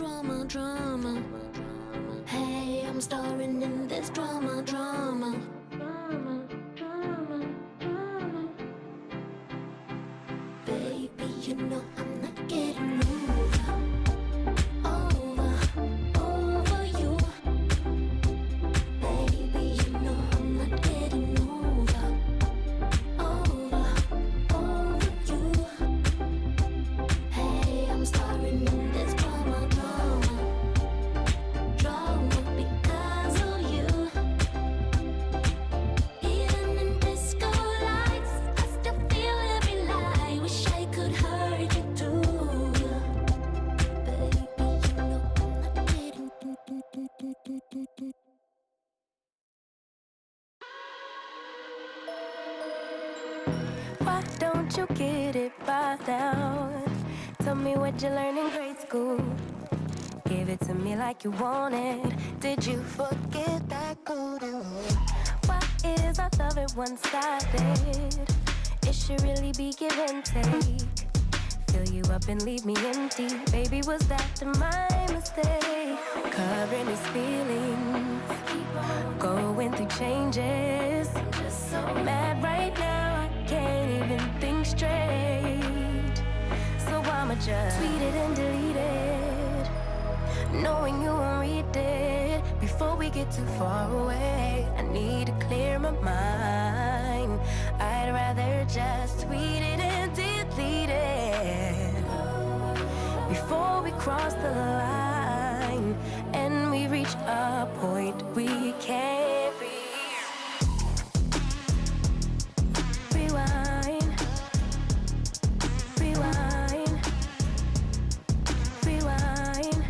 drama, drama. Hey, I'm starring in this drama, drama. Baby, you know I'm not getting over you. Baby, you know I'm not getting over you. Hey, I'm starring in this drama, drama because of you. Even in disco lights, I still feel every lie. Wish I could hurt you too. Baby, you know I'm not getting. Why don't you get it by now? Tell me what you learned in grade school. Give it to me like you want it. Did you forget that golden rule? Why is our love at one-sided? It should really be give and take. Fill you up and leave me empty. Baby, was that my mistake? Covering his feelings, going through changes. I'm just so mad right now, I can't even think straight. So I'ma just tweet it and delete it, knowing you won't read it. Before we get too far away, I need to clear my mind. I'd rather just tweet it and delete it before we cross the line and we reach a point we can't rewind, rewind, rewind.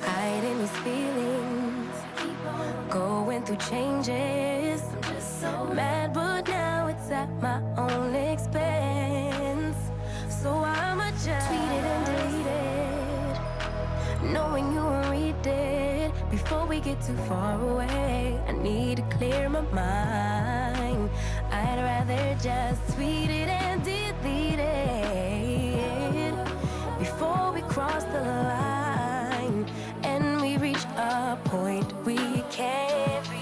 Hiding his feelings, going through changes. I'm just so mad, but now it's at my own expense. So I'ma just tweet it and delete it, knowing you won't read it. Before we get too far away, I need to clear my mind. I'd rather just tweet it and delete it before we cross the line and we reach a point we can't reach.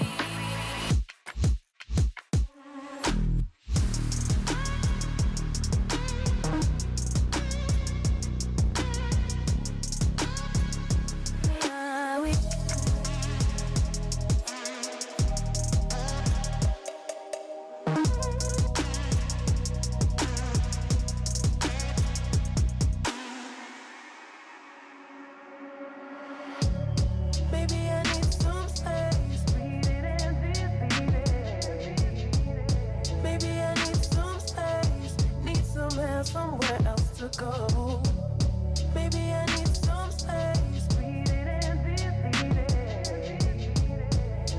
Somewhere else to go. Maybe I need some space. Read it and delete it.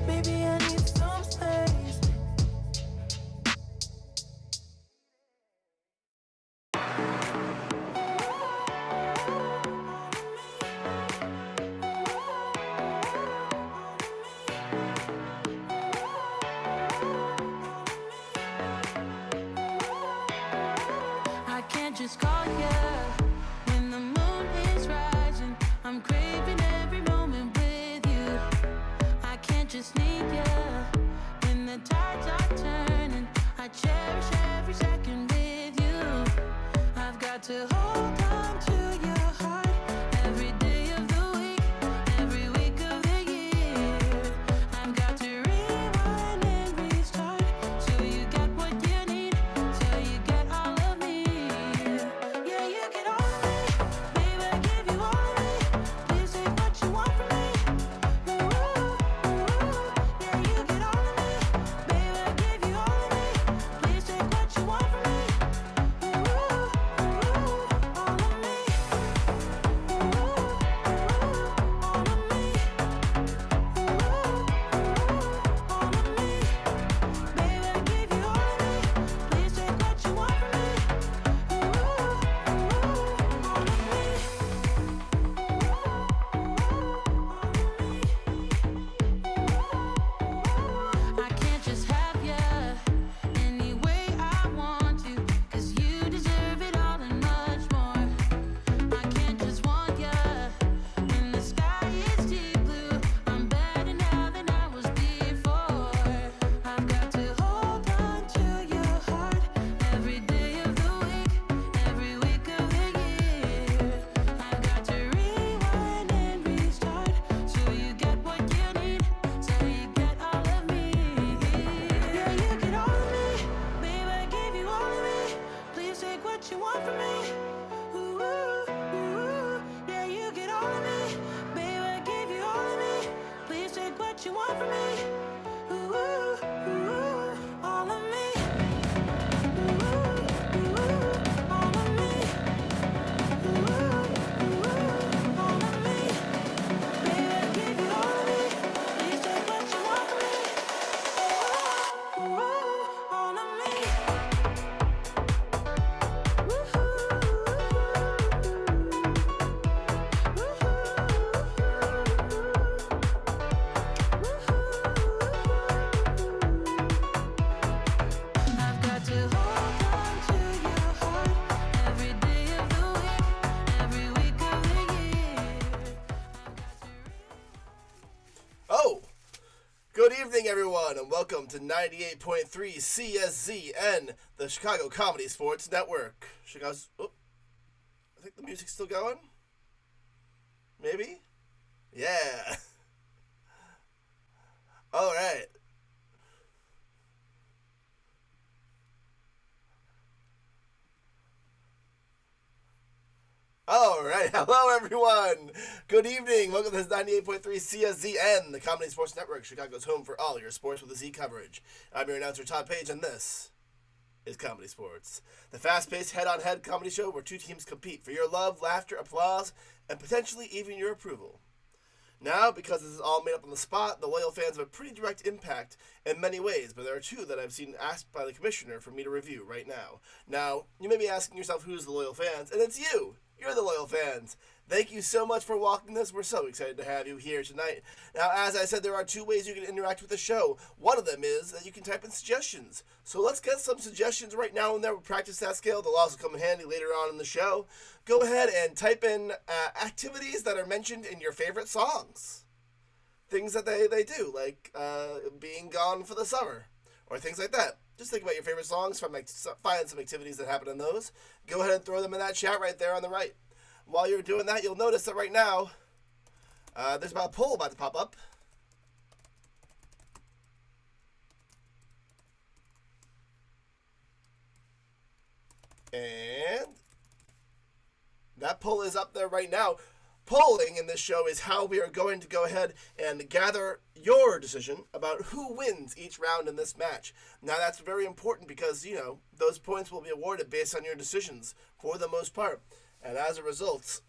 Maybe I need some space. Just call you when the moon is rising. I'm craving every moment with you. I can't just need you when the tides are turning. I cherish every second with you. I've got to hold on to your heart every day of the week, every week of the year. I've got to rewind and restart till you get what you need, till you get all of me. everyone, and welcome to 98.3 CSZN, the Chicago Comedy Sports Network. Chicago's... Oh, I think the music's still going. Maybe? Yeah. All right. All right. Hello, everyone. Good evening. Welcome to this 98.3 CSZN, the Comedy Sports Network, Chicago's home for all your sports with a Z coverage. I'm your announcer, Todd Page, and this is Comedy Sports, the fast-paced head-on-head comedy show where two teams compete for your love, laughter, applause, and potentially even your approval. Now, because this is all made up on the spot, the loyal fans have a pretty direct impact in many ways, but there are two that I've seen asked by the commissioner for me to review right now. Now, you may be asking yourself who's the loyal fans, and it's you! You're the loyal fans. Thank you so much for walking this. We're so excited to have you here tonight. Now, as I said, there are two ways you can interact with the show. One of them is that you can type in suggestions. So let's get some suggestions right now and there. We'll practice that skill. They'll also come in handy later on in the show. Go ahead and type in activities that are mentioned in your favorite songs. Things that they do, like being gone for the summer, or things like that. Just think about your favorite songs, find some activities that happen in those. Go ahead and throw them in that chat right there on the right. While you're doing that, you'll notice that right now, there's about a poll about to pop up. And that poll is up there right now. Polling in this show is how we are going to go ahead and gather your decision about who wins each round in this match. Now, that's very important because, you know, those points will be awarded based on your decisions for the most part. And as a result,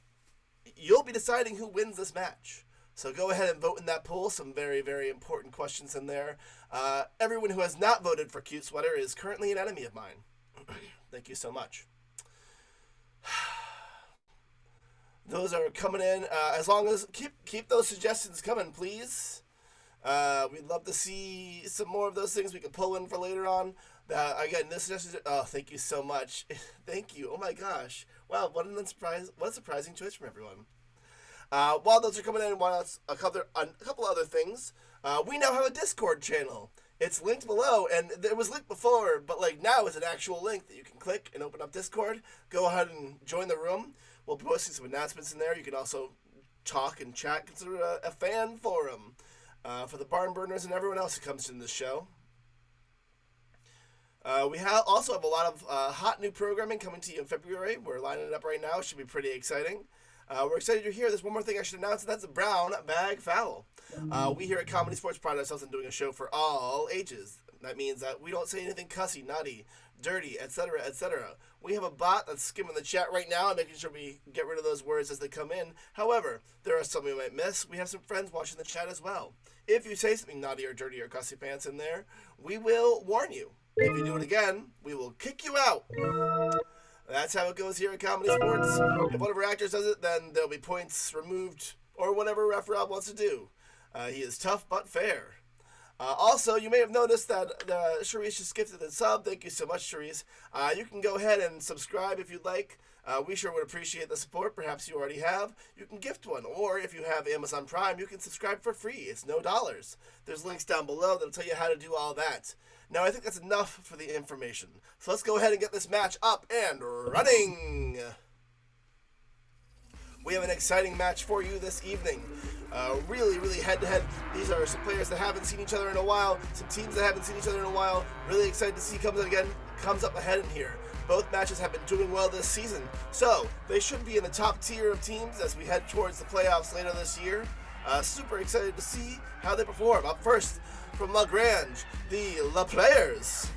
you'll be deciding who wins this match. So go ahead and vote in that poll. Some very, very important questions in there. Everyone who has not voted for Cute Sweater is currently an enemy of mine. Thank you so much. Those are coming in. As long as keep those suggestions coming, please. We'd love to see some more of those things we can pull in for later on. Again, this suggestion. Oh, thank you so much. Thank you. Oh my gosh. Wow, what a surprising choice from everyone. While those are coming in, a couple other things. We now have a Discord channel. It's linked below, and it was linked before, but like now it's an actual link that you can click and open up Discord. Go ahead and join the room. We'll be posting some announcements in there. You can also talk and chat. Consider it a fan forum for the barn burners and everyone else who comes to this show. We also have a lot of hot new programming coming to you in February. We're lining it up right now. It should be pretty exciting. We're excited you're here. There's one more thing I should announce, and that's a brown bag foul. We here at Comedy Sports pride ourselves in doing a show for all ages. That means that we don't say anything cussy, naughty, dirty, etc., etc. We have a bot that's skimming the chat right now and making sure we get rid of those words as they come in. However, there are some we might miss. We have some friends watching the chat as well. If you say something naughty or dirty or cussy pants in there, we will warn you. If you do it again, we will kick you out. That's how it goes here at Comedy Sports. If one of our actors does it, then there'll be points removed or whatever Ref Rob wants to do. He is tough but fair. Also, you may have noticed that Charisse just gifted a sub. Thank you so much, Charisse. You can go ahead and subscribe if you'd like. We sure would appreciate the support. Perhaps you already have. You can gift one. Or if you have Amazon Prime, you can subscribe for free. It's no dollars. There's links down below that'll tell you how to do all that. Now, I think that's enough for the information. So let's go ahead and get this match up and running. We have an exciting match for you this evening. Really, really head-to-head. These are some players that haven't seen each other in a while, some teams that haven't seen each other in a while. Really excited to see comes up ahead in here. Both matches have been doing well this season, so they should be in the top tier of teams as we head towards the playoffs later this year. Super excited to see how they perform. Up first from LaGrange, the La Players.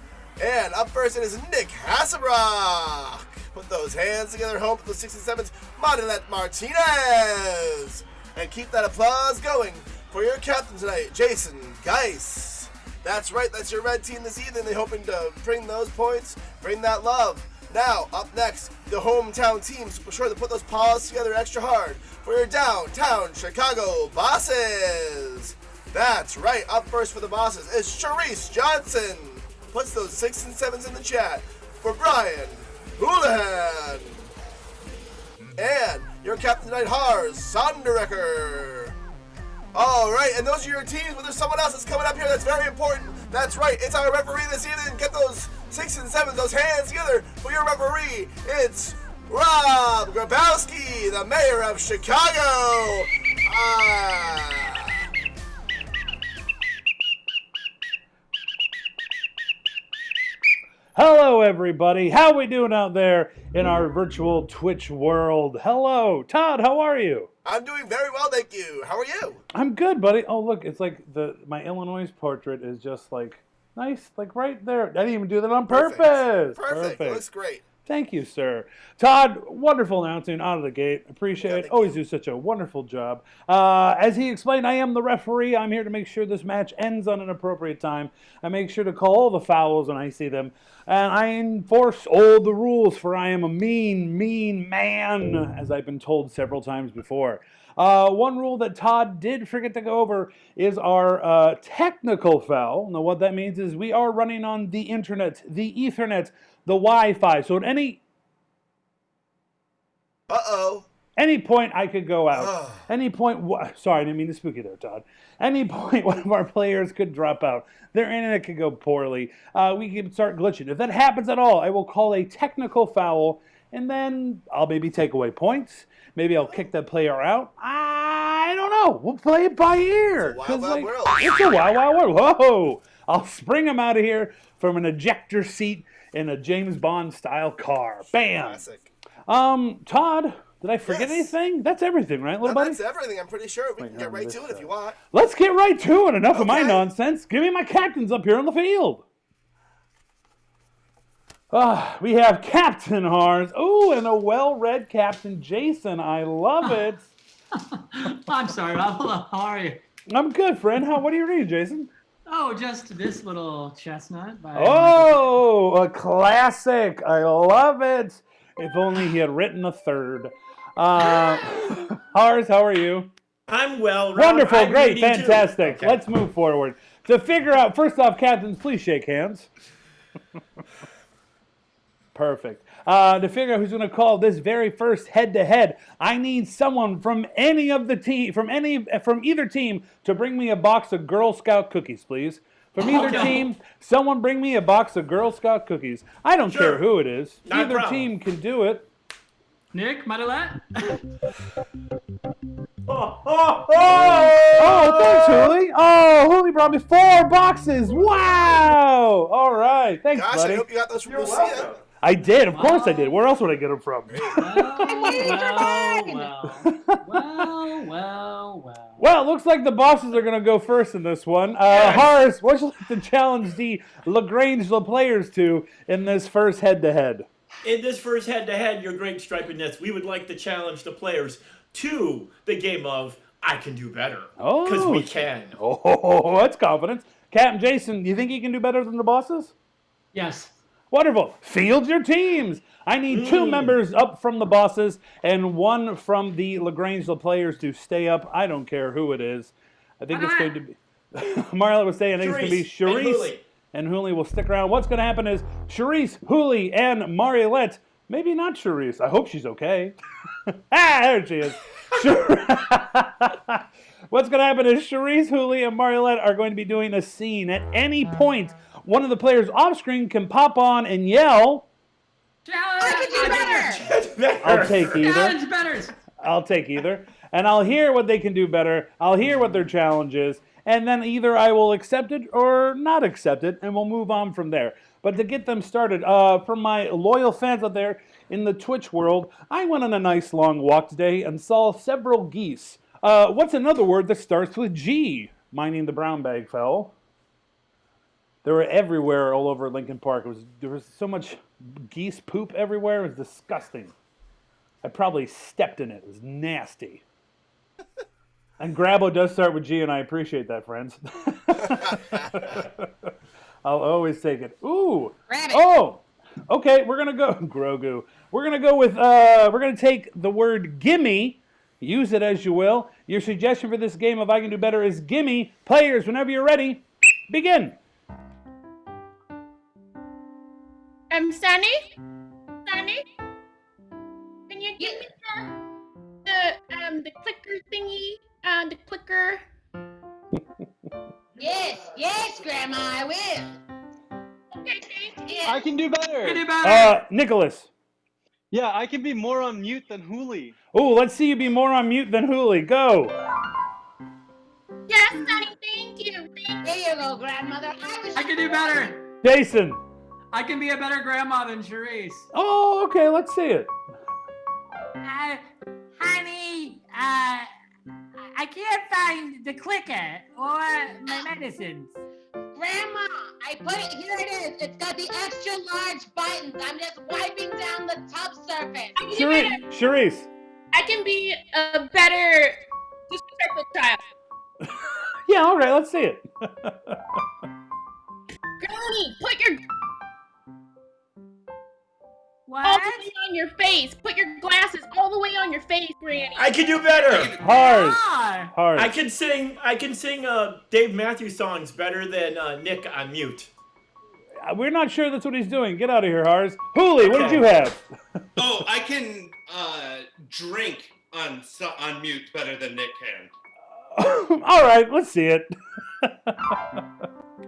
And up first it is Nick Hasselbrock. Put those hands together, home for the 67s, Madeline Martinez. And keep that applause going for your captain tonight, Jason Geis. That's right, that's your red team this evening. They're hoping to bring those points, bring that love. Now, up next, the hometown teams. Be sure to put those paws together extra hard for your downtown Chicago bosses. That's right, up first for the bosses is Charisse Johnson. Puts those 6 and 7s in the chat for Brian Houlihan. And your captain tonight, Hars Sonderecker. All right, and those are your teams, but there's someone else that's coming up here that's very important. That's right, it's our referee this evening. Get those 6 and 7, those hands together for your referee. It's Rob Grabowski, the mayor of Chicago. Hello, everybody. How we doing out there in our virtual Twitch world? Hello, Todd. How are you? I'm doing very well, thank you. How are you? I'm good, buddy. Oh, look, it's like my Illinois portrait is just like nice, like right there. I didn't even do that on purpose. Perfect. Looks great. Thank you, sir. Todd, wonderful announcing out of the gate. Appreciate it. Always do such a wonderful job. As he explained, I am the referee. I'm here to make sure this match ends on an appropriate time. I make sure to call all the fouls when I see them. And I enforce all the rules, for I am a mean, mean man, as I've been told several times before. One rule that Todd did forget to go over is our technical foul. Now, what that means is we are running on the internet, the Ethernet, the Wi-Fi. So at any point I could go out. Any point, sorry, I didn't mean to spook you there, Todd. Any point one of our players could drop out. Their internet could go poorly. We could start glitching. If that happens at all, I will call a technical foul, and then I'll maybe take away points. Maybe I'll kick that player out. I don't know. We'll play it by ear. It's a wild world. It's a wild, wild world. Whoa! I'll spring him out of here from an ejector seat in a James Bond style car. Bam. Classic. Todd, did I forget anything? That's everything, right, little buddy? That's everything. I'm pretty sure we can get right to it if you want. Let's get right to it. Enough of my nonsense. Give me my captains up here on the field. We have Captain Hars. Oh, and a well-read Captain Jason. I love it. I'm sorry, Rob. Hello, how are you? I'm good, friend. What are you reading, Jason? Oh, just this little chestnut by Oh, a classic. I love it. If only he had written a third. Hars, how are you? I'm well, Rob. Wonderful, I'm great, reading too. fantastic. Okay. Let's move forward. To figure out, first off, captains, please shake hands. Perfect. To figure out who's going to call this very first head-to-head, I need someone from any of the team, from either team, to bring me a box of Girl Scout cookies, please. From either team, someone bring me a box of Girl Scout cookies. I don't care who it is. Either team can do it. Nick, Madeline? Oh, thanks, Hooli. Oh, Hooli brought me 4 boxes. Wow. All right. Thanks, Gosh, buddy. I hope you got those from Lucia. I did. Of course I did. Where else would I get them from? Well. Well, it looks like the bosses are going to go first in this one. Hars, what would you like to challenge the LaGrange players to in this first head-to-head? In this first head-to-head, your great stripedness, we would like to challenge the players to the game of I Can Do Better. Because we can. Oh, that's confidence. Captain Jason, do you think you can do better than the bosses? Yes. Wonderful. Field your teams. I need 2 members up from the bosses and 1 from the LaGrange players to stay up. I don't care who it is. I think it's going to be... Marla was saying I think it's going to be Charisse. And Hooli will stick around. What's going to happen is Charisse, Hooli, and Mariolette. Maybe not Charisse. I hope she's okay. There she is. What's going to happen is Charisse, Hooli, and Mariolette are going to be doing a scene. At any point, one of the players off screen can pop on and yell, I'll take either. I'll take either. And I'll hear what they can do better. I'll hear what their challenge is. And then either I will accept it or not accept it, and we'll move on from there. But to get them started, from my loyal fans out there in the Twitch world, I went on a nice long walk today and saw several geese. What's another word that starts with G? Mining the brown bag fowl. They were everywhere all over Lincoln Park. There was so much geese poop everywhere. It was disgusting. I probably stepped in it. It was nasty. And Grabo does start with G, and I appreciate that, friends. I'll always take it. Ooh. Rabbit. Oh. Okay, we're gonna go Grogu. We're gonna go with. We're gonna take the word "gimme." Use it as you will. Your suggestion for this game of I Can Do Better is "gimme." Players, whenever you're ready, begin. Sunny? Sunny? Can you give me the clicker thingy? The clicker. Yes, Grandma, I will. Okay, thank you. I can do better. Can do better. Nicholas. Yeah, I can be more on mute than Hooli. Oh, let's see you be more on mute than Hooli. Go. Yes, Sonny, thank you. There you go, grandmother. I can do better. Jason. I can be a better grandma than Charisse. Oh, okay. Let's see it. Honey, I can't find the clicker or my medicines. Grandma, I put it, here it is. It's got the extra large buttons. I'm just wiping down the tub surface. Charisse. I can be a better disrespectful child. Yeah, all right. Let's see it. Granny, put your What? all the way on your face. Put your glasses all the way on your face, Granny. I can do better. Hard. Ah. Hard. I can sing Dave Matthews songs better than Nick on mute. We're not sure that's what he's doing. Get out of here, Hars. Hooli, what did you have? Oh, I can drink on mute better than Nick can. All right, let's see it.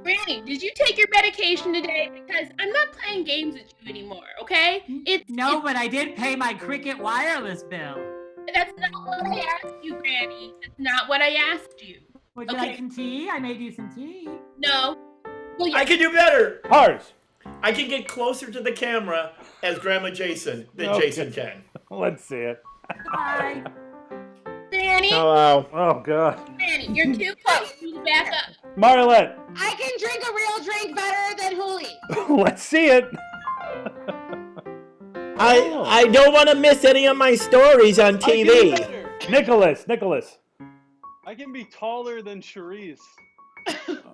Granny, did you take your medication today? Because I'm not playing games with you anymore, okay? But I did pay my Cricket wireless bill. That's not what I asked you, Granny. That's not what I asked you. Would you like some tea? I made you some tea. No. Well, I can do better. Hars. I can get closer to the camera as Grandma Jason than Okay. Jason can. Let's see it. Bye. Granny, wow. Oh, God. Granny, you're too close. You need to back up. Marlette. I can drink a real drink better than Hooli. Let's see it. I don't want to miss any of my stories on I can do TV. better. Nicholas. I can be taller than Charisse.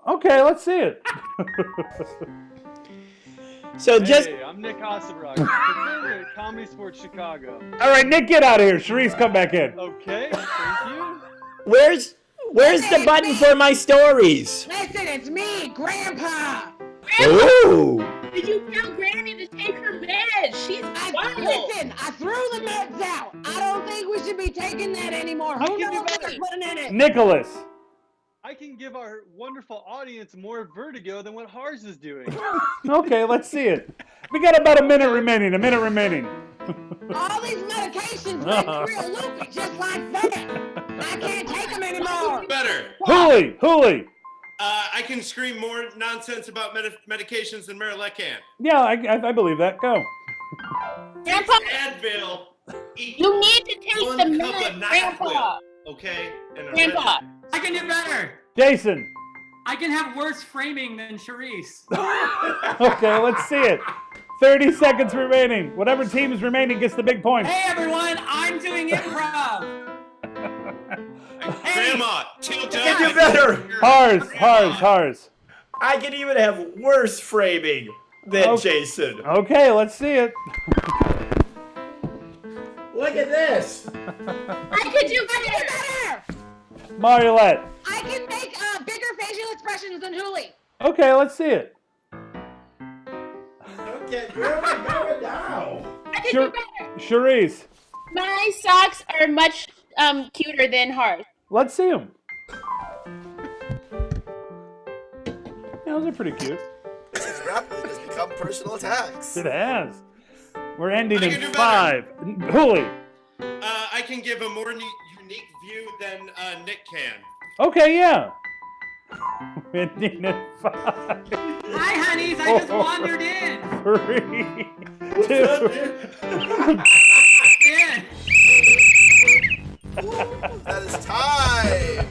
Okay, let's see it. So just Hey, I'm Nick Hasselbrock, presenting at ComedySportz Chicago. All right, Nick, get out of here. Charisse, come back in. Okay, thank you. where's the button for my stories? Listen, it's me, Grandpa. Ooh. Did you tell Granny to take her meds? She's wild. Listen, I threw the meds out. I don't think we should be taking that anymore. Who can do knows what better. they're putting in it? Nicholas. I can give our wonderful audience more vertigo than what Hars is doing. Okay, let's see it. We got about a minute remaining. All these medications make me real loopy, just like that. I can't take them anymore. Better. Hooli. I can scream more nonsense about medications than Marilette can. Yeah, I believe that. Go. Grandpa, Advil. you need to take One the cup of meds, Grandpa. Okay? And a Grandpa. I can do better. Jason. I can have worse framing than Charisse. Okay, let's see it. 30 seconds remaining. Whatever team is remaining gets the big point. Hey everyone, I'm doing improv. Grandma, tilt I up. can do better. Hars. I can even have worse framing than Jason. Okay, let's see it. Look at this. I could do better. Marlette. I can make bigger facial expressions than Hooli. Okay, let's see it. Okay, where am I going now? I could do better. Charisse. My socks are much cuter than hers. Let's see them. Yeah, those are pretty cute. This has rapidly just become personal attacks. It has. We're ending I in can do 5. Hooli. I can give a more unique view than Nick can. Okay, yeah. Ending in 5. Hi honeys, I just wandered in. 3, 2. Yeah. That is time.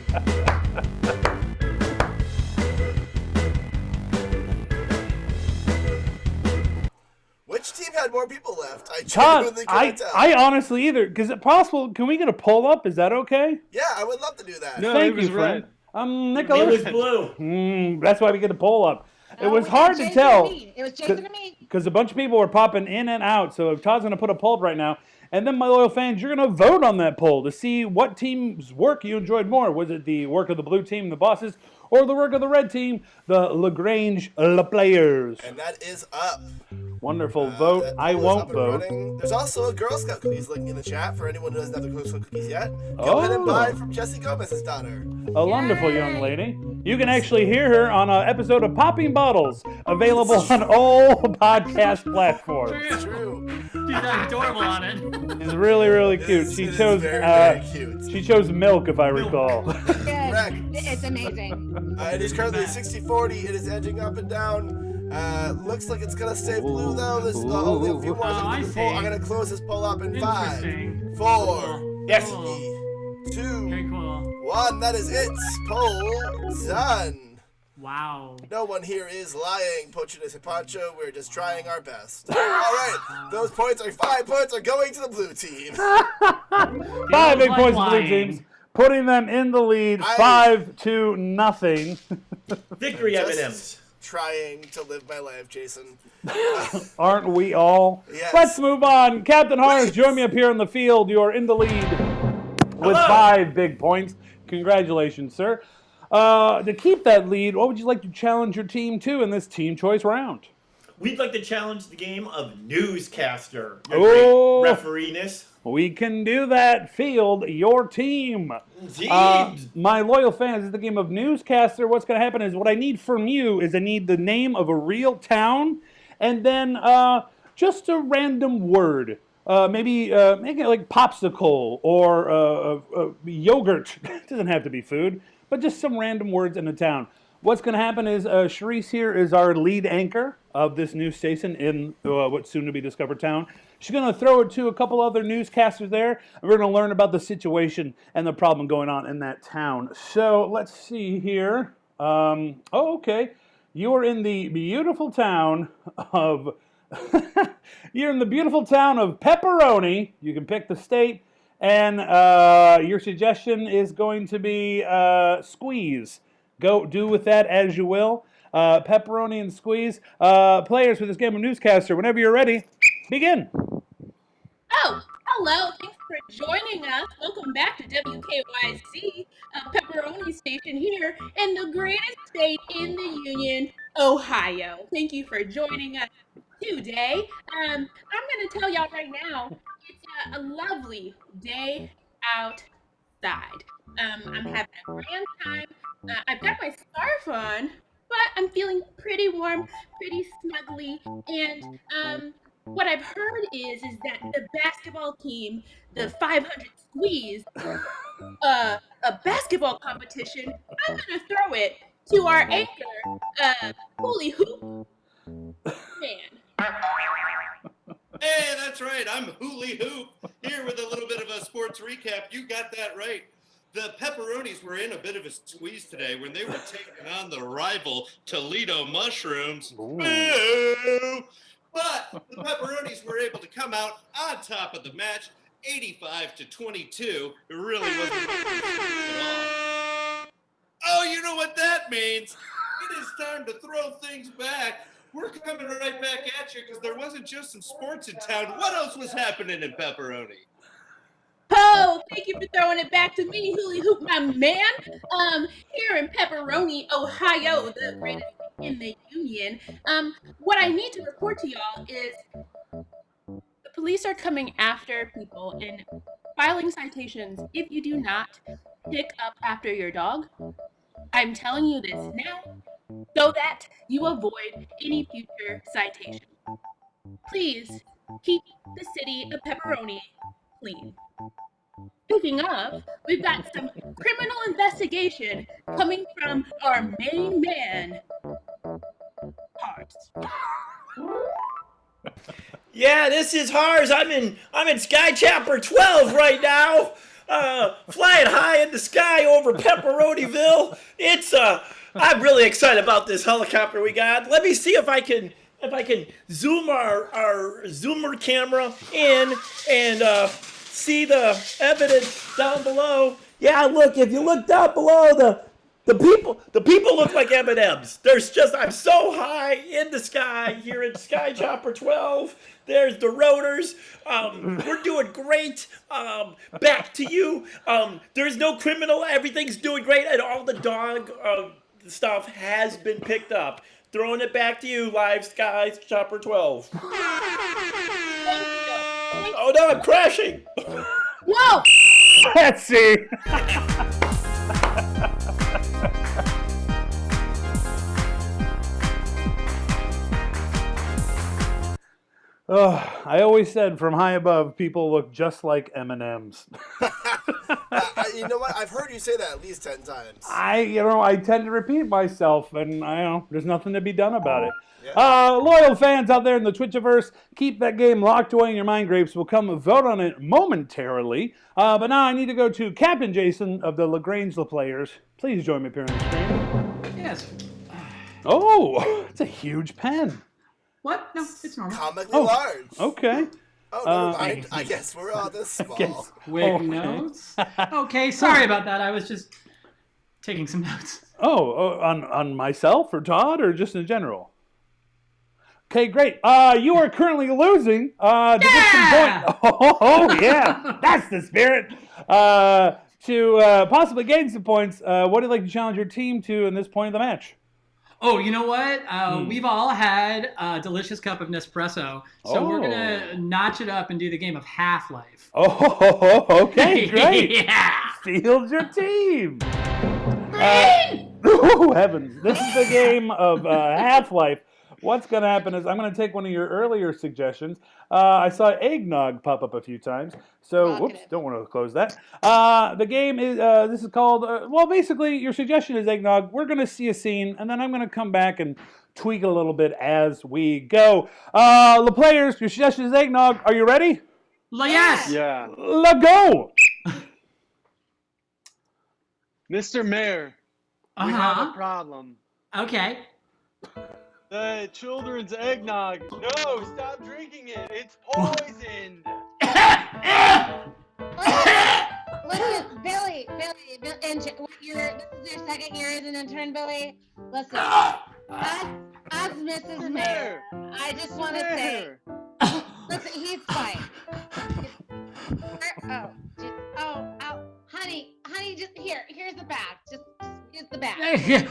Which team had more people left? I Todd, genuinely couldn't tell. I honestly either. Is it possible? Can we get a poll up? Is that okay? Yeah, I would love to do that. No, Thank it was you, friend. red. Nicholas. It was blue. That's why we get a poll up. It No, was we hard got to Jason tell. and me. It was Jason and me. Because a bunch of people were popping in and out. So Todd's going to put a poll up right now. And then, my loyal fans, you're going to vote on that poll to see what team's work you enjoyed more. Was it the work of the blue team, the bosses, or the work of the red team, the LaGrange La Players? And that is up. Wonderful. Vote. That I poll is won't up and vote. running. There's also a Girl Scout cookies link in the chat for anyone who doesn't have the Girl Scout cookies yet. Go ahead and buy from Jessie Gomez's daughter. A wonderful young lady. You can actually hear her on an episode of Popping Bottles, available on all podcast platforms. It's true. She's adorable on it. She's really, really cute. It She is chose very cute. She chose milk, if I recall. Correct. It's amazing. It is currently 60-40. It is edging up and down. Looks like it's gonna stay blue though. There's only a few more. I see. I'm gonna close this poll up in 5, Interesting. 4, Yes. 2, Very cool. 1. That is it. Poll done. Wow. No one here is lying, Pochines and Pancho. We're just trying our best. All right, those points are 5 points are going to the blue team. 5 big like points for blue lying. teams, putting them in the lead, 5-0. Victory, Just M&M's. Trying to live my life, Jason. Aren't we all? Yes. Let's move on. Captain Harris, join me up here on the field. You are in the lead with 5 big points. Congratulations, sir. To keep that lead, what would you like to challenge your team to in this team choice round? We'd like to challenge the game of newscaster. Your Oh. great referee-ness. We can do that. Field your team. Indeed. My loyal fans, it's the game of newscaster. What's going to happen is what I need from you is I need the name of a real town and then just a random word. Maybe make it like popsicle or yogurt. It doesn't have to be food, but just some random words in a town. What's going to happen is Charisse here is our lead anchor of this news station in what's soon to be discovered town. She's going to throw it to a couple other newscasters there, and we're going to learn about the situation and the problem going on in that town. So let's see here. Okay. You're in the beautiful town of you're in the beautiful town of Pepperoni. You can pick the state, and your suggestion is going to be squeeze. Go do with that as you will. Pepperoni and squeeze. Players for this game of newscaster, whenever you're ready, begin. Oh, hello. Thanks for joining us. Welcome back to WKYC, Pepperoni Station here in the greatest state in the Union, Ohio. Thank you for joining us today. I'm going to tell y'all right now, it's a lovely day outside. I'm having a grand time. I've got my scarf on, but I'm feeling pretty warm, pretty snuggly, and what I've heard is that the basketball team, the 500 Squeeze, a basketball competition, I'm gonna throw it to our anchor, Holy Hoop Man. Hey, that's right. I'm Hooli Hoop here with a little bit of a sports recap. You got that right. The Pepperonis were in a bit of a squeeze today when they were taking on the rival Toledo Mushrooms. Boo! But the Pepperonis were able to come out on top of the match, 85-22. It really wasn't at all. Oh, you know what that means? It is time to throw things back. We're coming right back at you because there wasn't just some sports in town. What else was happening in Pepperoni? Oh, thank you for throwing it back to me, Hooli Hoop, my man. Here in Pepperoni, Ohio, the greatest in the Union. What I need to report to y'all is the police are coming after people and filing citations if you do not pick up after your dog. I'm telling you this now so that you avoid any future citation. Please keep the city of Pepperoni clean. Speaking of, we've got some criminal investigation coming from our main man, Hearts. Yeah, this is Hars. I'm in Sky Chapter 12 right now. Flying high in the sky over Pepperoniville. I'm really excited about this helicopter we got. Let me see if I can zoom our zoomer camera in and see the evidence down below. Yeah, look, if you look down below, the people look like M&Ms. I'm so high in the sky here in Sky Chopper 12. There's the rotors. We're doing great. Back to you. There's no criminal. Everything's doing great, and all the dog stuff has been picked up. throwing it back to you, Live Sky Chopper 12. Oh no, I'm crashing. Whoa! Let's see. I always said from high above, people look just like M&Ms. You know what? I've heard you say that at least 10 times. I tend to repeat myself, and there's nothing to be done about it. Yeah. Loyal fans out there in the Twitchiverse, keep that game locked away in your mind grapes. We'll come vote on it momentarily. But now I need to go to Captain Jason of the LaGrange La Players. Please join me up here on the screen. Yes. Oh, it's a huge pen. What? No, it's normal. Comically large. Okay. Oh, never mind. I guess we're all this small. Quick notes. Okay, sorry about that. I was just taking some notes. On myself or Todd or just in general? Okay, great. You are currently losing. To get some points. Oh, yeah. That's the spirit. To possibly gain some points, what would you like to challenge your team to in this point of the match? Oh, you know what? We've all had a delicious cup of Nespresso, so we're going to notch it up and do the game of Half-Life. Oh, okay, great. Yeah. Field your team. Oh, heavens. This is the game of Half-Life. What's going to happen is I'm going to take one of your earlier suggestions. I saw eggnog pop up a few times. So, whoops, don't want to close that. The game is, this is called, basically your suggestion is eggnog. We're going to see a scene, and then I'm going to come back and tweak it a little bit as we go. The players, your suggestion is eggnog. Are you ready? Yes. Yeah. Let go. Mr. Mayor, we have a problem. Okay. The children's eggnog. No, stop drinking it. It's poisoned. Listen, Billy, and this is your second year as an intern, Billy. Listen, as Mrs. Mayor, I just want to say, listen, he's fine. Honey, just here's the bag. Just use the bag. Yeah.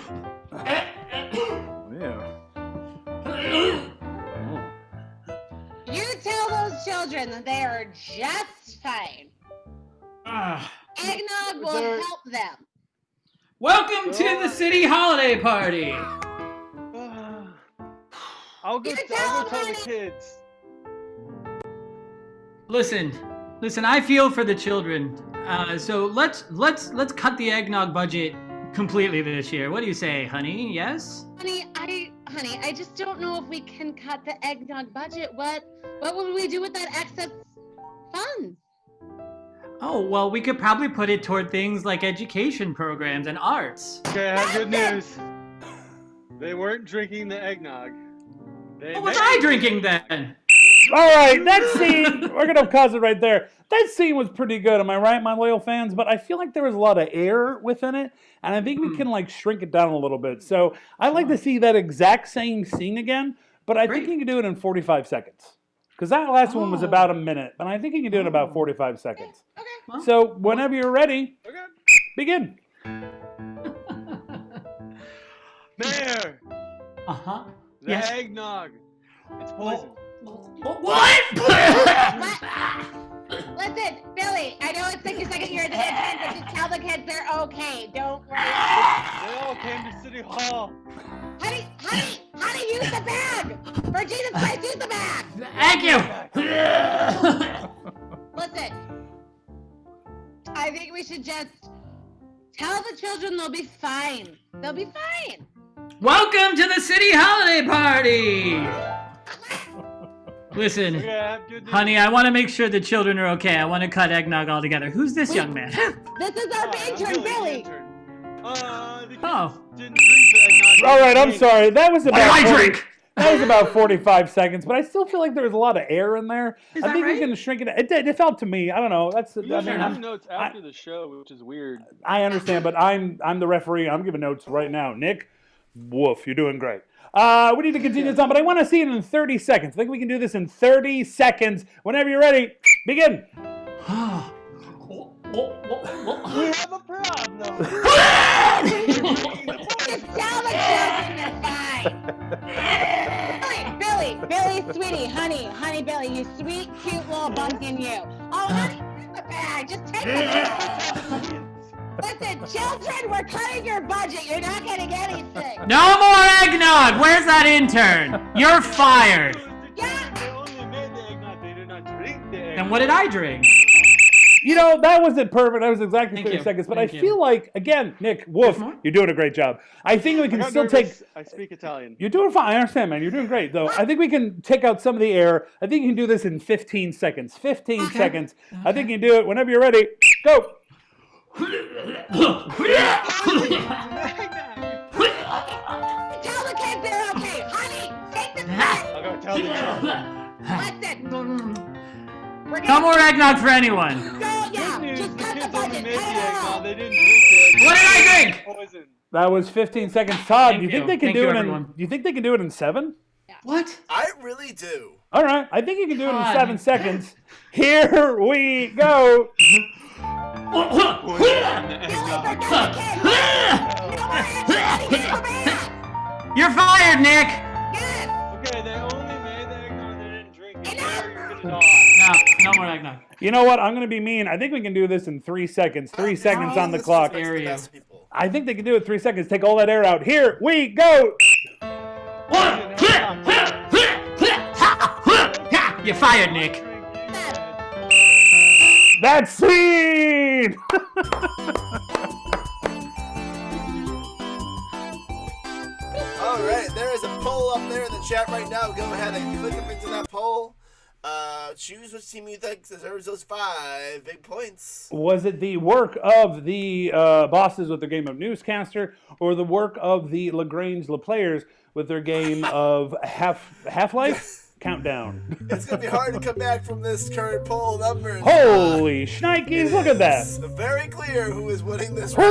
You tell those children that they are just fine. Eggnog will help them. Welcome to the city holiday party. I'll go tell the kids. Listen, I feel for the children. So let's cut the eggnog budget completely this year. What do you say, honey? Yes? Honey, I just don't know if we can cut the eggnog budget. What would we do with that excess funds? Oh, well, we could probably put it toward things like education programs and arts. Okay, I have good news. They weren't drinking the eggnog. What was I drinking then? All right, that scene, we're going to pause it right there. That scene was pretty good, am I right, my loyal fans? But I feel like there was a lot of air within it, and I think we can shrink it down a little bit. So I'd like to see that exact same scene again, but I think you can do it in 45 seconds. Because that last one was about a minute, but I think you can do it in about 45 seconds. Okay. So whenever you're ready, begin. Mayor! The Yes. eggnog. It's poison. What? Listen, Billy, I know it's like your second year as an intern, but just tell the kids they're okay. Don't worry. They all came to City Hall. Honey, use the bag! For Jesus Christ, use the bag! Thank you! Listen, I think we should just tell the children they'll be fine. They'll be fine. Welcome to the city holiday party! Listen, honey, I want to make sure the children are okay. I want to cut eggnog altogether. Who's this young man? This is our intern, Billy. Oh. Didn't drink the eggnog. All right, I'm sorry. That was about That was about 45 seconds, but I still feel like there was a lot of air in there. Is I that think right? we can shrink it. It felt to me. I don't know. That's. You I mean, have notes after the show, which is weird. I understand, but I'm the referee. I'm giving notes right now. Nick, woof, you're doing great. We need to continue this on, but I want to see it in 30 seconds. I think we can do this in 30 seconds. Whenever you're ready, begin. We have a problem. Just tell the children they're fine. Billy, sweetie, honey, Billy, you sweet, cute little bumpkin, you. Oh, honey, take the bag. Just take the bag. Listen, children, we're cutting your budget. You're not getting anything. No more eggnog. Where's that intern? You're fired. They only made the eggnog. They did not drink the eggnog. Then what did I drink? You know, that wasn't perfect. That was exactly Thank 30 you. seconds. But Thank I you. feel like, again, Nick, Wolf, you're doing a great job. I think we I can got still nervous. take... I speak Italian. You're doing fine. I understand, man. You're doing great, though. I think we can take out some of the air. I think you can do this in 15 seconds. 15 seconds. I think you can do it. Whenever you're ready, go. Tell the kids they're okay. Honey, take the bag. I'll go tell the kids. Listen. No more eggnog for anyone. Yeah, Good news, just the cut the kids only budget. made the Cut it eggnog. out. They didn't drink the eggnog. What did I drink? Poison. That was 15 seconds. Todd, Thank you think you. they can Thank do you, it in... everyone. You think they can do it in 7? What? I really do. All right. I think you can do it in God. 7 seconds. Here we go. You're fired, Nick. Okay, they only made the eggnog. They didn't drink it. There, you're gonna die. No more eggnog. You know what? I'm going to be mean. I think we can do this in 3 seconds. 3 seconds on the clock. Dare you. I think they can do it 3 seconds. Take all that air out. Here we go. You're fired, Nick. That's scene. All right, there is a poll up there in the chat right now. Go ahead and click up into that poll. Choose which team you think deserves those 5 big points. Was it the work of the bosses with their game of Newscaster, or the work of the LaGrange LaPlayers with their game of Half-Life? Countdown. It's going to be hard to come back from this current poll numbers. Holy shnikes, look at that. It's very clear who is winning this Woo,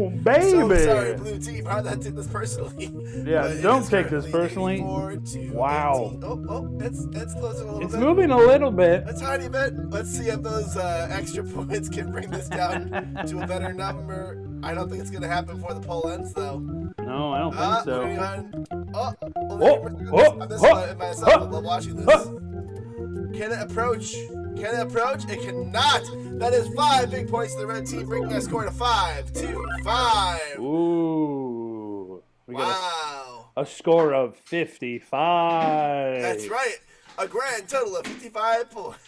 round. baby. So sorry, blue team. How'd that take this personally? Yeah, But it don't is take this currently personally. 84 to Wow. 18. Oh, it's closing a little It's bit. moving a little bit. A tiny bit. Let's see if those extra points can bring this down to a better number. I don't think it's going to happen before the poll ends, though. No, I don't think so. Moving on. I'm just myself while watching this. Can it approach? Can it approach? It cannot. That is 5 big points to the red team, bringing our score to 5-5. Ooh. We got Wow. a score of 55. That's right. A grand total of 55 points.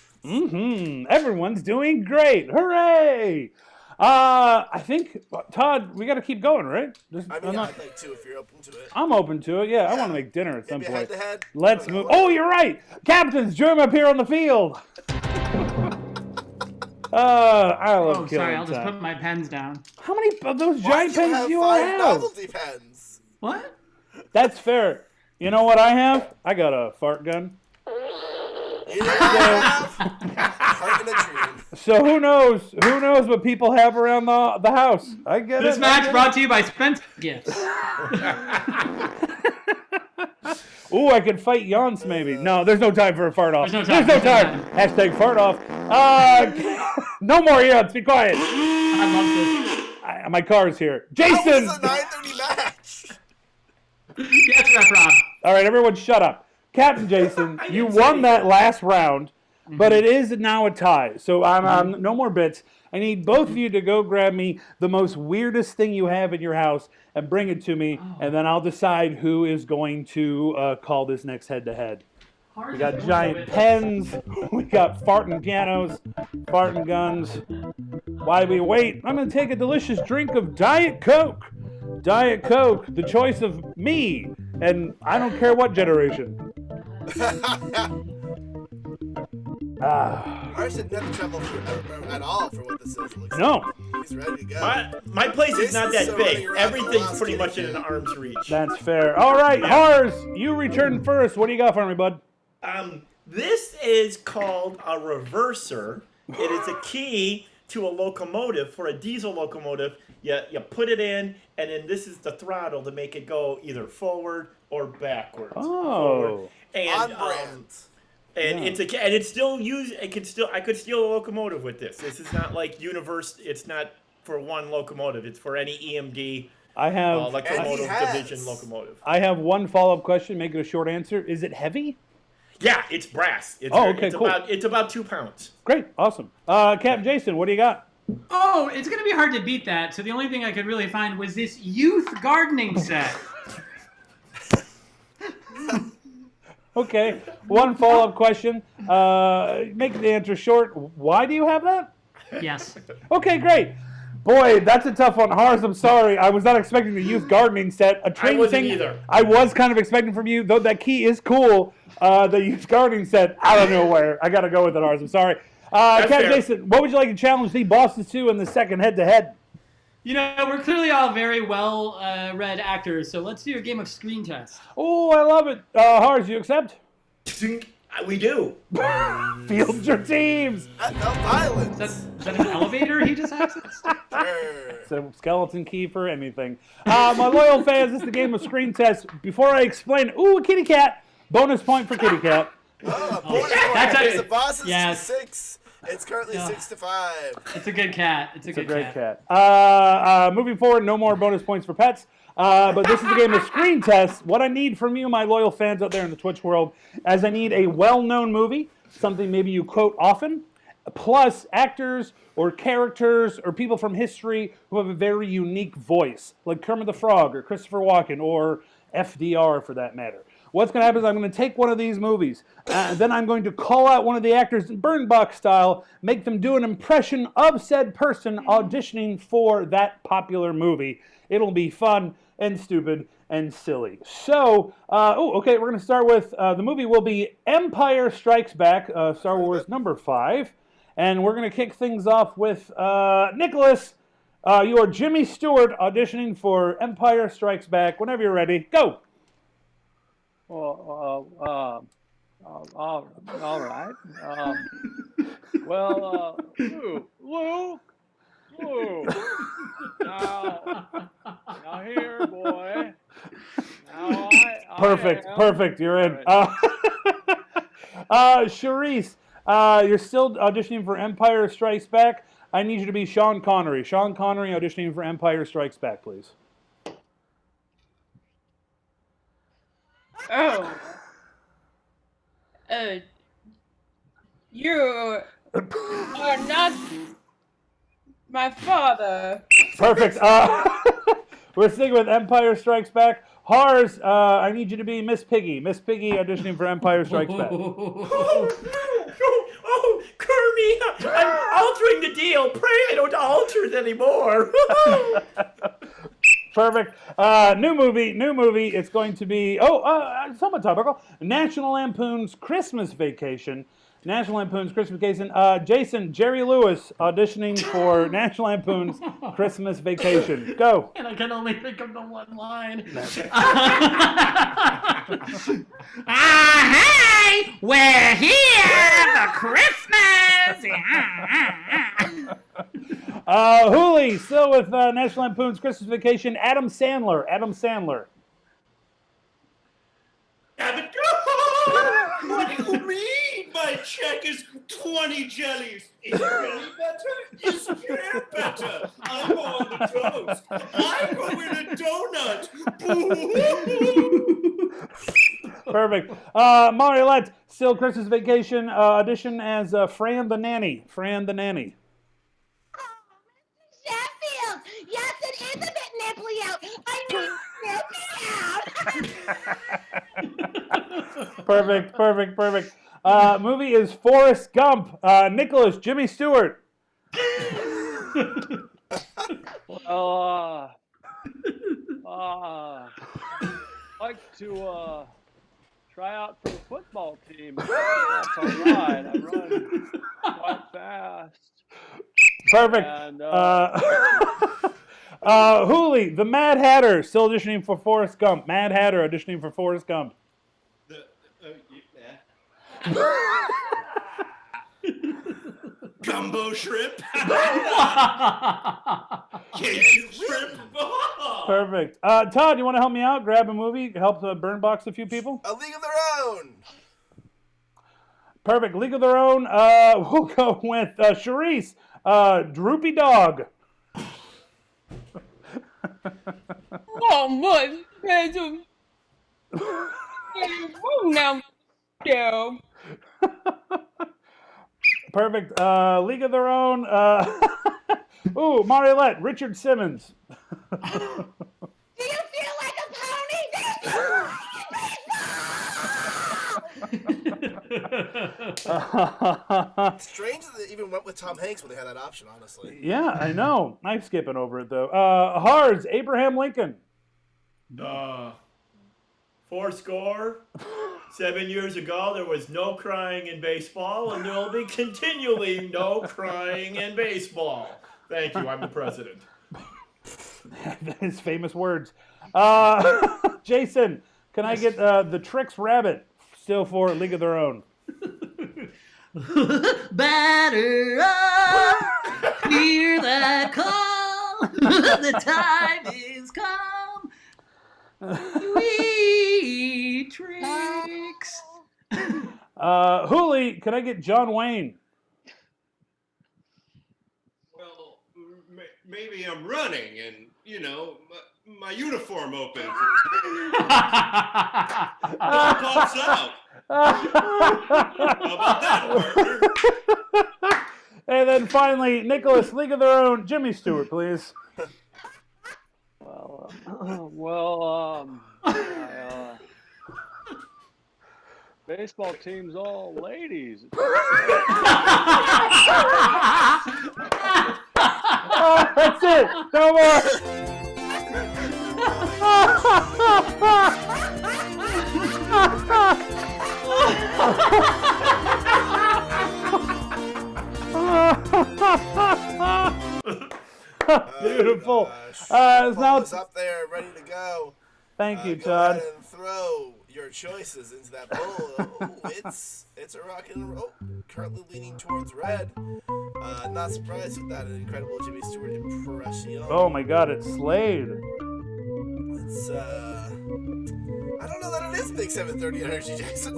Everyone's doing great. Hooray! I think, Todd, we got to keep going, right? I mean, I'd like to if you're open to it. I'm open to it. Yeah, I want to make dinner at some Maybe point. head-to-head? Let's move. Oh, you're right. Captains, join up here on the field. I love Oh, killing sorry. I'll just time. put my pens down. How many of those Why giant do you pens have do you all 5 have? novelty pens? What? That's fair. You know what I have? I got a fart gun. You know what I have? Heart in a dream. So who knows? Who knows what people have around the house? I get This it. match brought to you by Spence Gifts. Ooh, I could fight Yance maybe. No, there's no time for a fart off. There's no time. There's no time. Hashtag fart off. No more Yance. Be quiet. I love this. My car's here. That Jason. was a 9:30 match. Yes, Ref Rob. All right, everyone, shut up. Captain Jason, you won that last round, but it is now a tie. So I'm no more bits. I need both of you to go grab me the most weirdest thing you have in your house and bring it to me, and then I'll decide who is going to call this next head-to-head. We got giant pens. We got farting pianos, farting guns. While we wait, I'm going to take a delicious drink of Diet Coke. Diet Coke, the choice of me, and I don't care what generation. Ours didn't have to travel at all for what this is. It looks No. like. He's ready to go. My place is not Jason's that so big. running around Everything's the pretty lost much in kitty an arm's reach. That's fair. All right, Hars, you return first. What do you got for me, bud? This is called a reverser. It is a key to a locomotive. For a diesel locomotive, you put it in, and then this is the throttle to make it go either forward or backwards. Oh. And, On brand. And it's still used. I could steal a locomotive with this. This is not like universe. It's not for one locomotive. It's for any EMD I have locomotive has. division locomotive. I have one follow-up question. Make it a short answer. Is it heavy? Yeah, it's brass. It's okay, it's cool. It's about 2 pounds. Great, awesome. Captain Jason, what do you got? Oh, it's going to be hard to beat that. So the only thing I could really find was this youth gardening set. Okay, one follow-up question. Make the answer short. Why do you have that? Yes. Okay, great. Boy, that's a tough one. Hars, I'm sorry. I was not expecting the youth gardening set. A train wasn't thing either. I was kind of expecting from you, though that key is cool. The youth gardening set, out of nowhere. I got to go with it, Hars. I'm sorry. Captain Jason, what would you like to challenge the bosses to in the second head-to-head? You know, we're clearly all very well-read actors, so let's do a game of screen test. Oh, I love it. Hars, you accept? We do. Field your teams. No violence. Is that an elevator he just accessed? It's a skeleton key for anything. My loyal fans, this is the game of screen test. Before I explain, a kitty cat. Bonus point for kitty cat. Bonus point. The boss is 6. It's currently 6-5. It's a good cat. It's a great cat. Moving forward, no more bonus points for pets. But this is the game of screen test. What I need from you, my loyal fans out there in the Twitch world, is I need a well-known movie, something maybe you quote often, plus actors or characters or people from history who have a very unique voice, like Kermit the Frog or Christopher Walken or FDR for that matter. What's going to happen is I'm going to take one of these movies, then I'm going to call out one of the actors in Bird Box style, make them do an impression of said person auditioning for that popular movie. It'll be fun and stupid and silly. So, okay, we're going to start with, the movie will be Empire Strikes Back, Star Wars number 5. And we're going to kick things off with Nicholas. You are Jimmy Stewart auditioning for Empire Strikes Back. Whenever you're ready, go. All right. Luke. Now here, boy. Now Perfect. You're in. Charisse, you're still auditioning for Empire Strikes Back. I need you to be Sean Connery. Sean Connery auditioning for Empire Strikes Back, please. You are not my father. Perfect. We're sticking with Empire Strikes Back. Hars, I need you to be Miss Piggy. Miss Piggy auditioning for Empire Strikes Back. Oh, Kermie, I'm altering the deal. Pray I don't alter it anymore. Perfect. New movie. It's going to be, somewhat topical. National Lampoon's Christmas Vacation. Jason, Jerry Lewis auditioning for National Lampoon's Christmas Vacation. Go. And I can only think of the one line. Hey, we're here for Christmas. Hooli, still with National Lampoon's Christmas Vacation. Adam Sandler. What do you mean? My check is 20 jellies. Is jelly better? Is pear better? I go on the toast. I go in a donut. Perfect. Mariolette, still Christmas Vacation. Audition as Fran the Nanny. Sheffield! Yes, it is a bit nipply out. I need nipply out. Perfect. Movie is Forrest Gump. Nicholas, Jimmy Stewart. Like to try out for the football team. That's all right. I run quite fast. Perfect. And, Hooli, the Mad Hatter, still auditioning for Forrest Gump. Gumbo shrimp. Cajun shrimp. Perfect. Todd, you want to help me out? Grab a movie, help burn box a few people? A League of Their Own. Perfect. League of Their Own. We'll go with Charisse. Droopy Dog. Oh, boy. Now, yeah. Perfect. League of Their Own. Ooh, Mariolette, Richard Simmons. Do you feel like a pony? Do you feel Strange that they even went with Tom Hanks when they had that option, honestly. Yeah, I know. I'm skipping over it, though. Hards, Abraham Lincoln. Four score. 7 years ago, there was no crying in baseball, and there will be continually no crying in baseball. Thank you. I'm the president. His famous words. Jason, can I get the Tricks Rabbit still for League of Their Own? Batter up, hear that call. The time is come. We Tricks. Hooli, can I get John Wayne? Well, maybe I'm running and, my uniform opens. Ball pops out. How about that, partner? And then finally, Nicholas, League of Their Own, Jimmy Stewart, please. Baseball team's all ladies. Oh, that's it. No more. Beautiful. It's now It's up there, ready to go. Thank you, Go Todd. ahead and throw your choices into that bowl. Oh, it's a rock and roll. Currently leaning towards red. Not surprised with that incredible Jimmy Stewart impression. Oh my God, it's Slade. It's I don't know that it is big 7:30 energy, Jason.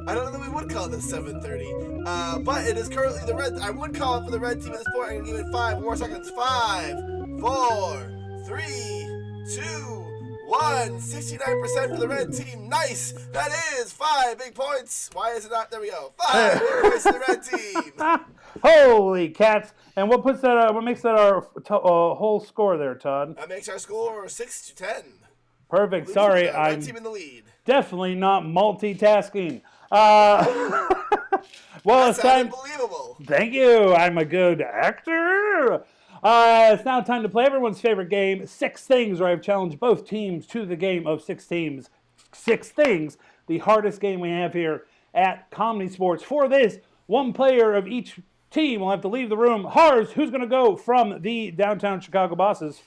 I don't know that we would call this 7:30. But it is currently the red. I would call it for the red team at this point. I'm gonna give it 5 more seconds. 5, 4, 3, 2, 1. 69% for the red team. Nice. That is 5 big points. Why is it not? There we go. 5 big points for the red team. Holy cats! And what puts that? What makes that our whole score there, Todd? That makes our score 6-10. Perfect. Sorry, red I'm team in the lead. definitely not multitasking. Well, That's it's time. unbelievable. Thank you. I'm a good actor. It's now time to play everyone's favorite game, 6 Things, where I've challenged both teams to the game of 6 teams. 6 Things, the hardest game we have here at Comedy Sports. For this, one player of each team will have to leave the room. Hars, who's going to go from the downtown Chicago bosses?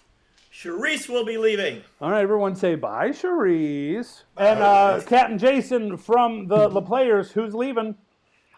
Charisse will be leaving. All right, everyone say bye, Charisse. And Captain Jason from the players, who's leaving?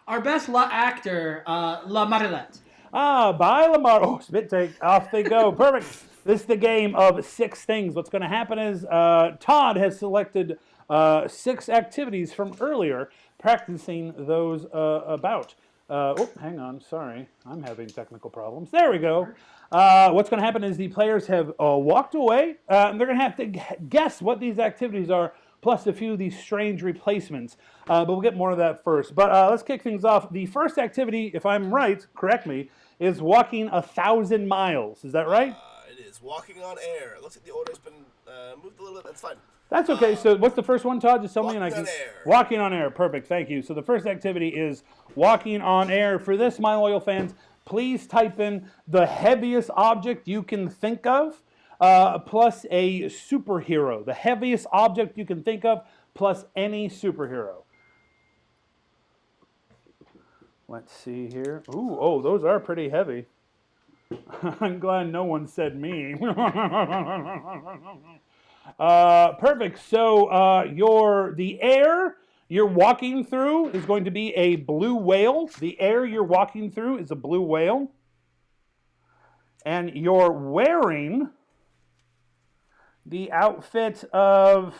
Our best actor, La Marilette. Bye, Lamar. Oh, spit take. Off they go. Perfect. This is the game of 6 Things. What's going to happen is Todd has selected 6 activities from earlier, practicing those about. Hang on. Sorry. I'm having technical problems. There we go. What's going to happen is the players have walked away. They're going to have to guess what these activities are, plus a few of these strange replacements. But we'll get more of that first. But let's kick things off. The first activity, if I'm right, correct me, is walking 1,000 miles. Is that right? It is walking on air. It looks like the order's been moved a little bit. That's fine. That's okay. So what's the first one, Todd? Just tell me and I can. Walking on air. Walking on air. Perfect. Thank you. So the first activity is walking on air. For this, my loyal fans, please type in the heaviest object you can think of, plus a superhero. The heaviest object you can think of, plus any superhero. Let's see here. Ooh, oh, those are pretty heavy. I'm glad no one said me. Perfect. So the air you're walking through is going to be a blue whale. The air you're walking through is a blue whale. And you're wearing the outfit of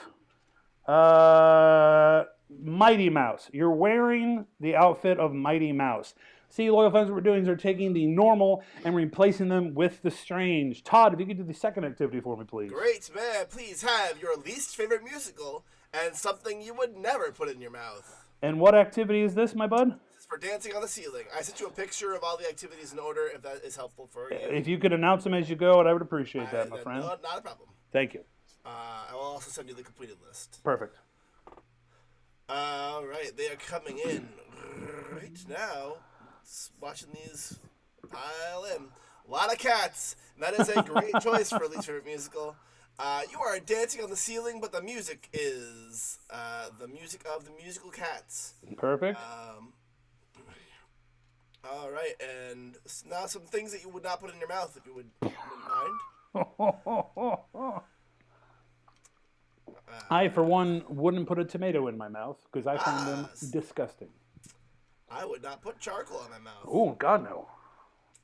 Mighty Mouse. You're wearing the outfit of Mighty Mouse. See, loyal fans, what we're doing is we're taking the normal and replacing them with the strange. Todd, if you could do the second activity for me, please. Great, man. Please have your least favorite musical and something you would never put in your mouth. And what activity is this, my bud? This is for dancing on the ceiling. I sent you a picture of all the activities in order if that is helpful for you. If you could announce them as you go, I would appreciate that, my friend. Not a problem. Thank you. I will also send you the completed list. Perfect. All right, they are coming in right now. Watching these pile in. A lot of cats. And that is a great choice for least favorite musical. You are dancing on the ceiling, but the music is the music of the musical Cats. Perfect. All right, and now some things that you would not put in your mouth if you wouldn't mind. I, for one, wouldn't put a tomato in my mouth because I find them disgusting. I would not put charcoal in my mouth. Oh, God, no.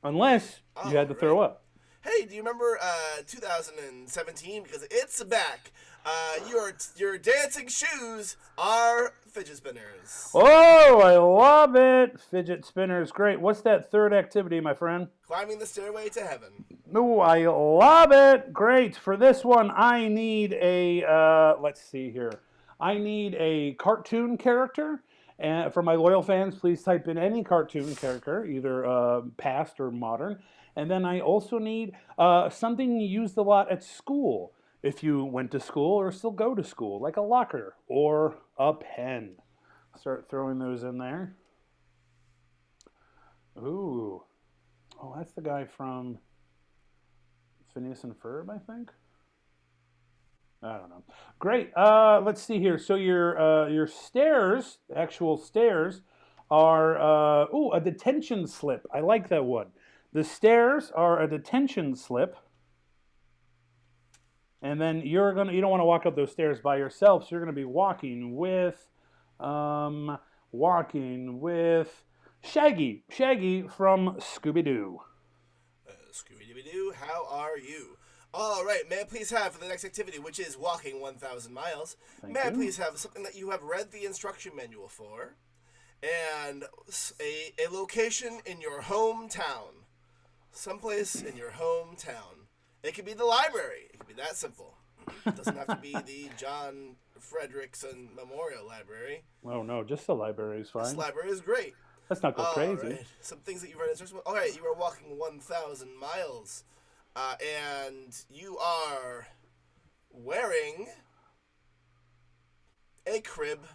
Unless you had to throw up. Hey, do you remember 2017? Because it's back. Your dancing shoes are fidget spinners. Oh, I love it. Fidget spinners, great. What's that third activity, my friend? Climbing the stairway to heaven. Oh, I love it. Great. For this one, I need a, let's see here. I need a cartoon character. And for my loyal fans, please type in any cartoon character, either past or modern. And then I also need something you used a lot at school, if you went to school or still go to school, like a locker or a pen. Start throwing those in there. Ooh. Oh, that's the guy from Phineas and Ferb, I think. I don't know. Great. Let's see here. So your stairs, actual stairs, are a detention slip. I like that one. The stairs are a detention slip. And then you don't want to walk up those stairs by yourself, so you're going to be walking with Shaggy. Shaggy from Scooby-Doo. Scooby-Doo, how are you? All right, may I please have for the next activity, which is walking 1,000 miles, may I please have something that you have read the instruction manual for, and a location in your hometown. Someplace in your hometown. It could be the library. It could be that simple. It doesn't have to be the John Frederickson Memorial Library. Oh, no, just the library is fine. This library is great. Let's not go crazy. Right. Some things that you read instructions. All right, you are walking 1,000 miles. And you are wearing a crib,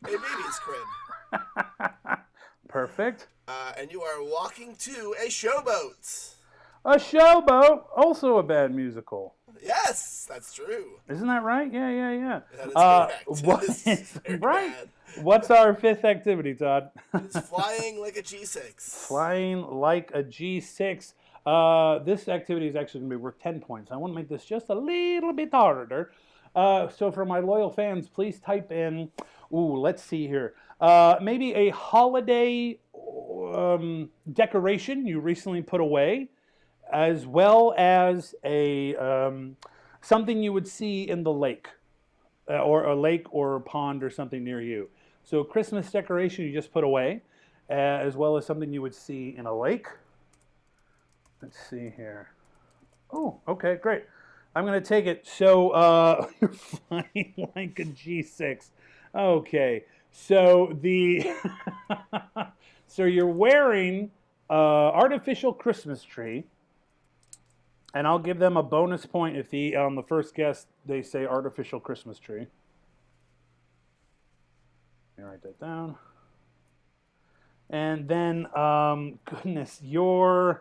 a baby's crib. Perfect. And you are walking to a showboat. A showboat, also a bad musical. Yes, that's true. Isn't that right? Yeah. That is correct. What is right? What's our fifth activity, Todd? It's flying like a G6. Flying like a G6. This activity is actually going to be worth 10 points. I want to make this just a little bit harder. So for my loyal fans, please type in, let's see here. Maybe a holiday decoration you recently put away, as well as a something you would see in the lake, or a lake or a pond or something near you. So Christmas decoration you just put away, as well as something you would see in a lake. Let's see here. Oh, okay, great. I'm going to take it. So you're flying like a G6. Okay. So so you're wearing artificial Christmas tree. And I'll give them a bonus point if on the first guess they say artificial Christmas tree. Let me write that down. And then, goodness, I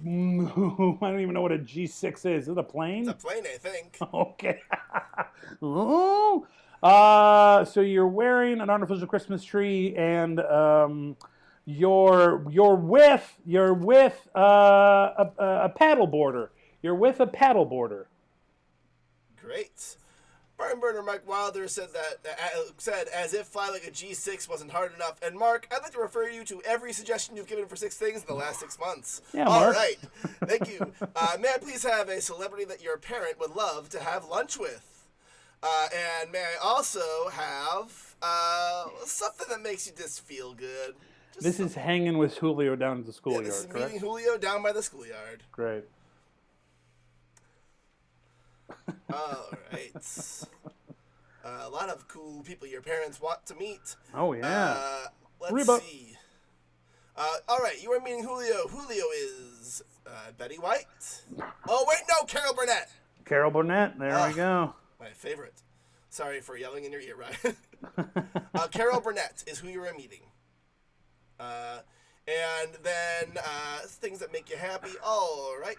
don't even know what a G6 is. Is it a plane? It's a plane, I think. Okay. So you're wearing an artificial Christmas tree, and you're with a paddle boarder. You're with a paddle boarder. Great. Barn Burner Mike Wilder said as if fly like a G6 wasn't hard enough. And Mark, I'd like to refer you to every suggestion you've given for 6 things in the last 6 months. Yeah, All Mark. right. Thank you. May I please have a celebrity that your parent would love to have lunch with? And may I also have something that makes you just feel good? This is hanging with Julio down at the schoolyard, This is correct? meeting Julio down by the schoolyard. Great. All right. A lot of cool people your parents want to meet. Oh, yeah. Let's Reba. see. All right, you are meeting Julio. Julio is Betty White. Oh, wait, no, Carol Burnett. Carol Burnett. There we go. My favorite. Sorry for yelling in your ear, Ryan. Carol Burnett is who you are meeting. And then things that make you happy. All right.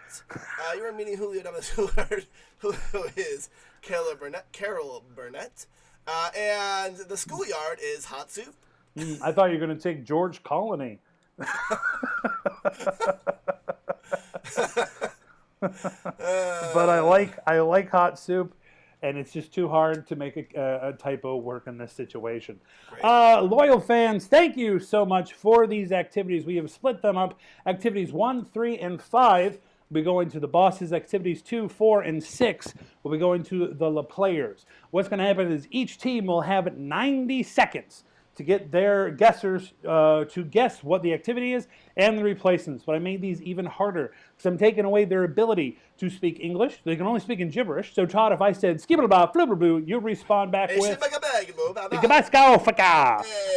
You are meeting Julio down the schoolyard. Julio is Carol Burnett. And the schoolyard is Hot Soup. I thought you were going to take George Colony. But I like Hot Soup, and it's just too hard to make a typo work in this situation. Loyal fans, thank you so much for these activities. We have split them up. Activities 1, 3, and 5 will be going to the bosses. Activities 2, 4, and 6 will be going to the players. What's going to happen is each team will have 90 seconds to get their guessers to guess what the activity is and the replacements. But I made these even harder because I'm taking away their ability to speak English. They can only speak in gibberish. So Todd, if I said skibblebah flubberboo, you'll respond back with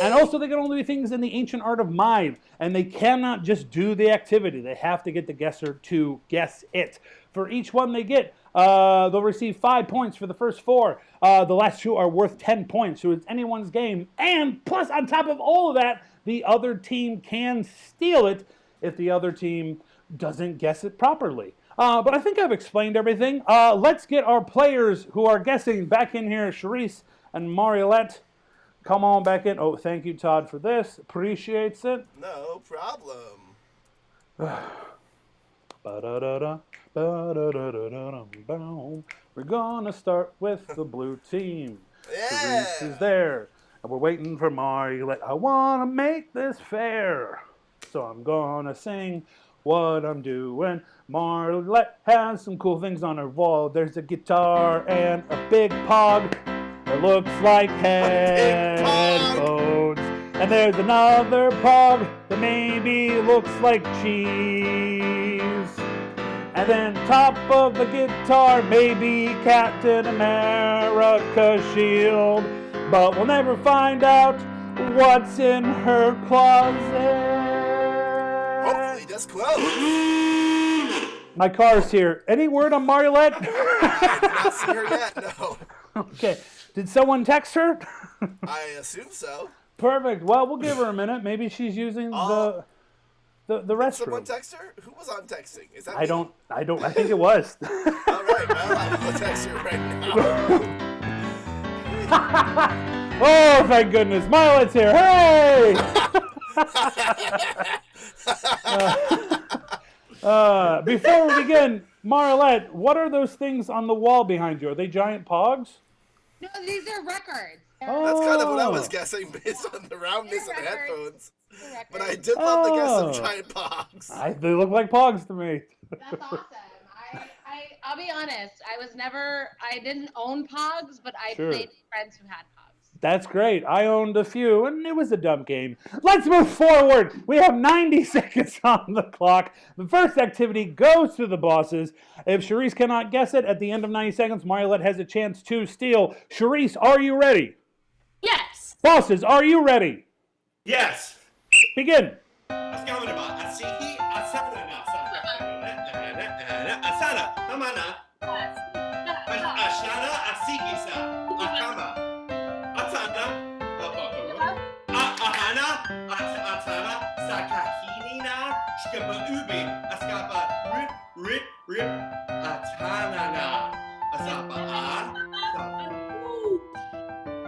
and also they can only do things in the ancient art of mime, and they cannot just do the activity. They have to get the guesser to guess it. For each one they get, they'll receive 5 points for the first 4. The last 2 are worth 10 points, so it's anyone's game. And plus, on top of all of that, the other team can steal it if the other team doesn't guess it properly. But I think I've explained everything. Let's get our players who are guessing back in here. Charisse and Mariolette, come on back in. Oh, thank you, Todd, for this. Appreciates it. No problem. Ba-da-da-da, ba-da-da-da-da-da-da. We're gonna start with the blue team. Charisse is there, and we're waiting for Mariolette. I wanna make this fair, so I'm gonna sing what I'm doing. Mariolette has some cool things on her wall. There's a guitar and a big pog that looks like headphones. And there's another pog that maybe looks like cheese. And then top of the guitar, maybe Captain America's shield. But we'll never find out what's in her closet. Hopefully just close. My car's here. Any word on Mariolette? I did not see her yet, no. Okay. Did someone text her? I assume so. Perfect. Well, we'll give her a minute. Maybe she's using the restroom. Someone text her? Who was on texting? Is that I don't. I think it was. All right, well, I will text her right now. Oh, thank goodness. Marlette's here. Hooray! Before we begin, Mariolette, what are those things on the wall behind you? Are they giant pogs? No, these are records. That's kind of what I was guessing based on the roundness of the headphones. But I did love the guess of giant pogs. They look like pogs to me. That's awesome. I'll be honest. I didn't own pogs, but I played with friends who had pogs. That's great. I owned a few, and it was a dumb game. Let's move forward. We have 90 seconds on the clock. The first activity goes to the bosses. If Charisse cannot guess it, at the end of 90 seconds, Mariolette has a chance to steal. Charisse, are you ready? Yes. Bosses, are you ready? Yes. Begin.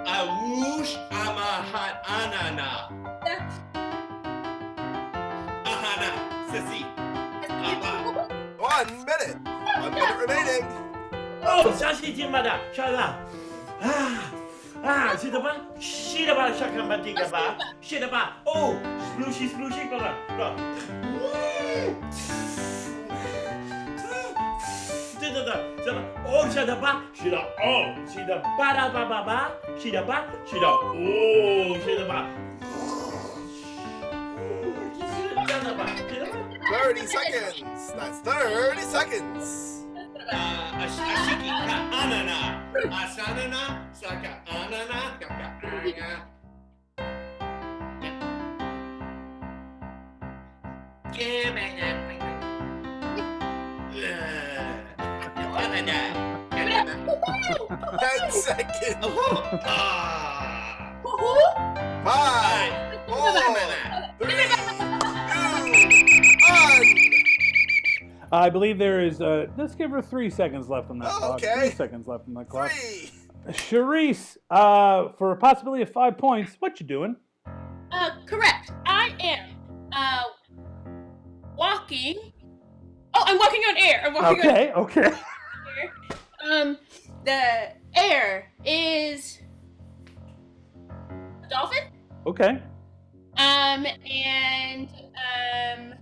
Awush amahat anana. Ahana sissy. 1 minute. 1 minute remaining. Oh, sashi timada. Shala. Sidaba. Shidaba shakambatiga. Shidaba. Oh, splooshy, brother. Oh, shidaba. Shida. Oh, shida. Bada baba. Shidaba. Shida. Oh, shidaba. 30 seconds. That's 30 seconds. Ashiki ka anana. Asanana saka anana kaka anga. Give me that. 10 seconds. Ah. 5, 4, 3, 2, 1. I believe there is, let's give her 3 seconds left on that clock. Okay. 3 seconds left on that clock. 3. Charisse, for a possibility of 5 points, what you doing? Correct. I am walking. Oh, I'm walking on air. I'm walking on air. Okay. The air is a dolphin. Okay. And I'm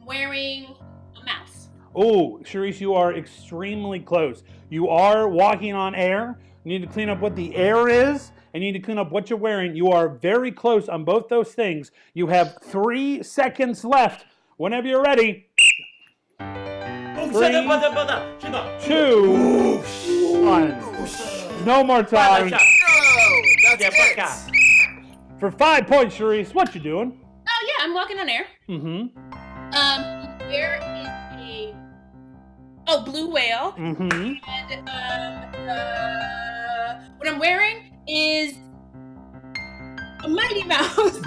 wearing a mouse. Oh, Charisse, you are extremely close. You are walking on air. You need to clean up what the air is, and you need to clean up what you're wearing. You are very close on both those things. You have 3 seconds left. Whenever you're ready. 3, 2, 1. No more time. No, that's it. For 5 points, Charisse, what you doing? Oh yeah, I'm walking on air. Mm-hmm. There is a blue whale. Mm-hmm. And what I'm wearing is a Mighty Mouse.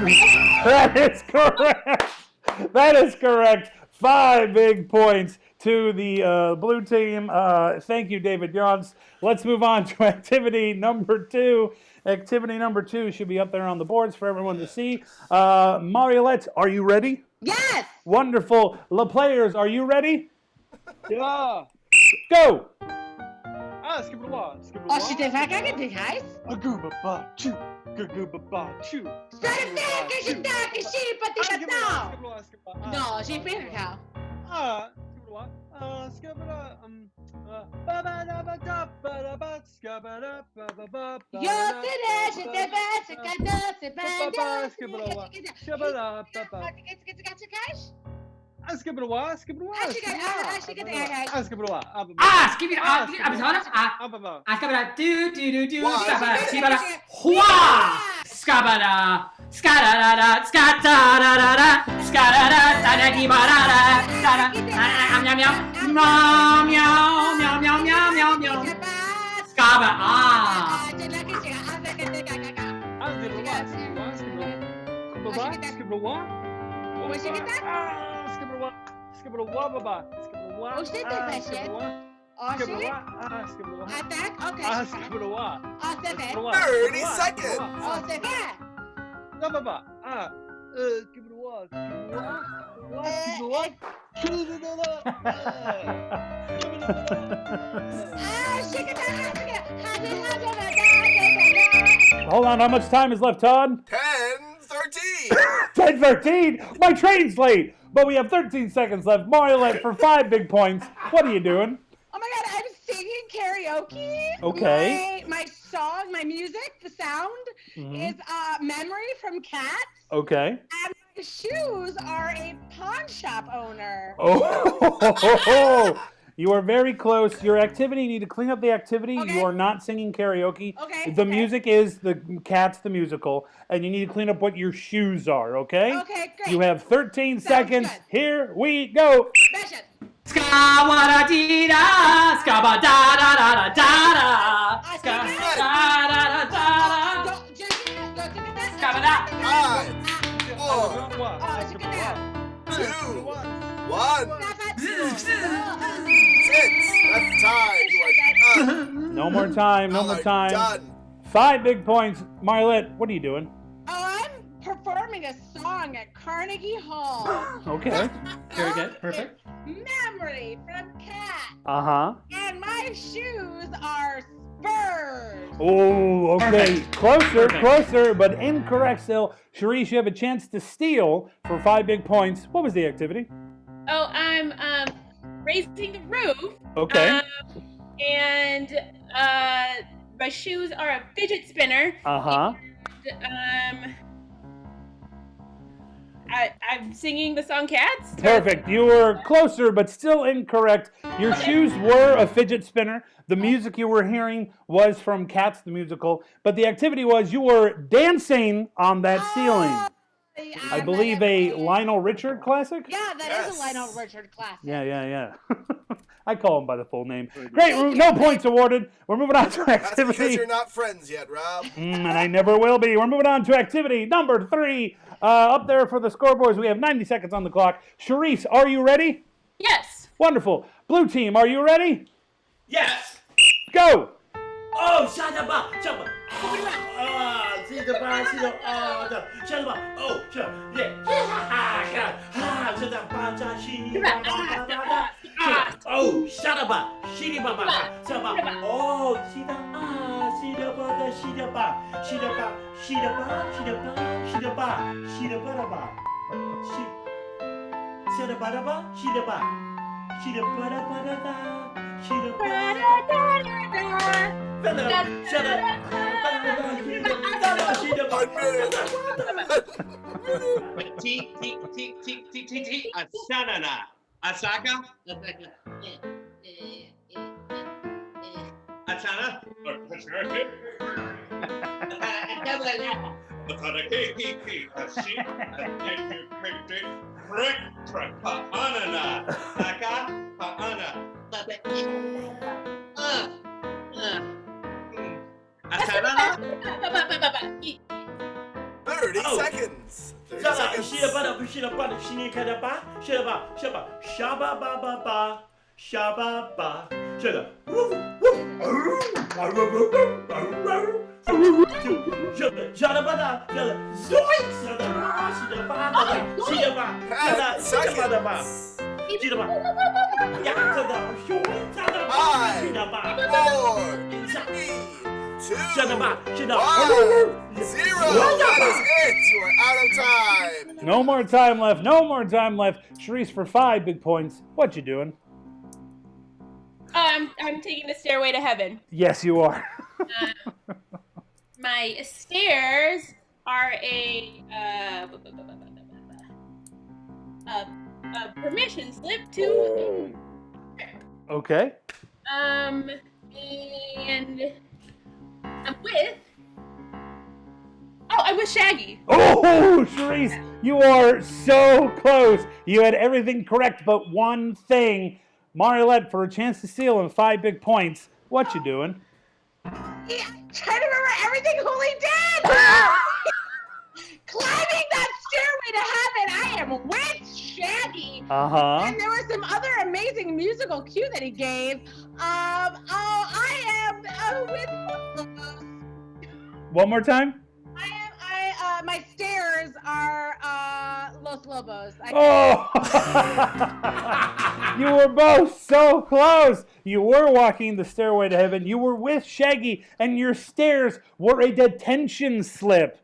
That is correct. That is correct. 5 big points to the blue team. Thank you, David Yons. Let's move on to activity number 2. Activity number 2 should be up there on the boards for everyone to see. Mariolette, are you ready? Yes. Wonderful. The players, are you ready? Yeah. Go. Skip it a lot. Oh, she did I can do guys. A gooba ba choo. Gooba ba choo. No, she finger cow. Skip it a lot. Skip it a ba ba da ba da ba da ba skip it up ba ba ba. Yo today she did best. She got no se band. Skip it a lot. Skip it up ba ba. Skip it a lot. Skip it a lot. Skip it a Skip it a lot. Skip it up. Do. Hua. Skabada. Skadada. Skadada. Skadada. Da. Meow meow. Meow. Skaba. Ah. Skip it a lot. Where'd she get that? Skip it a lot. Skip it a lot, baba. Skip it a lot. Oh, she did that shit. Oh, Skip she it a did? lot. Skip it a lot. Attack? Okay. Skip it a lot. Oh, second. 30 seconds. Oh, second. No, baba. Skip it a lot. Skip it a lot. Skip it a lot. Hold on, how much time is left, Todd? 10:13. 10:13? My train's late! But we have 13 seconds left. Mariolette for 5 big points. What are you doing? Oh my god, I'm singing karaoke. Okay. My song, my music, the sound is Memory from Cats. Okay. And my shoes are a pawn shop owner. Oh, you are very close. Your activity, you need to clean up the activity. Okay. You are not singing karaoke. Okay, The okay. music is the Cats the musical, and you need to clean up what your shoes are, okay? Okay, great. You have 13 Sounds seconds. good. Here we go. Smash it. Skabada. Skaba da da da da da. Skaba da da da da. Don't you get that? Skabada. 5, 4, Oh, she get that. 2, 1. That's time. You are done. No more time. No Y'all more are time. Done. 5 big points. Marlette, what are you doing? Oh, I'm performing a song at Carnegie Hall. Okay. Very good. Perfect. Memory from Cat. Uh-huh. And my shoes are Spurs. Oh, okay. Closer, but incorrect still. Charisse, you have a chance to steal for 5 big points. What was the activity? Oh, I'm raising the roof. Okay. And my shoes are a fidget spinner. Uh-huh. I'm singing the song Cats. Perfect. You were closer, but still incorrect. Your shoes were a fidget spinner. The music you were hearing was from Cats the musical, but the activity was you were dancing on that ceiling. I believe a Lionel Richard classic? Yeah, that is a Lionel Richard classic. Yeah. I call him by the full name. Great, no points awarded. We're moving on to activity. That's because you're not friends yet, Rob. And I never will be. We're moving on to activity number 3. Up there for the scoreboards, we have 90 seconds on the clock. Charisse, are you ready? Yes. Wonderful. Blue team, are you ready? Yes. Go. Oh, shut up. Shut up. See the bar, see the shut up. Oh, shut up. Yeah. Oh, shut up. Shitty baba. Shut up. Oh, see the baba, see the ba. See the ba. See the ba. See the ba. See the ba. See the ba. See the ba. See the ba. See the ba. See the ba. Shut up. Asanana. Asaka? Atana? Thirty seconds. 30 That is it. You are out of time. No more time left. No more time left. Charisse for 5 big points. What you doing? I'm taking the stairway to heaven. Yes, you are. My stairs are a permission slip to. Okay. And I'm with. Oh, I'm with Shaggy. Oh, Charisse, you are so close. You had everything correct but one thing. Mariolette, for a chance to steal and 5 big points. What you doing? Yeah, I'm trying to remember everything Hooli did. Climbing that stairway to heaven. I am with Shaggy. And there was some other amazing musical cue that he gave. I am with. One more time? My stairs are Los Lobos. You were both so close. You were walking the stairway to heaven. You were with Shaggy, and your stairs were a detention slip.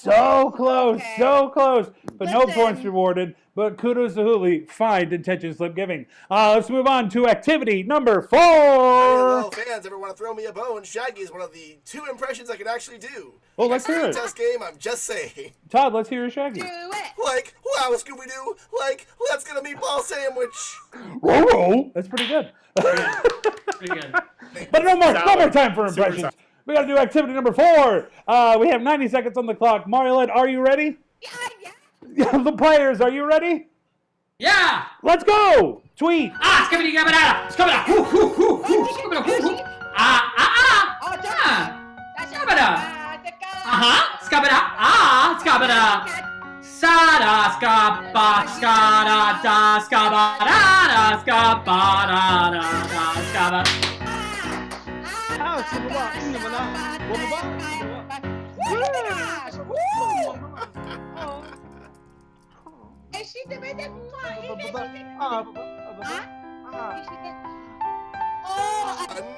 So close, so close. But no points rewarded. But kudos to Hooli. Fine detention slip giving. Let's move on to activity number 4. Hello, fans. Ever want to throw me a bone? Shaggy is one of the 2 impressions I can actually do. Well, let's hear it. Test game, I'm just saying. Todd, let's hear your Shaggy. Like, wow, Scooby-Doo. Like, let's get a meatball sandwich. Whoa. That's pretty good. Pretty good. But no more time for impressions. We got to do activity number 4. We have 90 seconds on the clock. Mariolette, are you ready? Yeah. The players, are you ready? Yeah. Let's go. Tweet. Skibidi gabada. Skibida. Hoo hoo hoo hoo. Skibida hoo hoo. Skibida. Skibida. Skibida. Sada skaba skada da skaba da skaba da skaba.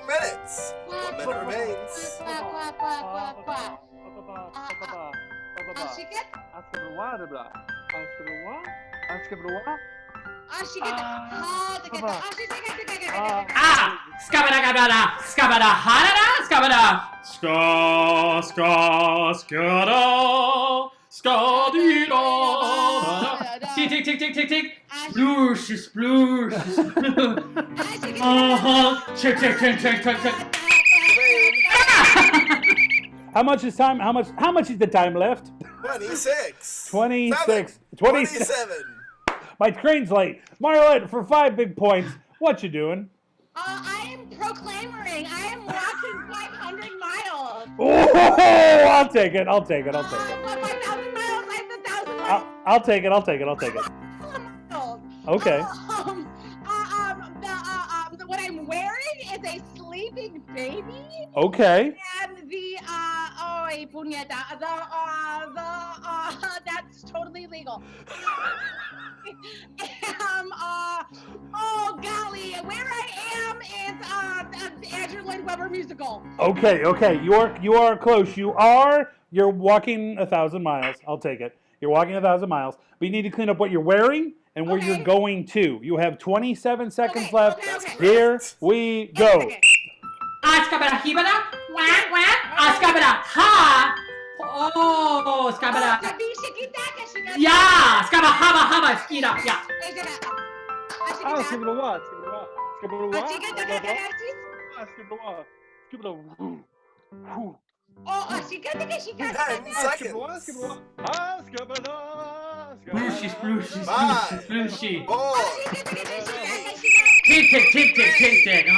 Minutes. 1 minute remains. Skabada gabada. Skabada harada. Skabada. Skada. Skadido. tick, tick, tick, tick, tick. Sploosh, sploosh, sploosh. Tick, tick, tick, tick, tick, tick. How much is time? How much is the time left? 26. 26. 27. My train's late. Marlette, for 5 big points, what you doing? I am proclaiming. I am walking 500 miles. Oh, I'll take it. I'll take it. I'll take it. 5,000 miles. I have 1,000 miles. I'll take it. I'll take it. I'll take it. Okay. What I'm wearing is a sleeping baby. Okay. And the puñeta, that's totally legal. Oh golly, where I am is Andrew Lloyd Webber musical. Okay. You are close. You're walking 1,000 miles. I'll take it. You're walking 1,000 miles, but you need to clean up what you're wearing and where you're going to. You have 27 seconds left. Here we go. Askabada, hibada, whack, whack, askabada, ha. Oh, skabada. Yeah, skaba, haba, haba, skida, yeah. Skibada what? Skibada what? Skibada what? Oh, she got 10 seconds. Splooshy, splooshy, splooshy, 5, splooshy. 4, Tick, tick, tick, tick, tick, tick. 3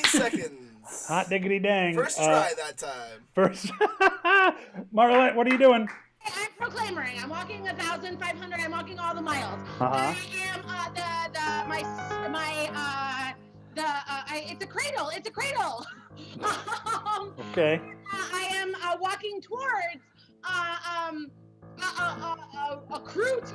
seconds. Hot diggity dang. First try that time. First. Marlette, what are you doing? I'm proclaiming. I'm walking 1,500. I'm walking all the miles. Uh-huh. It's a cradle. It's a cradle. Okay. I am walking towards a crude.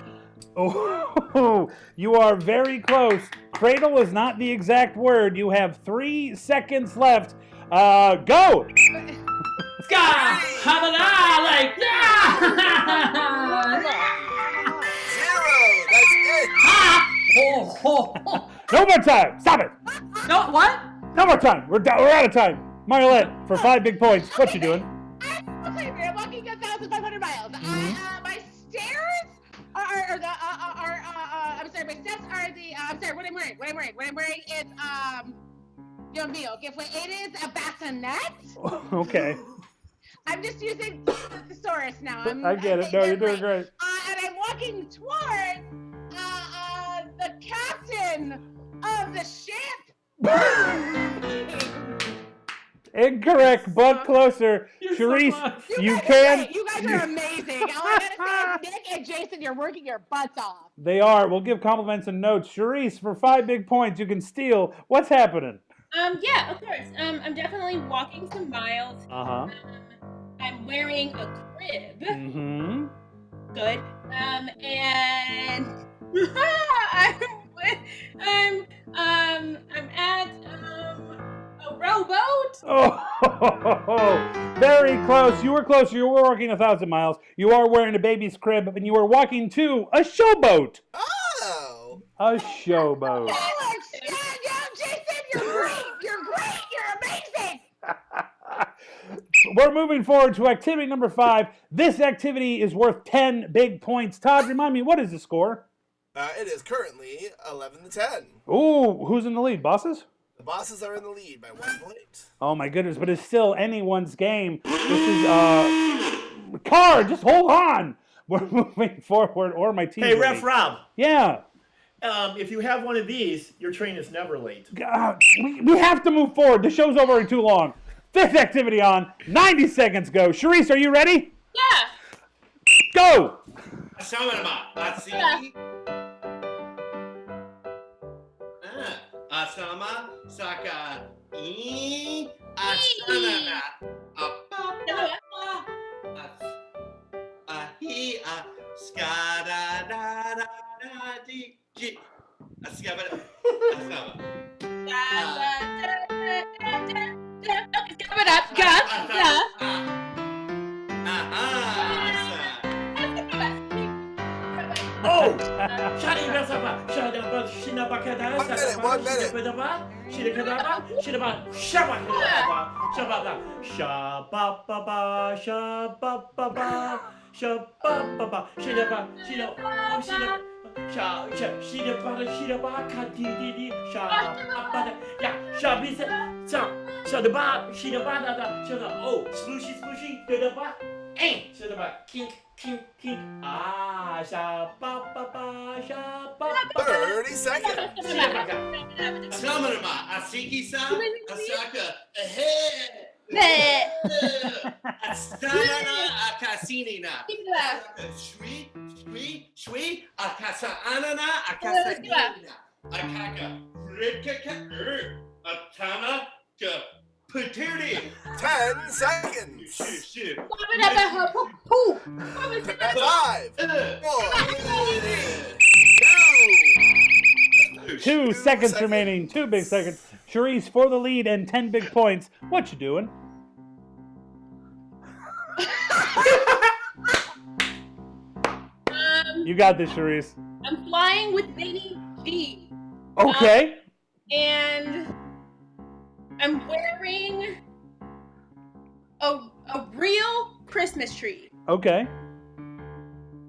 Oh, you are very close. Cradle is not the exact word. You have 3 seconds left. Go! Ska! Habada! Like, yeah! 0. That's it. No more time. Stop it. No, what? No more time. We're out of time. Marlette, for 5 big points, what you doing? I'm walking 1,500 miles. My stairs are the I'm sorry. My steps are the I'm sorry. What I'm wearing is Dios mío. It is a bassinet. Okay. I'm just using the thesaurus now. I get it. No, you're doing great. And I'm walking towards the captain of the ship. Incorrect, but closer. Charisse, you can. You guys are amazing. All I gotta say is Nick and Jason, you're working your butts off. They are. We'll give compliments and notes. Charisse, for 5 big points, you can steal. What's happening? Yeah, of course. I'm definitely walking some miles. Uh-huh. I'm wearing a crib. Mm-hmm. Good. And I'm at a rowboat. Oh, very close. You were closer. You were walking 1,000 miles. You are wearing a baby's crib, and you are walking to a showboat. Oh. A showboat. Jason, you're great. You're great. You're amazing. We're moving forward to activity number 5. This activity is worth 10 big points. Todd, remind me, what is the score? It is currently 11-10. Ooh, who's in the lead? Bosses? The bosses are in the lead by 1 point. Oh my goodness, but it's still anyone's game. This is car, just hold on. We're moving forward, or my team. Hey, Ref Rob. Yeah. If you have one of these, your train is never late. We have to move forward. The show's over in too long. 5th activity on. 90 seconds go. Charisse, are you ready? Yeah. Go. Asama saka I asanana ahi skada da da da di ji askabada asama Oh! 1 minute. Shabba-ba-ba, shida-ba, shida, oh, shida, shida-ba-da, shida-ba, ka-dee-dee-dee, shabba-ba-da, yeah, shabba-ba, shada-ba, shida-ba-da-da, shada, oh, splooshy, splooshy, da-da-ba, shada-ba, kink, kink, kink, shabba-ba-ba, shabba-ba-ba. 30 seconds. Samanama, Asiki-san, Asaka, ahead. Asanana, Akasinina. Shwi, shwi, shwi, Akasa anana, Akasa inina. Akaka, Rikaka, Atana, Patiri. 10 seconds. Shit. 5, 4, 2 seconds remaining. 2 big seconds. Charisse for the lead and 10 big points. What you doing? You got this, Charisse. I'm flying with Benny G. Okay. And I'm wearing a real Christmas tree. Okay.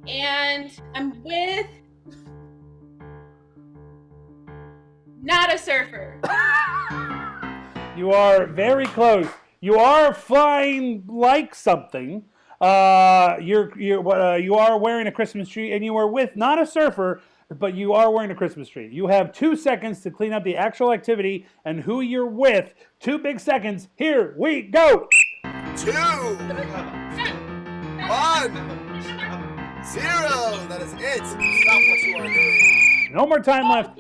And I'm with not a surfer. You are very close. You are flying like something. You are wearing a Christmas tree, and you are with not a surfer, but you are wearing a Christmas tree. You have 2 seconds to clean up the actual activity and who you're with. 2 big seconds. Here we go. 2, 1, 0. That is it. Stop what you are doing. No more time left.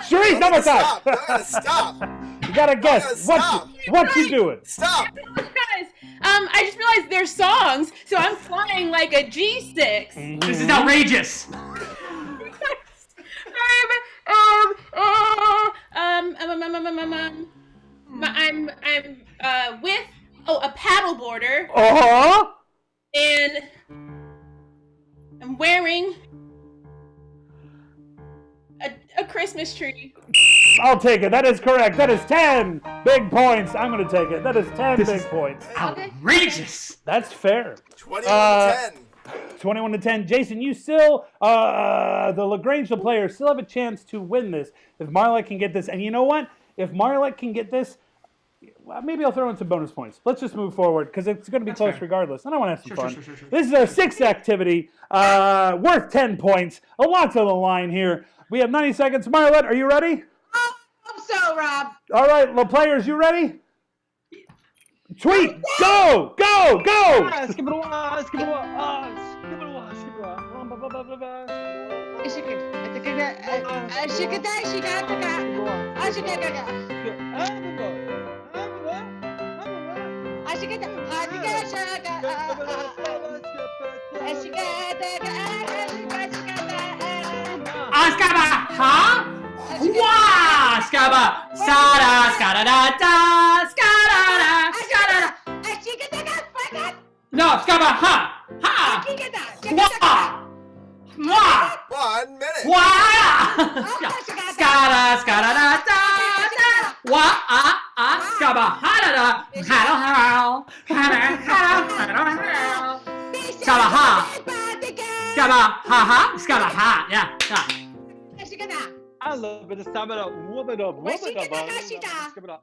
Charisse, no more time. Stop. You gotta stop. You gotta guess. What you doing? Stop. Guys, I just realized they're songs, so I'm flying like a G6. This is outrageous. I'm with a paddleboarder. Uh-huh. And I'm wearing a Christmas tree. I'll take it. That is correct. That is 10 big points. I'm going to take it. That is 10 big points. Outrageous. That's fair. 21 to 10. 21 to 10. Jason, you still, the LaGrange players still have a chance to win this if Marlette can get this. And you know what? If Marlette can get this, well, maybe I'll throw in some bonus points. Let's just move forward because it's going to be close regardless. And I want to have some fun. Sure. This is our 6th activity, worth 10 points. A lot's on the line here. We have 90 seconds. Marlette, are you ready? I hope so, Rob. All right, the players, you ready? Sweet, go! Skip it a while. Askaba, huh? Wah! Skaba, sada, skada da da, skada da, skada da. No, skaba, ha, ha. Wah! Wah! 1 minute. Wah! Skada, skada da da da. Wah, skaba, ha da da, ha da ha, ha da ha, ha da ha. Skaba, ha. Skaba, ha ha, skaba, ha, yeah. I love it. It's time to woman up. Skip it on.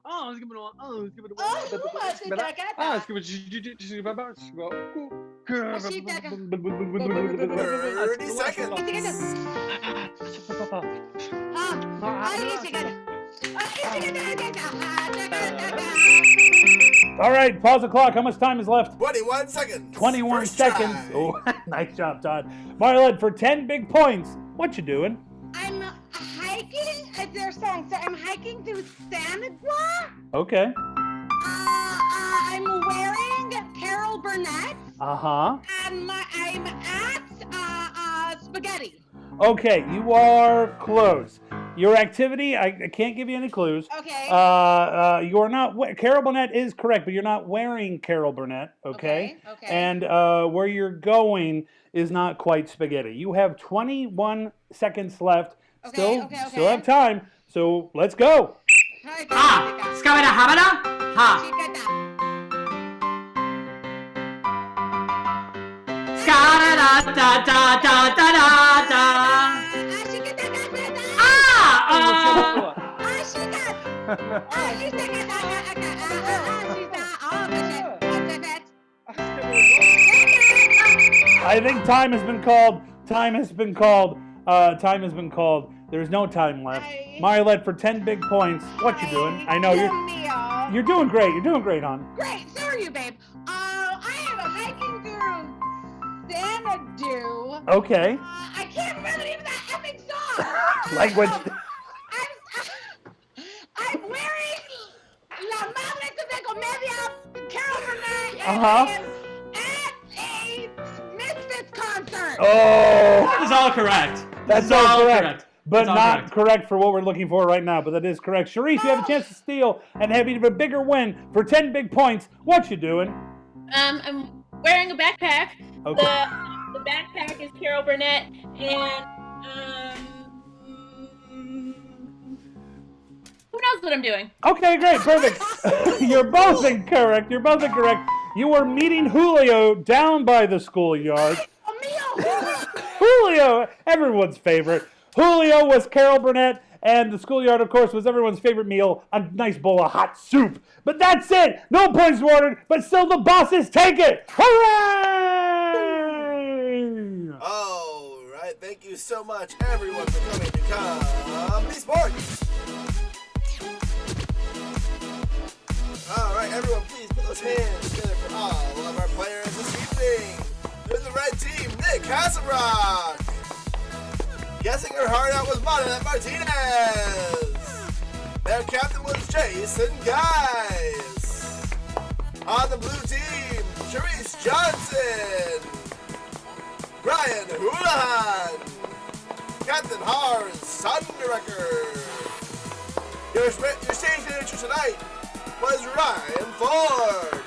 All right, pause the clock. How much time is left? 21 seconds. 21 First seconds. try. Oh, nice job, Todd. Marlette, for 10 big points, what you doing? I'm hiking. Their song. So I'm hiking through Santa Claus. Okay. I'm wearing Carol Burnett. Uh-huh. And I'm at spaghetti. Okay, you are close. Your activity, I can't give you any clues. Okay. You are not, Carol Burnett is correct, but you're not wearing Carol Burnett, okay? Okay. And where you're going is not quite spaghetti. You have 21 seconds left. Still have time, so let's go. Skabada habada, ha. da da da da da da. Ah! I think time has been called. Time has been called. Time has been called. There's no time left. Marlette for 10 big points. What you doing? I know you're doing great. You're doing great, hon. Great, so are you, babe. I am a hiking through Xanadu. Okay. I can't remember the name of that effing song. Language. I'm wearing La Madre de Comedia, Carol Burnett, Uh-huh. at a Misfits concert. Oh. That is all correct. That's That is all correct. But That's all not correct for what we're looking for right now. But that is correct. Sharice, you have a chance to steal and have even a bigger win for 10 big points. What you doing? I'm wearing a backpack. Okay. The backpack is Carol Burnett, and who knows what I'm doing? Okay, great, perfect. You're both incorrect. You're both incorrect. You were meeting Julio down by the schoolyard. Julio, everyone's favorite. Julio was Carol Burnett, and the schoolyard, of course, was everyone's favorite meal, a nice bowl of hot soup. But that's it. No points awarded, but still the bosses take it. Hooray! All right, thank you so much, everyone, for coming to Comedy Sports. All right, everyone, please put those hands together for all of our players this evening. In the red team, Nick Hasselbrock. Guessing her heart out was Monette Martinez. Their captain was Jason Guys. On the blue team, Sharice Johnson. Brian Houlihan. Captain Har's Sunderecker. Your stage manager tonight was Ryan Ford.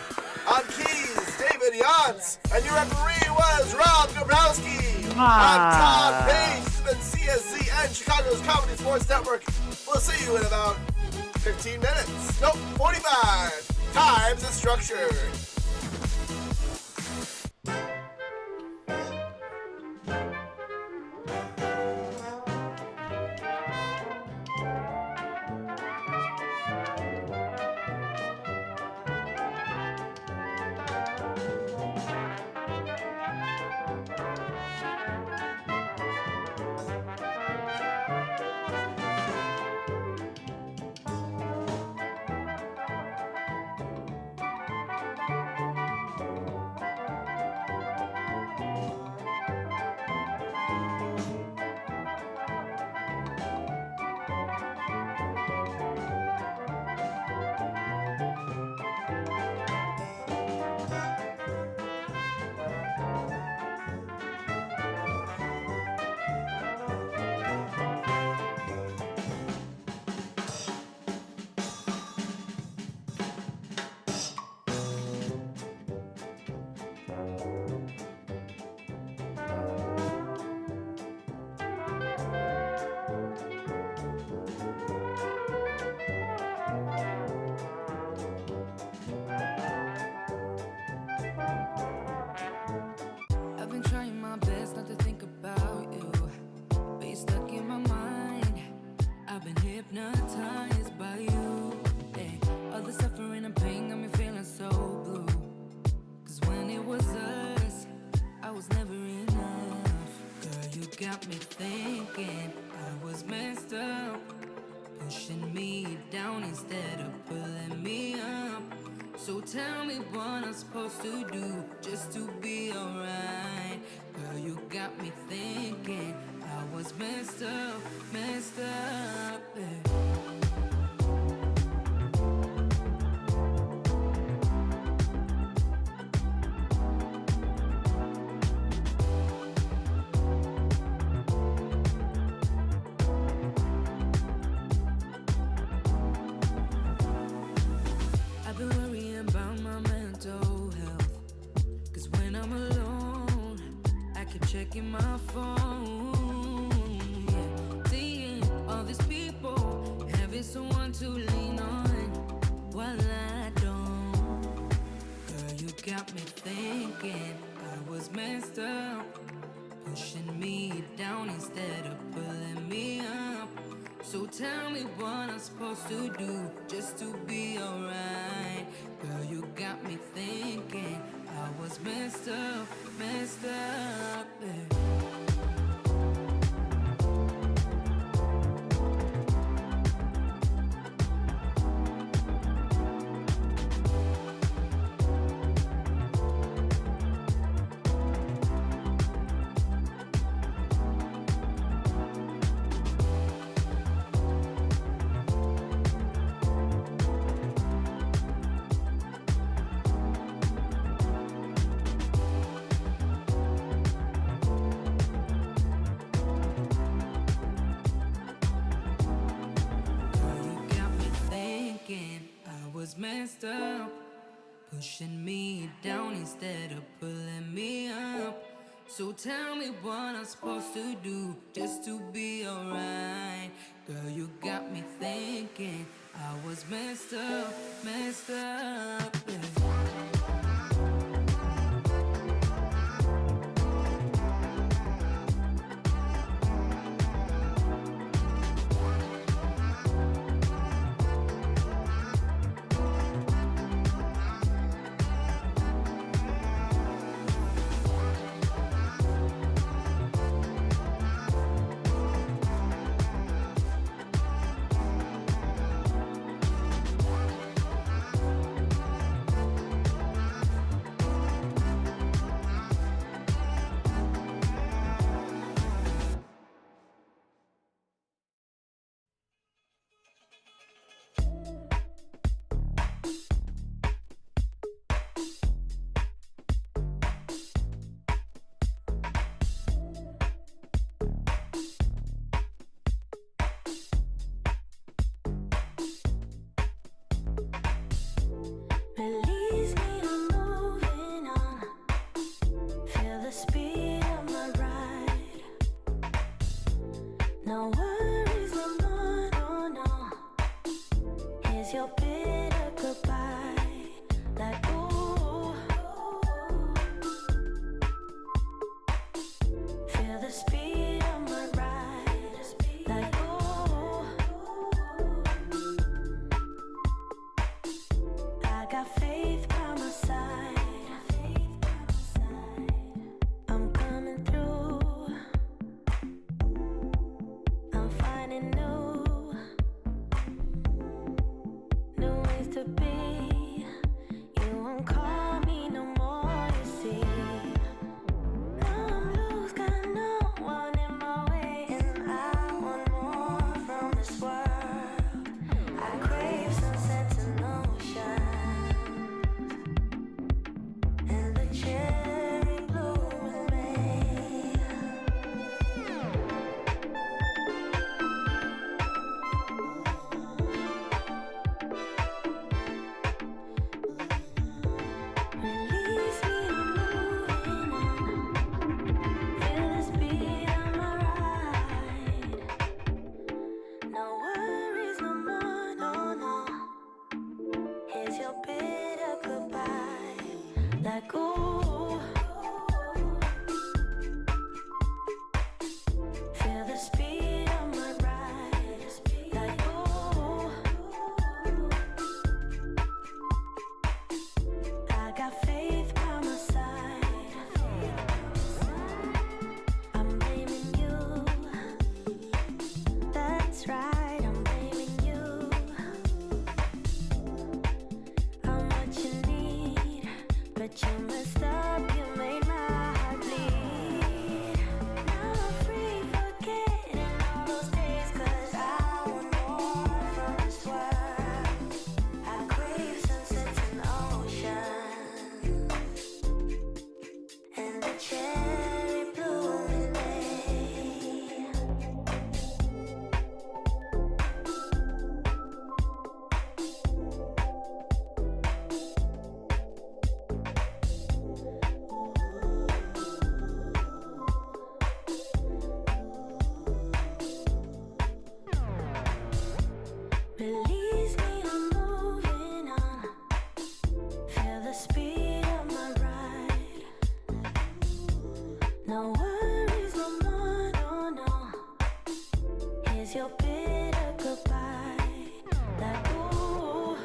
On keys, David Yantz. And your referee was Rob Gabrowski. I'm Todd Page from CSZ and Chicago's Comedy Sports Network. We'll see you in about 15 minutes. Nope, 45. Time's a structure. I've been trying my best not to think about you, but you're stuck in my mind. I've been hypnotized by you. Hey, all the suffering and pain got me feeling so blue. Cause when it was us, I was never enough. Girl, you got me thinking I was messed up, pushing me down instead of pulling me up. So tell me what I'm supposed to do just to be alright. Girl, you got me thinking I was messed up, yeah. I've been worrying about my mental health. Cause when I'm alone, I keep checking my phone. Yeah. Seeing all these people, having someone to lean on while I don't. Girl, you got me thinking I was messed up, pushing me down instead of pulling me up. So tell me what I'm supposed to do just to be alright. Girl, you got me thinking I was messed up, yeah. Messed up, pushing me down instead of pulling me up. So tell me what I'm supposed to do just to be alright. Girl, you got me thinking I was messed up, yeah. Release me, I'm moving on. Feel the speed of my ride. No worries, no more, no, no. Here's your bitter goodbye. Like, ooh. Feel the speed of my ride. Like, ooh. I got faith by my side. I'm coming through. I'm finding new ways to be. You won't call me no more, you see. Now I'm loose, got no one in my way, and I want more from this world. I crave sunsets and ocean, and the cherry bloom in May. Release me, I'm moving on. Feel the speed of my ride. No worries, no more, no, no. Here's your bitter goodbye. Like, ooh. Feel the speed of my ride. Like, ooh. I got faith by my side. I'm blaming you. That's right, I'm blaming you. I'm what you need, but you messed up, you made my heart bleed. Now I'm free, forgetting all those days, 'cause I want more from this world. I crave sunsets and ocean, and the cherry bloom in May. Release me, I'm moving on. Feel the speed of my ride. No worries, your bitter goodbye. Like, ooh.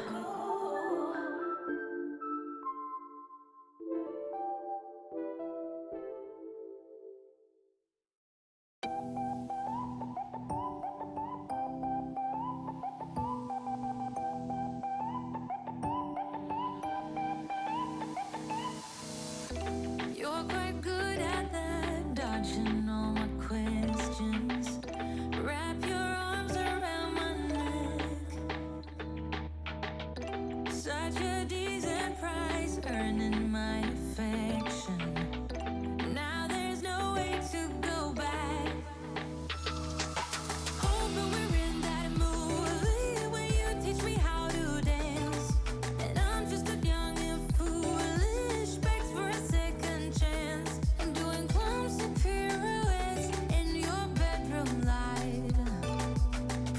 You're quite good at that, dodging all my questions. Wrap your arms around my neck. Such a decent price, earning my affection. Now there's no way to go back. Hoping we're in that movie where you teach me how to dance. And I'm just a young and foolish, begs for a second chance. And doing clumsy pirouettes in your bedroom light.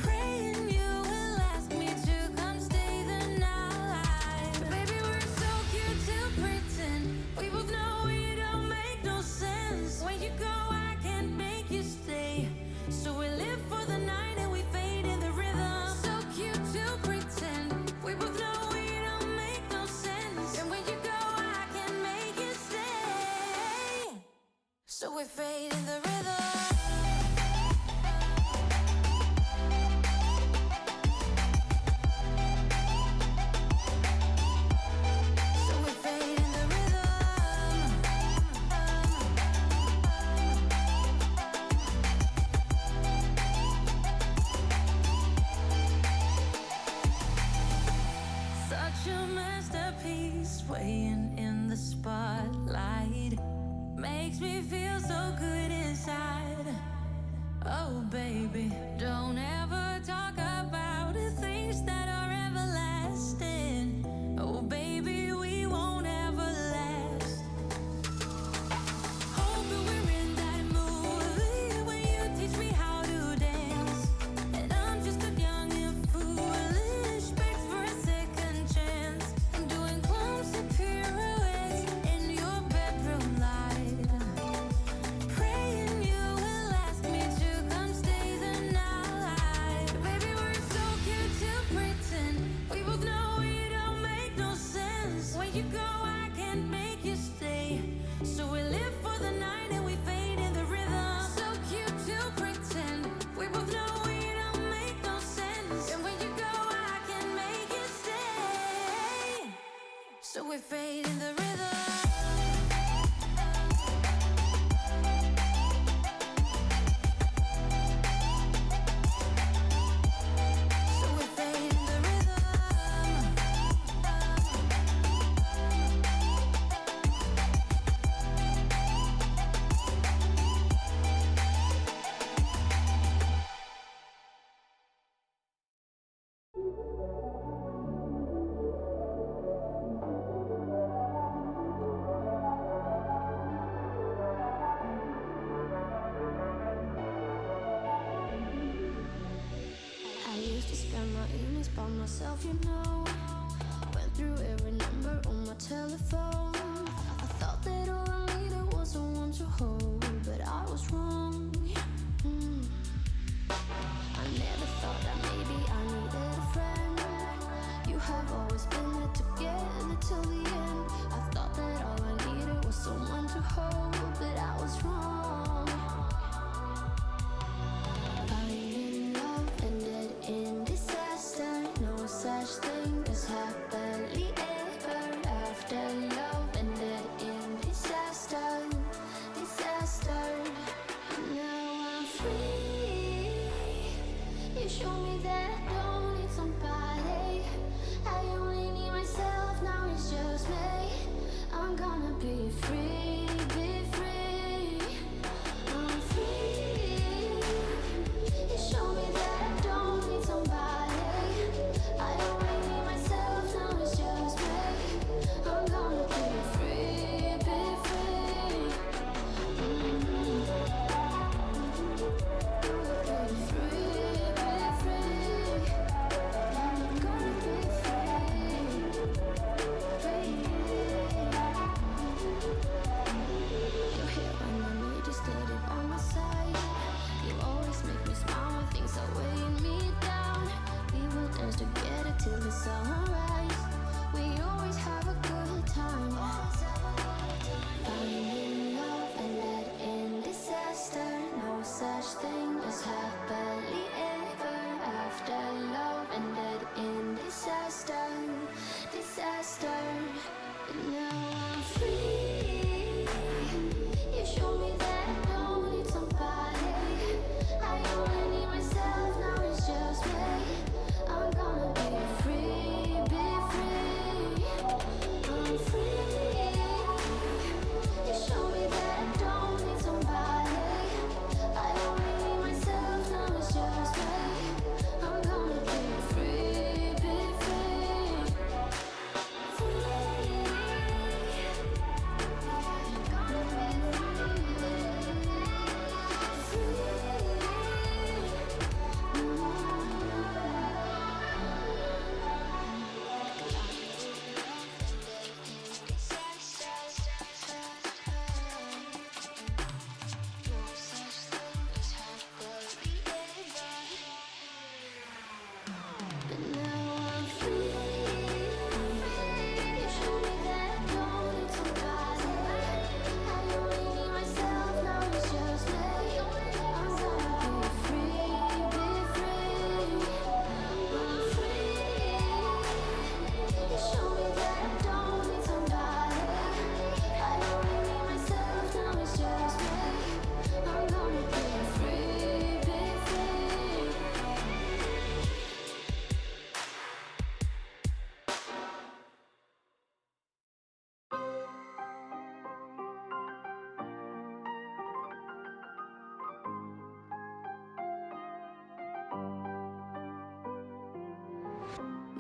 Praying you will ask me to come stay the night. But baby, we're so cute to pretend. We both know it don't make no sense. When you go, I can't make you stay. So we live for the night and we fade in the rhythm. So cute to pretend. We both know it don't make no sense. And when you go, I can't make you stay. So we fade in the rhythm. So we fade in the rhythm. Such a masterpiece, swaying in the spotlight. Makes me feel so good inside. Oh, baby, don't ever talk about the things that are everlasting. Oh, baby, we won't ever last. Hoping we're in that movie where you teach me how to dance. And I'm just a young and foolish, begs for a second chance. I'm doing clumsy pirouettes in your bedroom light. Praying you will ask me to come stay the night. Baby, we're so cute to pretend. We both know it don't make no sense. When you go, I can't make you stay. So we live for the night and we fade in the rhythm. So cute to pretend. We both know it don't make no sense. And when you go, I can't make you stay. So we fade in the rhythm. So we fade in the rhythm. I used to spend my evenings by myself, you know. Went through every number on my telephone. I thought that all I needed was someone to hold, but I was wrong. I never thought that maybe I needed a friend. You have always been there together till the end. I thought that all I needed was someone to hold, but I was wrong. Finding love ended in disaster. No such thing as happily ever after. Love ended in disaster. Disaster.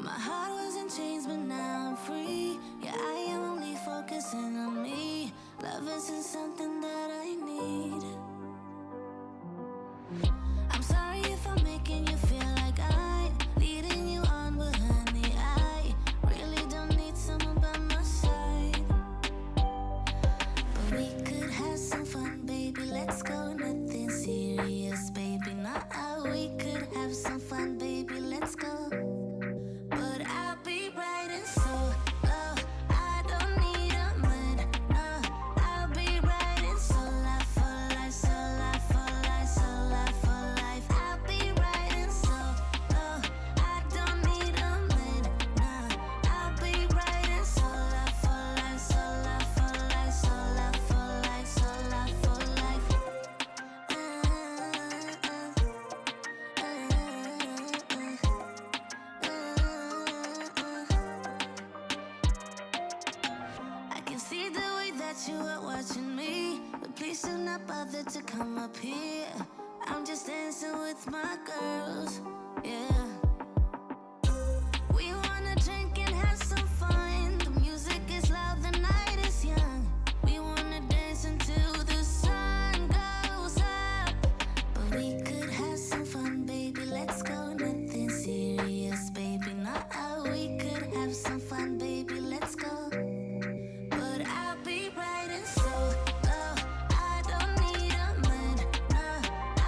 My heart was in chains, but now I'm free. Yeah, I am only focusing on me. Love isn't something that I need. I'm sorry if I'm making you feel like I'm leading you on, but honey, I really don't need someone by my side. But we could have some fun, baby. Let's go, nothing serious, baby. Not how we could have some fun, baby. Let's go. But I'll be riding solo. I don't need a man, no. I'll be riding solo for life, solo for life, solo for life. I'll be riding solo. I don't need a man, no. I'll be riding solo for life, solo for life, solo for life, solo for life. I can see the way that you are watching me, but please do not bother to come up here. I'm just dancing with my girls, yeah. We wanna drink and have some fun. The music is loud, the night is young. We wanna dance until the sun goes up. But we could have some fun, baby. Let's go, nothing serious, baby. Not how we could have some fun, baby. Let's go. But I'll be riding solo. I don't need a man, no.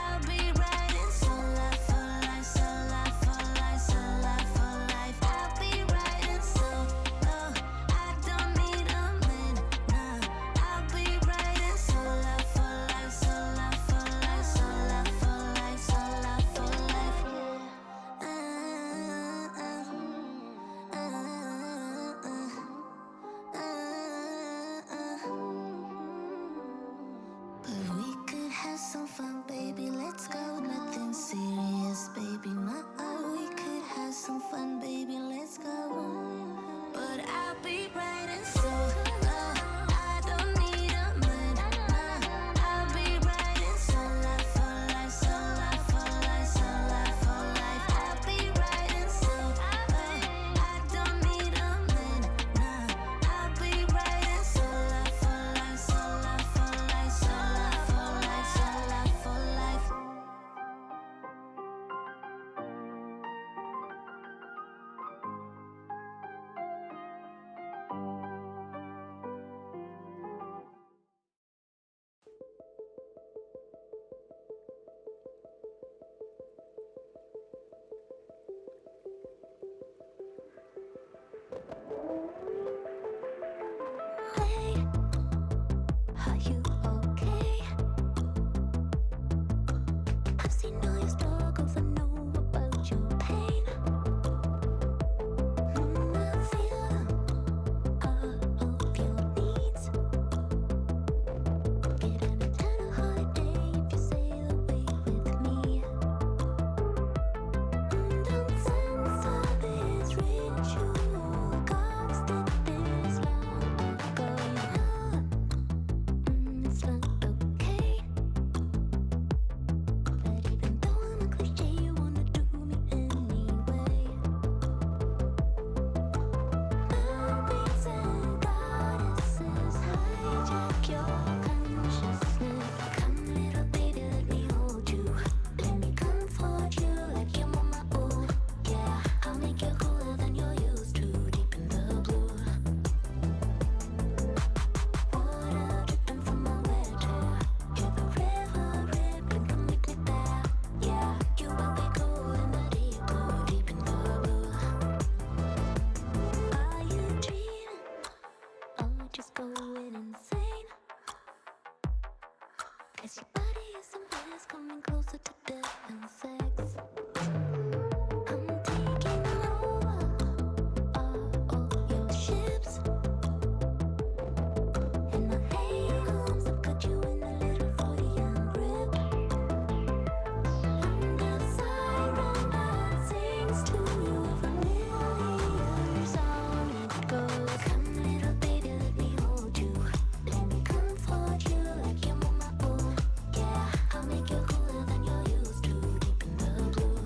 I'll be riding solo for life, solo for life, solo for life. I'll be riding solo. I don't need a man, no. I'll be riding solo for life, solo for life, solo for life, solo for life. But we could have some fun, baby. Let's go. Nothing serious, baby. Not how we could have some fun, baby. Let's go. But I'll be riding solo. I don't need a man, no. I'll be riding solo for life, solo for life, solo for life. I'll be riding solo. I don't need a man, no. I'll be riding solo for life, solo for life, solo for life, solo for life. Hey, are you okay? I've seen all your struggles, I know about your pain. I feel all of your needs. Get an eternal holiday if you sail away with me. Don't sense all this ritual, gods did this long ago. It's not okay. But even though I'm a cliche, you wanna do me anyway. Mermaids and goddesses hijack your consciousness. Come, little baby, let me hold you. Let me comfort you like your mama. Oh, yeah, I'll make you cooler than you're used to. Deep in the blue, water dripping from my wet hair. Hear the river rippling, come meet me there. Yeah, you will be cool in the deep blue, deep in the blue. Are you dreaming or just going insane? 'Cause your body is somewhere coming closer to death and sex. I'm taking over all your ships. And my hands have got you in a little Freudian grip. And the siren that sings to you a familiar song. It goes, come, little baby, let me hold you. Let me comfort you like your mama. Oh, yeah, I'll make you cooler than you're used to. Deep in the blue.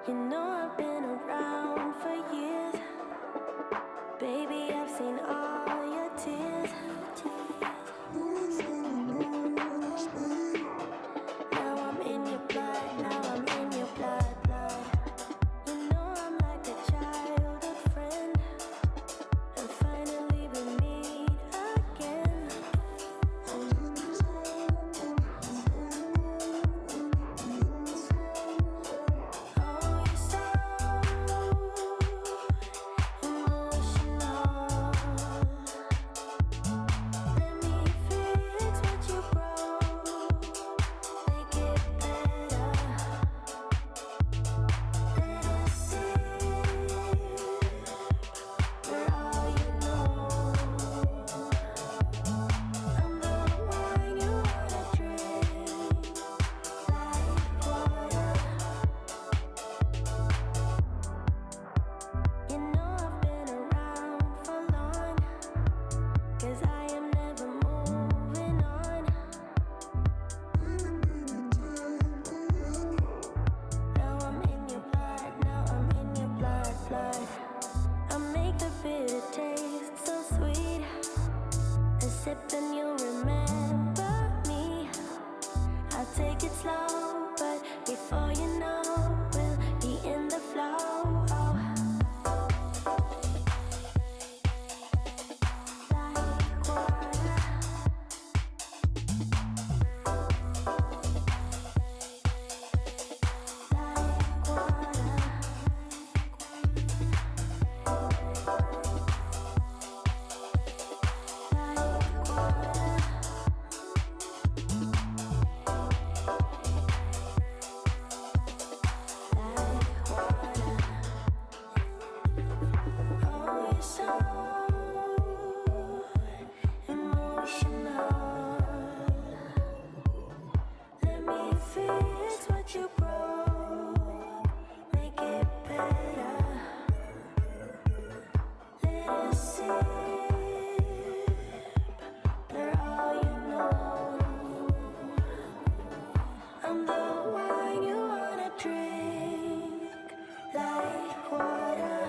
You know I've been around for years. Baby, I've seen all your tears. Now I'm in your blood, now I'm in your blood. You know I'm like a childhood friend. And finally we meet again. Oh, you're so emotional. Let me fix what you broke. Make it better. Let us see. We're all you know. I'm the one you wanna drink like water. You know I've been around for long, 'cause I am never moving on. Now I'm in your blood, now I'm in your blood. I make the bitter taste so sweet. A sip and you'll remember me. I'll take it slow, but before you know, we'll be in the flow. Like water. Like water. Like water. Like water. Oh, you're so emotional. Let me fix what you broke. Make it better. Let us sip. They're all you know. I'm the one you wanna drink like water.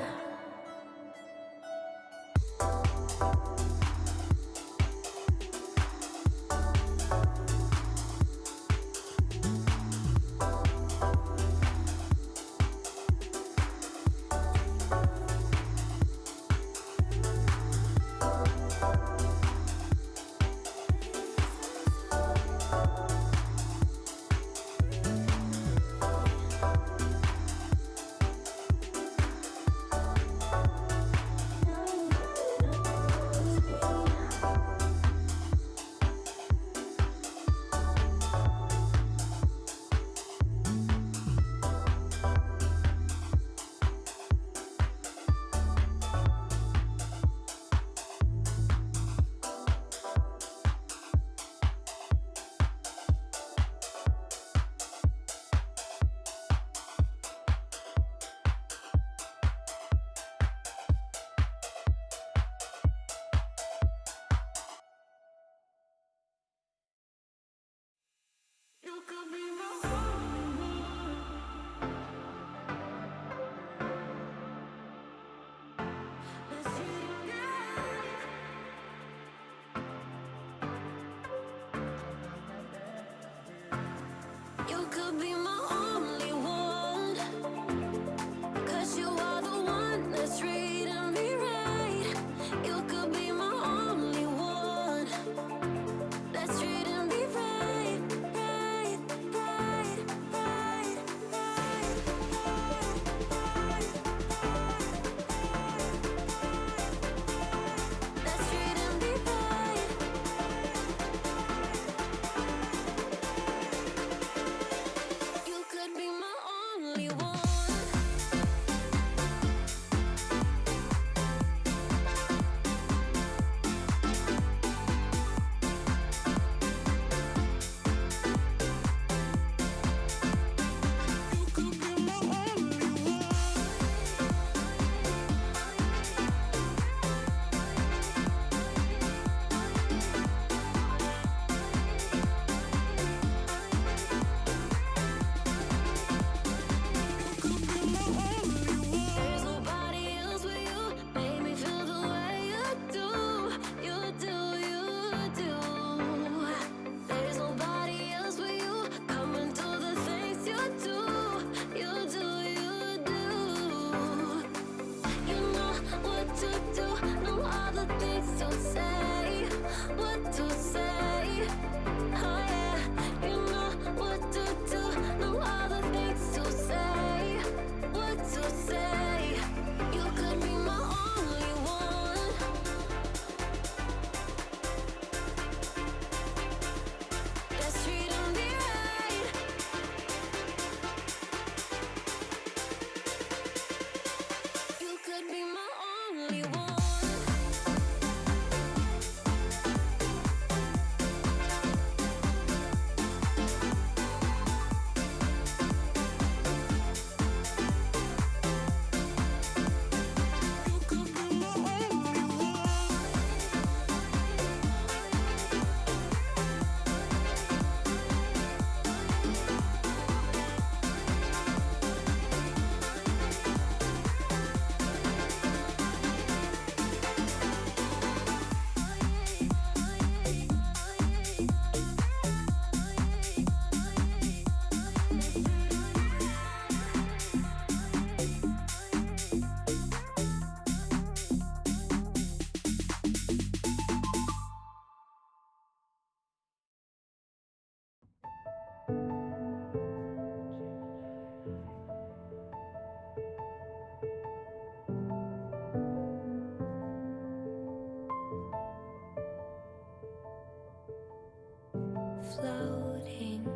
Floating,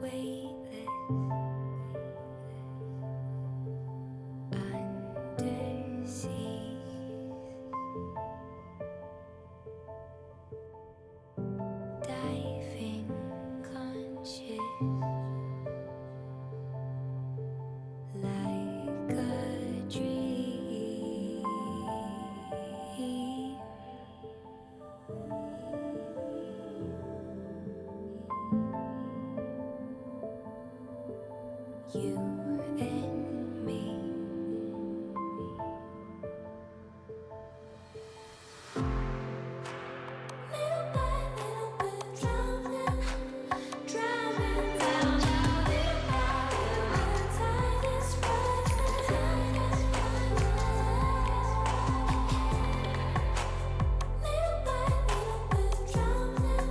weightless, undersea. Diving, conscious, like a dream. You and me. Little by little, we're drowning, drowning down. Little by little, the tide is rising. Little by little, we're drowning,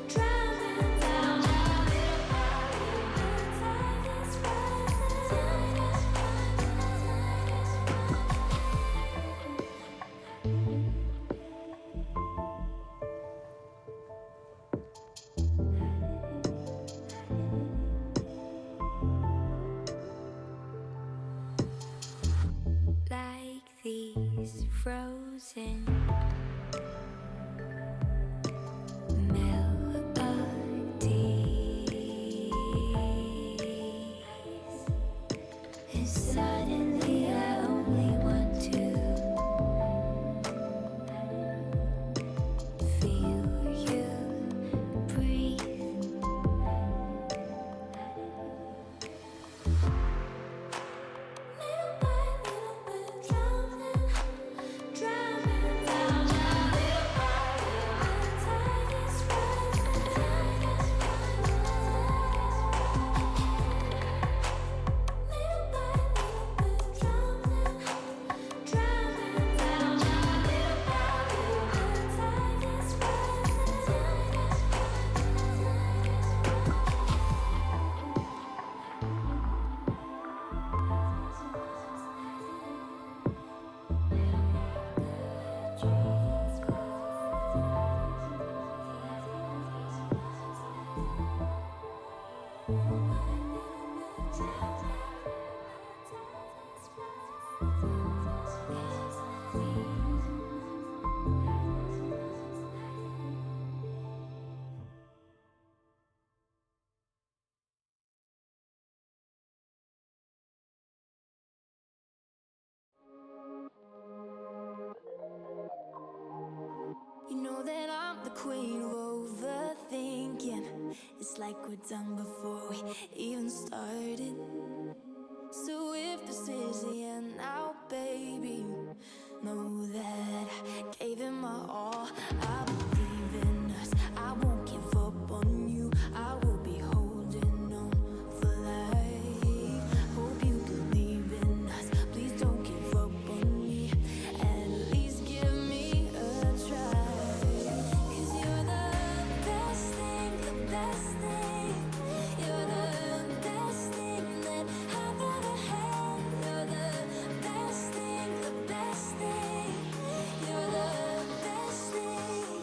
drowning down. Little by little, the tide is rising. Like these frozen melodies, and suddenly I only want to feel you breathe. Little by little, we're drowning, drowning down. Little by little, the tide is rising. Little by little, we're drowning, drowning down. Little by little, the tide is You know that I'm the queen of overthinking. It's like we're done before we even started. So if this is the end now, baby, know that I gave it my all. I believe in us. I won't give up on you. I will be holding on for life. Hope you believe in us. Please don't give up on me. At least give me a try. 'Cause you're the best thing, the best thing. You're the best thing that I've ever had. You're the best thing, the best thing. You're the best thing.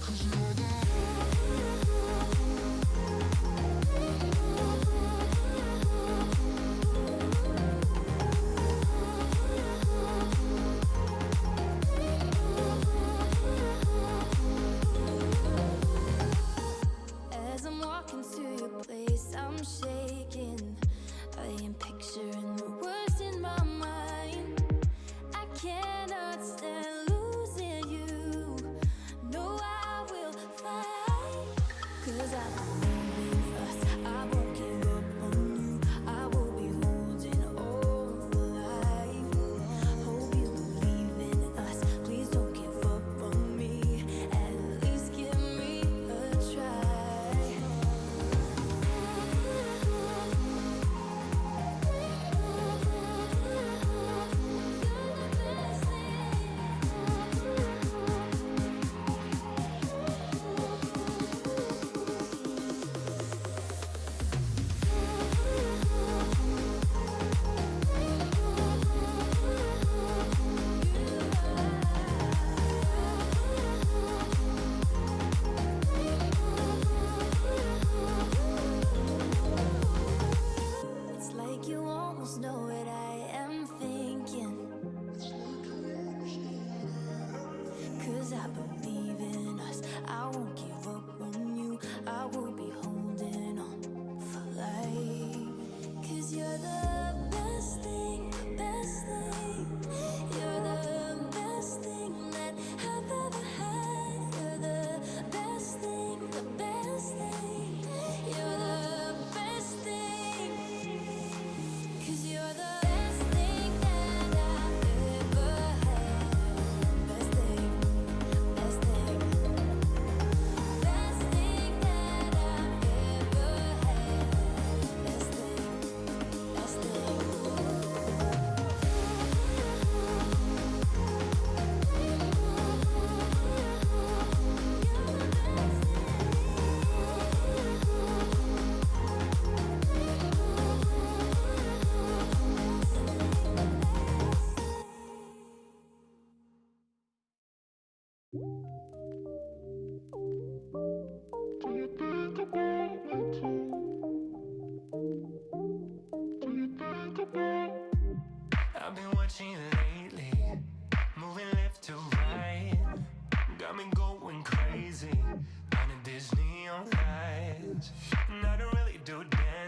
'Cause you're the As I'm walking to your place, I'm shaking. I am picturing the worst in my mind. I cannot stand losing you. No, I will fight. 'Cause I believe in us. I won't give up on you. I will be holding on for life. Hope you believe in us. Please don't give up on me. At least give me a try. You're the best thing.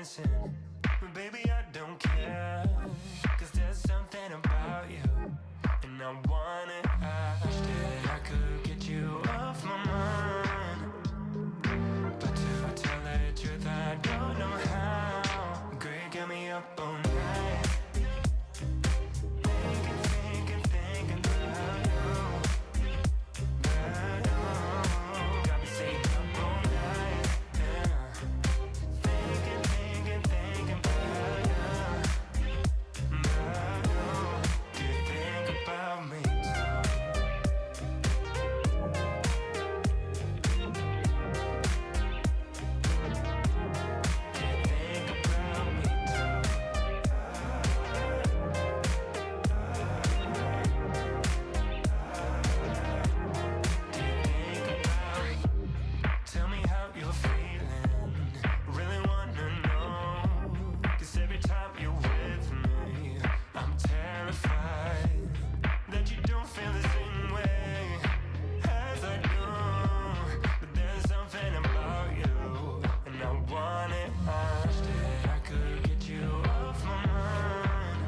dancing. But baby, I don't care. Cause there's something about you. And I want it. I could get you off my mind. But to tell the truth, I don't know how. Girl, you got me up all night. Thinking about you. Got me staying up all night. Yeah. Thinking about you. Do you think about me Tell me how you're feeling. Really wanna know. 'Cause every time you're with me, I'm terrified that you don't feel the same way as I do. But there's something about you, and I want it. I could get you off my mind.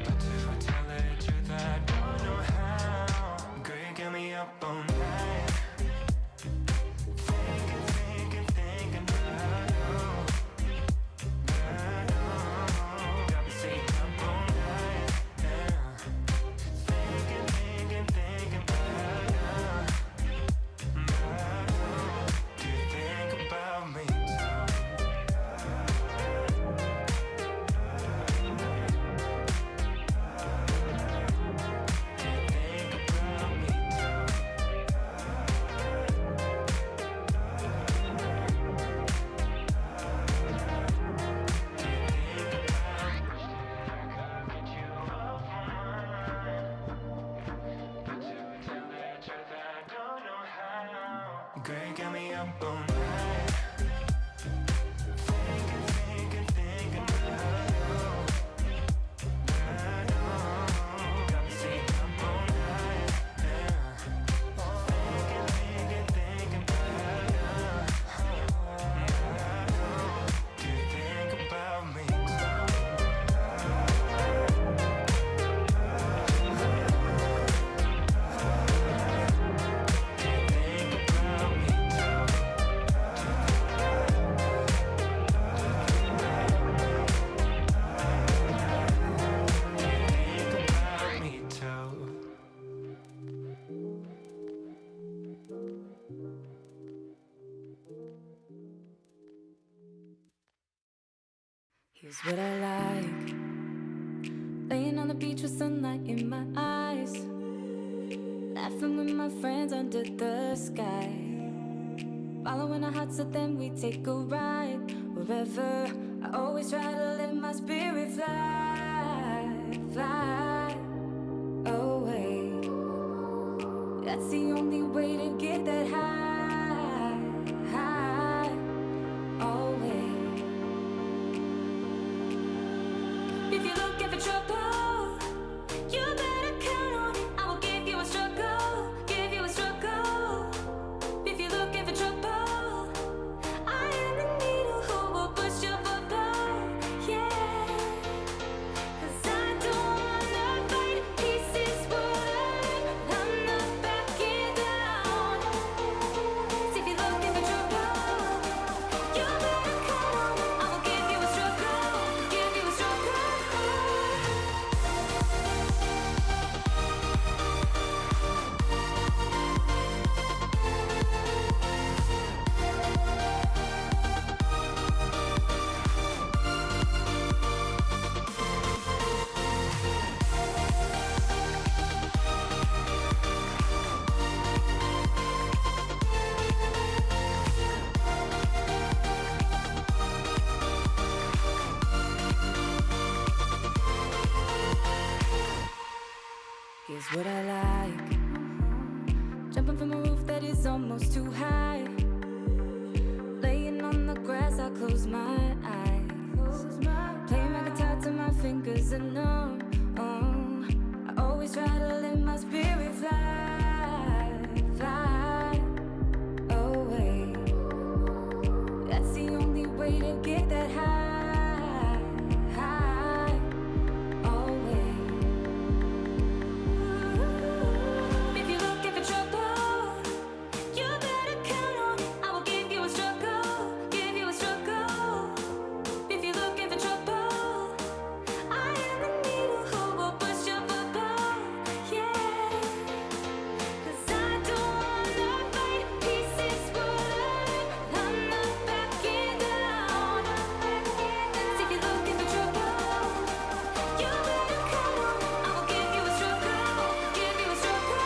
But to tell the truth, I don't know how. Girl, you got me up all night. Thinking about you. Got me staying up all night. Yeah. Thinking about you. Do you think about me Girl, you got me up all night. Thinking about you. Got me staying up all night. Yeah. Thinking about you. Do you think about me Here's what I like. Laying on the beach with sunlight in my eyes. Laughing with my friends under the sky. Following our hearts, so then we take a ride. Wherever, I always try to let my spirit fly away. That's the only way to get that high, always. If you're looking for trouble, you better count on it. I will give you a struggle, give you a struggle. If you're looking for trouble, I am the needle who will push your bubble, yeah. 'Cause I don't wanna fight pieces wood. I'm not backing down. So if you're looking for trouble, you better count on it. I will give you a struggle, give you a struggle. Here's what I like. Jumping from a roof that is almost too high. Laying on the grass, I close my eyes. Playing my guitar till my fingers are numb. I always try to let my spirit fly away. That's the only way way to get that high, high, always. If you're looking for trouble, you better count on it. I will give you a struggle, give you a struggle. If you're looking for trouble, I am the needle who will push your bubble, yeah. 'Cause I don't wanna fight pieces wood. I'm not backing down. So if you're looking for trouble, you better count on it. I will give you a struggle, give you a struggle.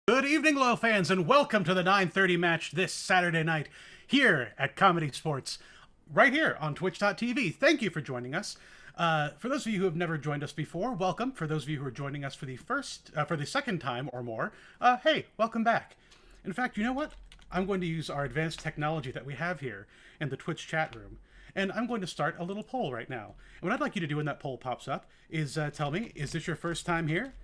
Good evening, loyal fans, and welcome to the 9:30 match this Saturday night here at Comedy Sports, right here on Twitch.tv. Thank you for joining us. For those of you who have never joined us before, welcome. For those of you who are joining us for the second time or more, hey, welcome back. In fact, you know what? I'm going to use our advanced technology that we have here in the Twitch chat room, and I'm going to start a little poll right now. And what I'd like you to do when that poll pops up is tell me, is this your first time here?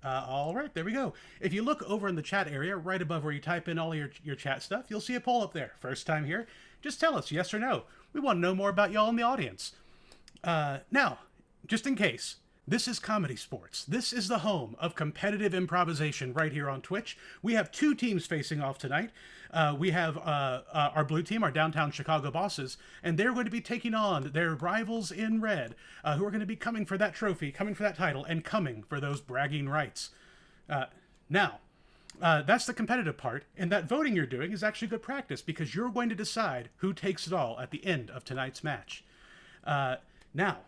All right, there we go. If you look over in the chat area, right above where you type in all your chat stuff, you'll see a poll up there. First time here? Just tell us yes or no. We want to know more about y'all in the audience. Now, just in case, this is Comedy Sports. This is the home of competitive improvisation right here on Twitch. We have two teams facing off tonight. We have our blue team, our downtown Chicago bosses, and they're going to be taking on their rivals in red, who are going to be coming for that trophy, coming for that title, and coming for those bragging rights. Now, that's the competitive part, and that voting you're doing is actually good practice because you're going to decide who takes it all at the end of tonight's match. Now,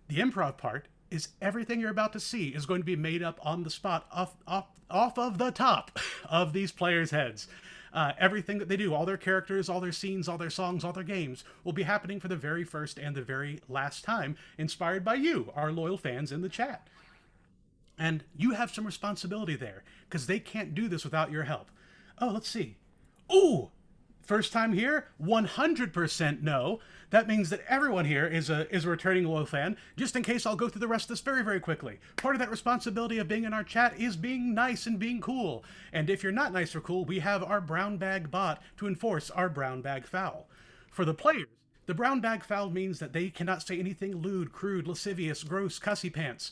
the improv part is everything you're about to see is going to be made up on the spot off of the top of these players' heads. Everything that they do, all their characters, all their scenes, all their songs, all their games, will be happening for the very first and the very last time, inspired by you, our loyal fans in the chat. And you have some responsibility there, because they can't do this without your help. Oh, let's see. Ooh! First time here, 100% no. That means that everyone here is a returning loyal fan. Just in case, I'll go through the rest of this very, very quickly. Part of that responsibility of being in our chat is being nice and being cool. And if you're not nice or cool, we have our brown bag bot to enforce our brown bag foul. For the players, The brown bag foul means that they cannot say anything lewd, crude, lascivious, gross, cussy pants.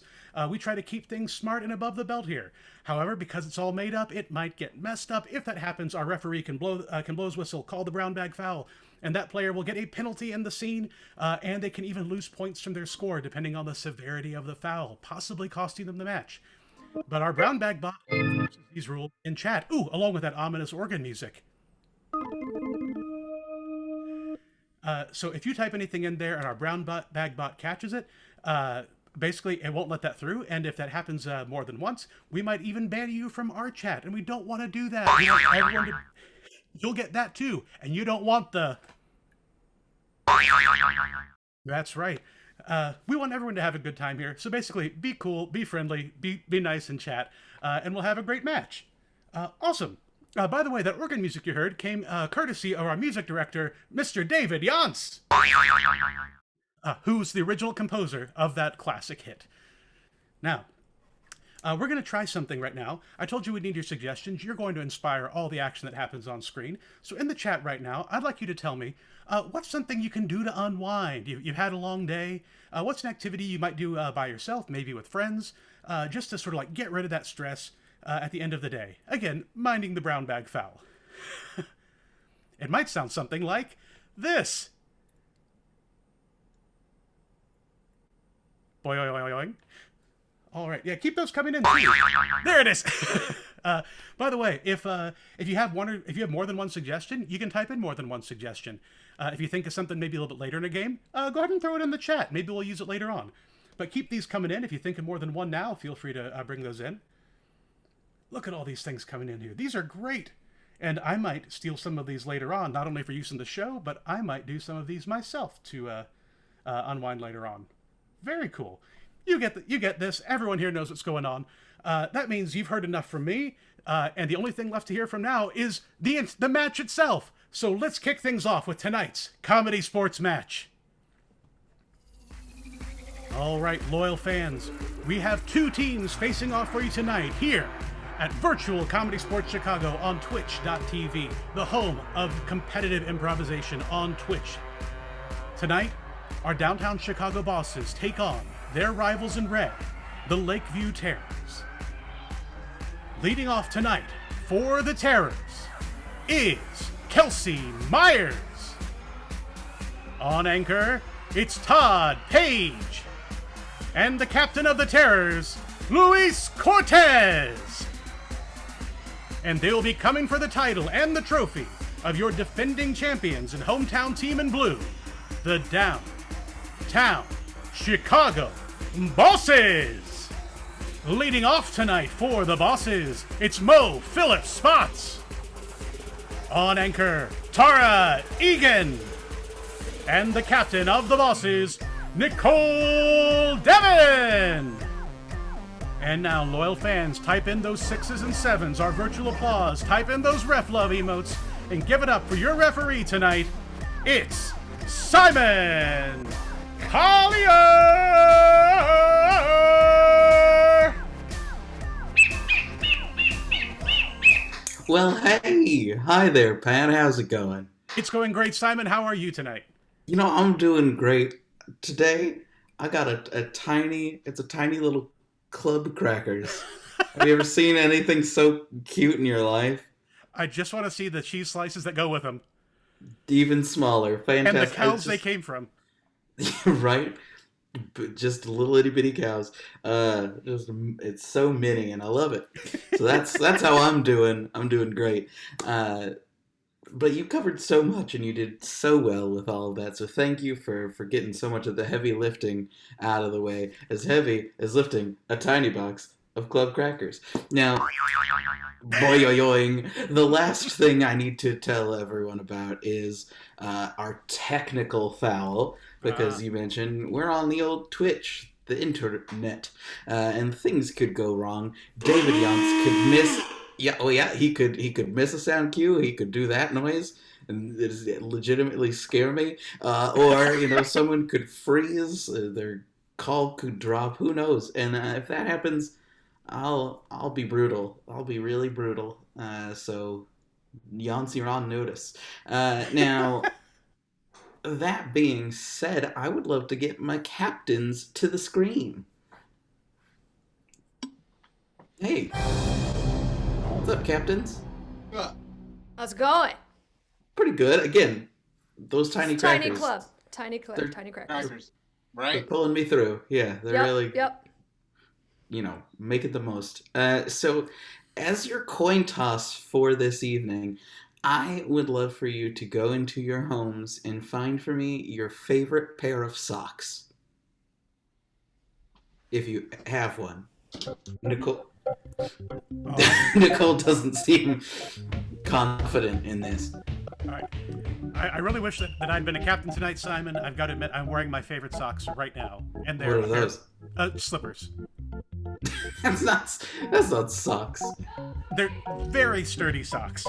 We try to keep things smart and above the belt here. However, because it's all made up, it might get messed up. If that happens, our referee can blow his whistle, call the brown bag foul, and that player will get a penalty in the scene, and they can even lose points from their score depending on the severity of the foul, possibly costing them the match. But our brown bag bot enforces these rules in chat. Ooh, along with that ominous organ music. So if you type anything in there and our brown bag bot catches it, basically it won't let that through. And if that happens more than once, we might even ban you from our chat. And we don't want to do that. We want everyone to... You'll get that too. And you don't want the... That's right. We want everyone to have a good time here. So basically, be cool, be friendly, be nice in chat, and we'll have a great match. Awesome. By the way, that organ music you heard came courtesy of our music director, Mr. David Yance, who's the original composer of that classic hit. Now, we're going to try something right now. I told you we need your suggestions. You're going to inspire all the action that happens on screen. So in the chat right now, I'd like you to tell me, what's something you can do to unwind? You've had a long day. What's an activity you might do by yourself, maybe with friends, just to sort of like get rid of that stress at the end of the day? Again, minding the brown bag foul. It might sound something like this. Boing. All right, yeah, keep those coming in too. There it is. By the way, if you have more than one suggestion, you can type in more than one suggestion. If you think of something maybe a little bit later in a game, go ahead and throw it in the chat. Maybe we'll use it later on. But keep these coming in. If you think of more than one now, feel free to bring those in. Look at all these things coming in here. These are great. And I might steal some of these later on, not only for use in the show, but I might do some of these myself to unwind later on. Very cool. You get this. Everyone here knows what's going on. That means you've heard enough from me, and the only thing left to hear from now is the match itself. So let's kick things off with tonight's Comedy Sports match. All right, loyal fans, we have two teams facing off for you tonight here at Virtual ComedySportz Chicago on Twitch.tv, the home of competitive improvisation on Twitch. Tonight, our downtown Chicago bosses take on their rivals in red, the Lakeview Terrors. Leading off tonight for the Terrors is Kelsey Myers. On anchor, it's Todd Page. And the captain of the Terrors, Luis Cortez. And they will be coming for the title and the trophy of your defending champions and hometown team in blue, the Downtown Chicago Bosses. Leading off tonight for the Bosses, it's Mo Phillips Spots. On anchor, Tara Egan. And the captain of the Bosses, Nicole Devon. And now, loyal fans, type in those 6s and 7s, our virtual applause, type in those ref love emotes, and give it up for your referee tonight. It's Simon Collier! Well, hey! Hi there, Pat. How's it going? It's going great, Simon. How are you tonight? You know, I'm doing great. Today, I got a tiny little club crackers. Have you ever seen anything so cute in your life? I just want to see the cheese slices that go with them. Even smaller. Fantastic. And the cows they came from. Right? Just little itty bitty cows. It's so mini and I love it. So that's how I'm doing. I'm doing great. But you covered so much and you did so well with all of that. So thank you for getting so much of the heavy lifting out of the way. As heavy as lifting a tiny box of club crackers. Now, boing, the last thing I need to tell everyone about is our technical foul. Because you mentioned we're on the old Twitch, the internet, and things could go wrong. David Yance could miss... he could miss a sound cue. He could do that noise and it legitimately scare me. Or someone could freeze. Their call could drop. Who knows? And if that happens, I'll be brutal. I'll be really brutal. So Yance, you're on notice. Now, that being said, I would love to get my captains to the screen. Hey. What's up, captains? How's it going? Pretty good. Again, those tiny crackers. Tiny club. Tiny club. They're Tiny crackers. They're pulling me through. Yeah, they're really, making the most. So, as your coin toss for this evening, I would love for you to go into your homes and find for me your favorite pair of socks. If you have one. Nicole doesn't seem confident in this. All right. I really wish that I'd been a captain tonight, Simon. I've got to admit, I'm wearing my favorite socks right now. And they're What are those? Slippers. That's not socks. They're very sturdy socks.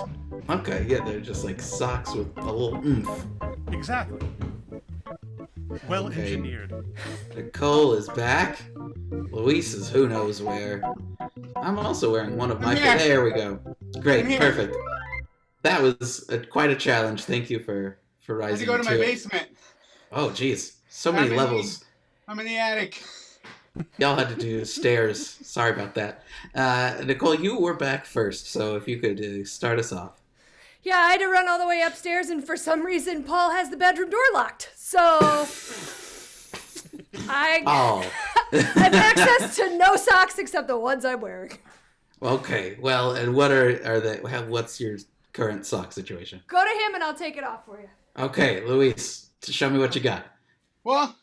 Okay, yeah, they're just like socks with a little oomph. Exactly. Well engineered. Nicole is back. Luis is who knows where. I'm also wearing one of my. There we go. Great, perfect. That was quite a challenge. Thank you for rising. I had to go to my basement. Oh, geez, so many levels. I'm in the attic. Y'all had to do stairs. Sorry about that. Nicole, you were back first, so if you could start us off. Yeah, I had to run all the way upstairs, and for some reason, Paul has the bedroom door locked. So I have access to no socks except the ones I'm wearing. Okay, well, and what are they? What's your current sock situation? Go to him, and I'll take it off for you. Okay, Luis, show me what you got. Well,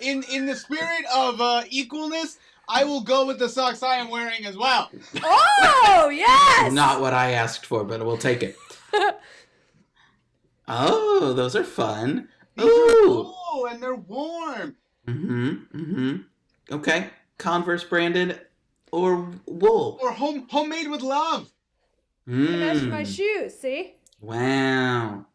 in the spirit of equalness, I will go with the socks I am wearing as well. Oh, yes! Not what I asked for, but we'll take it. Oh, those are fun. Ooh, and they're warm. Okay, Converse branded or wool? Or homemade with love. They match my shoes, see? Wow.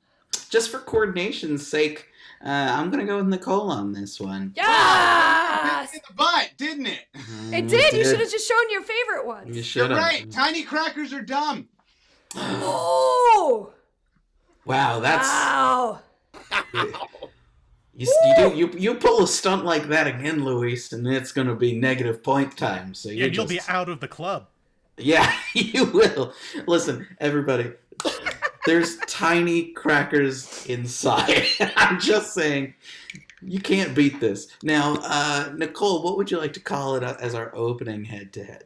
Just for coordination's sake, I'm going to go with Nicole on this one. Yes! It hit the butt, didn't it? It did. You should have just shown your favorite ones. You should have. You're right. Tiny crackers are dumb. Oh! Wow, that's... Wow. You pull a stunt like that again, Luis, and it's going to be negative point time. So you'll be out of the club. Yeah, you will. Listen, everybody, there's tiny crackers inside. I'm just saying, you can't beat this. Now, Nicole, what would you like to call it as our opening head-to-head?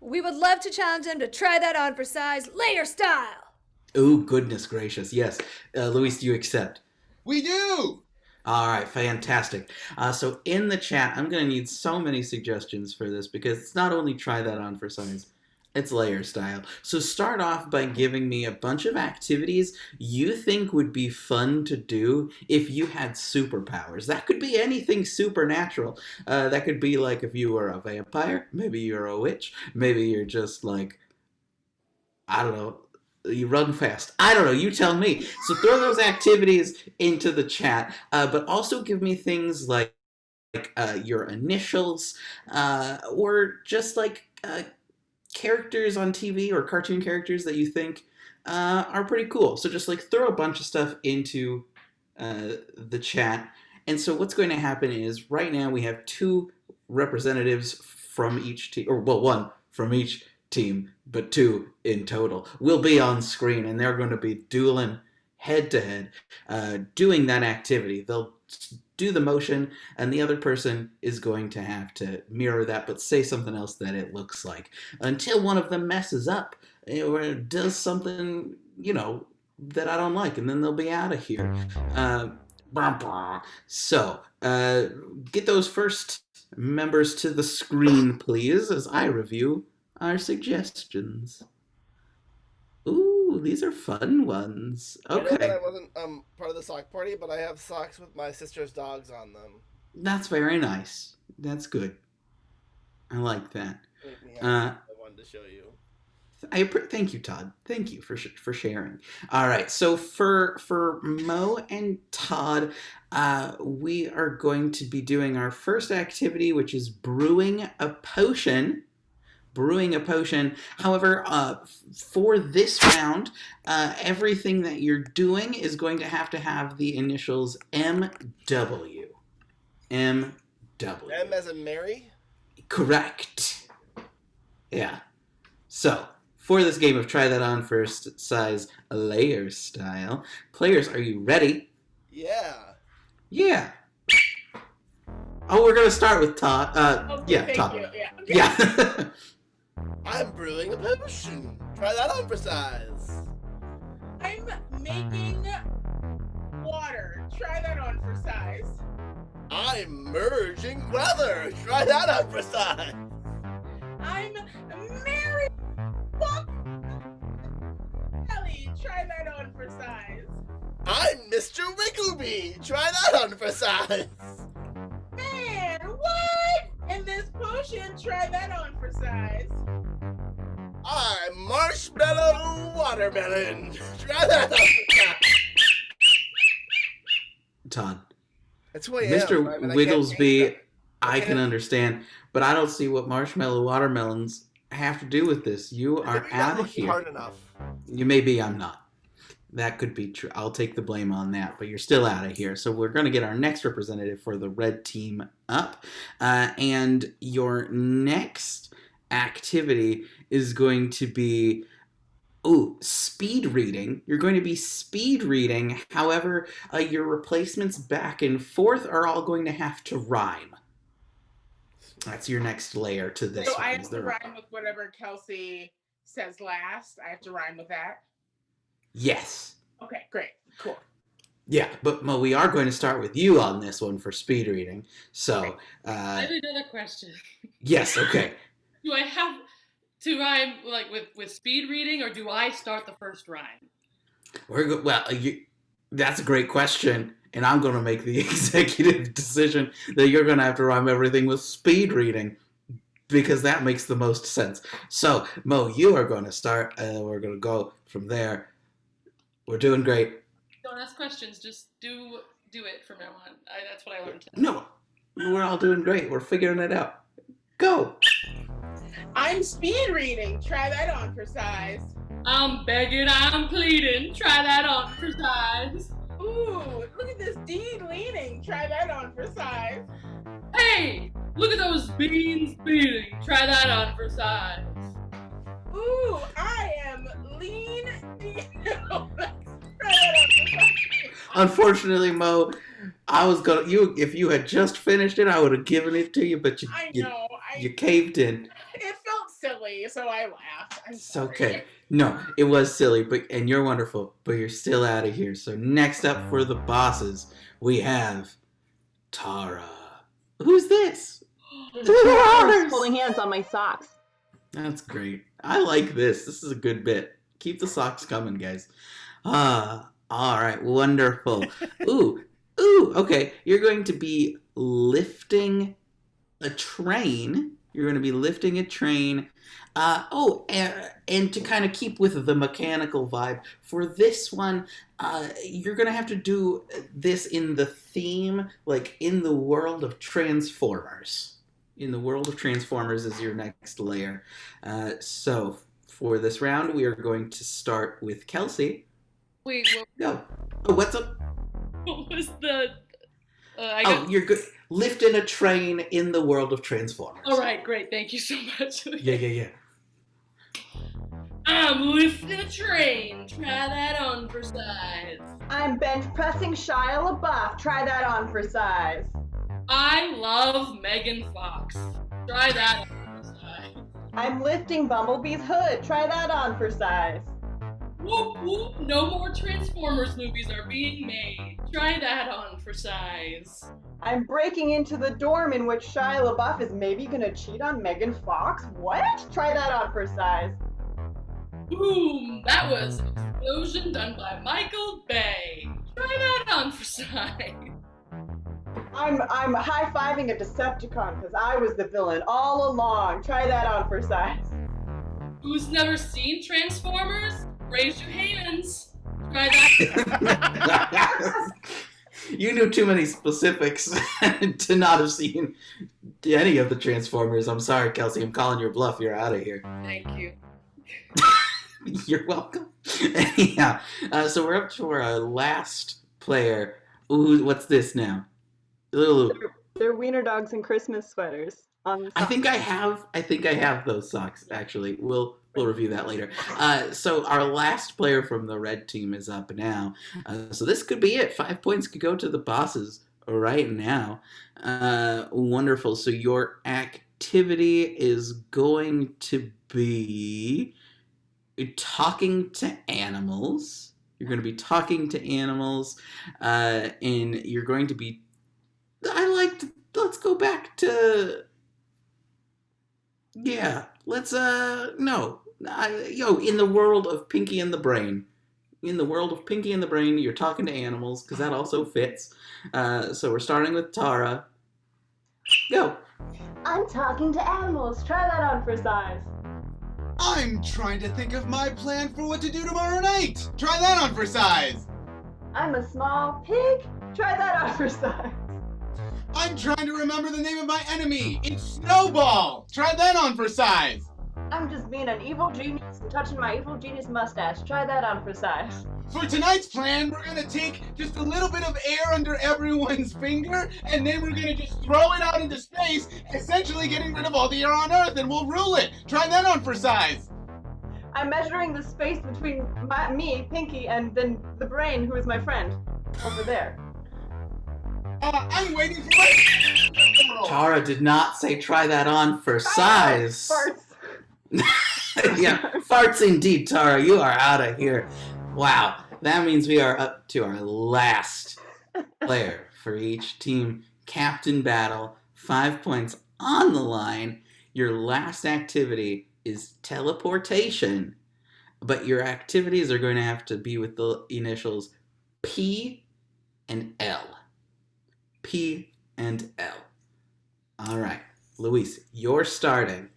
We would love to challenge him to try that on for size, layer style. Ooh, goodness gracious, yes. Luis, do you accept? We do! All right, fantastic. So in the chat, I'm going to need so many suggestions for this because it's not only try that on for size, it's layer style. So start off by giving me a bunch of activities you think would be fun to do if you had superpowers. That could be anything supernatural. That could be like if you were a vampire, maybe you're a witch, maybe you're just like, I don't know, you run fast. I don't know, you tell me. So throw those activities into the chat, but also give me things like your initials, or just like characters on TV or cartoon characters that you think are pretty cool. So just like throw a bunch of stuff into the chat. And so what's going to happen is right now we have 2 representatives from each team, or well, 1 from each team, but 2 in total will be on screen, and they're going to be dueling head to head, doing that activity. They'll do the motion, and the other person is going to have to mirror that, but say something else that it looks like, until one of them messes up or does something, that I don't like, and then they'll be out of here. So, get those first members to the screen, please, as I review our suggestions. Ooh, these are fun ones. Okay. I know that I wasn't part of the sock party, but I have socks with my sister's dogs on them. That's very nice. That's good. I like that. I wanted to show you. Thank you, Todd. Thank you for sharing. All right, so for Mo and Todd, we are going to be doing our first activity, which is brewing a potion brewing a potion. However, for this round, everything that you're doing is going to have the initials MW. MW. M as in Mary? Correct. Yeah. So, for this game of Try That On First Size Layer Style, players, are you ready? Yeah. Yeah. Oh, we're gonna start with Todd. Thank Todd. you. Yeah. I'm brewing a potion. Try that on for size. I'm making water. Try that on for size. I'm merging weather. Try that on for size. I'm Mary. Ellie. Try that on for size. I'm Mr. Wiggleby. Try that on for size. Man, what? In this potion, try that on for size. I'm Marshmallow Watermelon. Try that on for size. Todd. That's who I am. Mr. Wigglesby, I can understand, but I don't see what marshmallow watermelons have to do with this. You are out of here. Hard enough. You may be, I'm not. That could be true. I'll take the blame on that, but you're still out of here. So we're going to get our next representative for the red team up. And your next activity is going to be, speed reading. You're going to be speed reading. However, your replacements back and forth are all going to have to rhyme. That's your next layer to this So one. I have to rhyme with whatever Kelsey says last. I have to rhyme with that. Yes. Okay, great. Cool. Yeah, but Mo, we are going to start with you on this one for speed reading. So, I have another question. yes, okay. Do I have to rhyme like with speed reading, or do I start the first rhyme? That's a great question, and I'm going to make the executive decision that you're going to have to rhyme everything with speed reading, because that makes the most sense. So, Mo, you are going to start, and we're going to go from there. We're doing great. Don't ask questions. Just do it from now on. That's what I learned today. No, we're all doing great. We're figuring it out. Go. I'm speed reading. Try that on for size. I'm begging, I'm pleading. Try that on for size. Ooh, look at this D leaning. Try that on for size. Hey, look at those beans beating. Try that on for size. Ooh, I am lean. Try that on for size. Unfortunately, Mo, I was gonna if you had just finished it, I would have given it to you, but you caved in. It felt silly, so I laughed. It's okay. No, it was silly, and you're wonderful, but you're still out of here. So next up for the bosses, we have Tara. Who's this? Holding hands on my socks. That's great. I like this. This is a good bit. Keep the socks coming, guys. All right, wonderful. Ooh, okay. You're going to be lifting a train. You're going to be lifting a train. And to kind of keep with the mechanical vibe, for this one, you're going to have to do this in the theme, like in the world of Transformers. In the world of Transformers is your next layer. So for this round, we are going to start with Kelsey. Wait, No. Oh, what's up? what was the... You're good. Lifting a train in the world of Transformers. All right, great. Thank you so much. Yeah. I'm lifting a train. Try that on for size. I'm bench pressing Shia LaBeouf. Try that on for size. I love Megan Fox. Try that on for size. I'm lifting Bumblebee's hood. Try that on for size. Whoop whoop, no more Transformers movies are being made. Try that on for size. I'm breaking into the dorm in which Shia LaBeouf is maybe gonna cheat on Megan Fox. What? Try that on for size. Boom, that was an explosion done by Michael Bay. Try that on for size. I'm high-fiving a Decepticon because I was the villain all along. Try that on for size. Who's never seen Transformers? Raise your hands. Try that. You knew too many specifics to not have seen any of the Transformers. I'm sorry, Kelsey. I'm calling your bluff. You're out of here. Thank you. You're welcome. Yeah. So we're up to our last player. Ooh, what's this now? Ooh. They're wiener dogs and Christmas sweaters on the I think I have those socks. Actually, we'll review that later. So our last player from the red team is up now. So this could be it. 5 points could go to the bosses right now. Wonderful. So your activity is going to be talking to animals. You're going to be talking to animals, and you're going to be. Let's go back to. Yeah, let's in the world of Pinky and the Brain. In the world of Pinky and the Brain, you're talking to animals because that also fits. So we're starting with Tara. Go. I'm talking to animals. Try that on for size. I'm trying to think of my plan for what to do tomorrow night. Try that on for size. I'm a small pig. Try that on for size. I'm trying to remember the name of my enemy. It's Snowball. Try that on for size. I'm just being an evil genius and touching my evil genius mustache. Try that on for size. For tonight's plan, we're gonna take just a little bit of air under everyone's finger, and then we're gonna just throw it out into space, essentially getting rid of all the air on Earth, and we'll rule it. Try that on for size. I'm measuring the space between me, Pinky, and then the brain, who is my friend, over there. I'm waiting for my... Tara did not say try that on for size. Farts. Yeah, farts indeed, Tara. You are out of here. Wow, that means we are up to our last player for each team. Captain Battle, 5 points on the line. Your last activity is teleportation, but your activities are going to have to be with the initials P and L. P and L. All right, Luis, you're starting.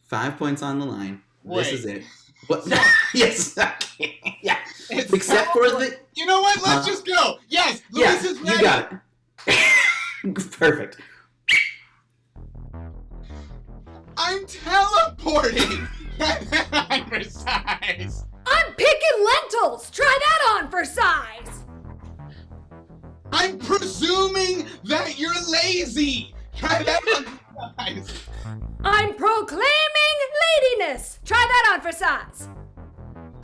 5 points on the line. This is it. What? No. Yes. Yeah. Except for the. You know what? Let's just go. Yes. Luis is ready. You got it. Perfect. I'm teleporting. I'm precise. I'm picking lentils. Try that on for size. I'm presuming that you're lazy. Try that on for size. I'm proclaiming ladiness. Try that on for size.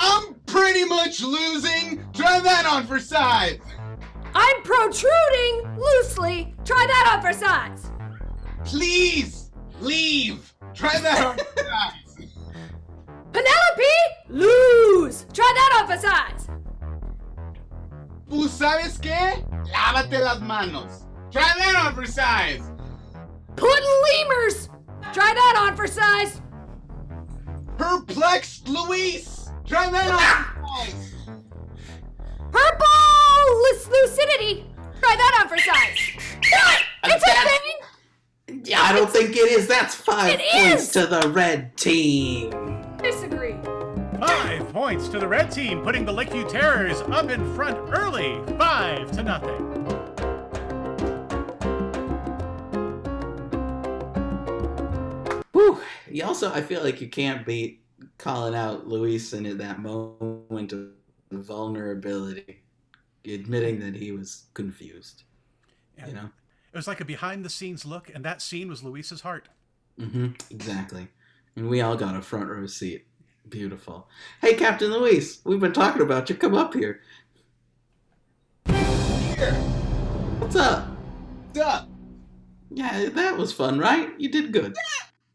I'm pretty much losing. Try that on for size. I'm protruding loosely. Try that on for size. Please leave. Try that on for size. Penelope, lose. Try that on for size. ¿Tú sabes qué? Lávate las manos. Try that on for size. Putting lemurs. Try that on for size. Perplexed Luis. Try that on for size. Purple lucidity. Try that on for size. It's a thing. Yeah, I don't think it is. That's 5 It points is. to the red team. Disagree. 5 points to the red team, putting the Lakeview Terrors up in front early, 5-0. Whew. You also, I feel like you can't beat calling out Luis in that moment of vulnerability, admitting that he was confused. Yeah. You know? It was like a behind-the-scenes look, and that scene was Luis's heart. Mm-hmm. Exactly. And we all got a front row seat. Beautiful. Hey, Captain Luis, we've been talking about you. Come up here. Here. What's up? Duh. Yeah, that was fun, right? You did good.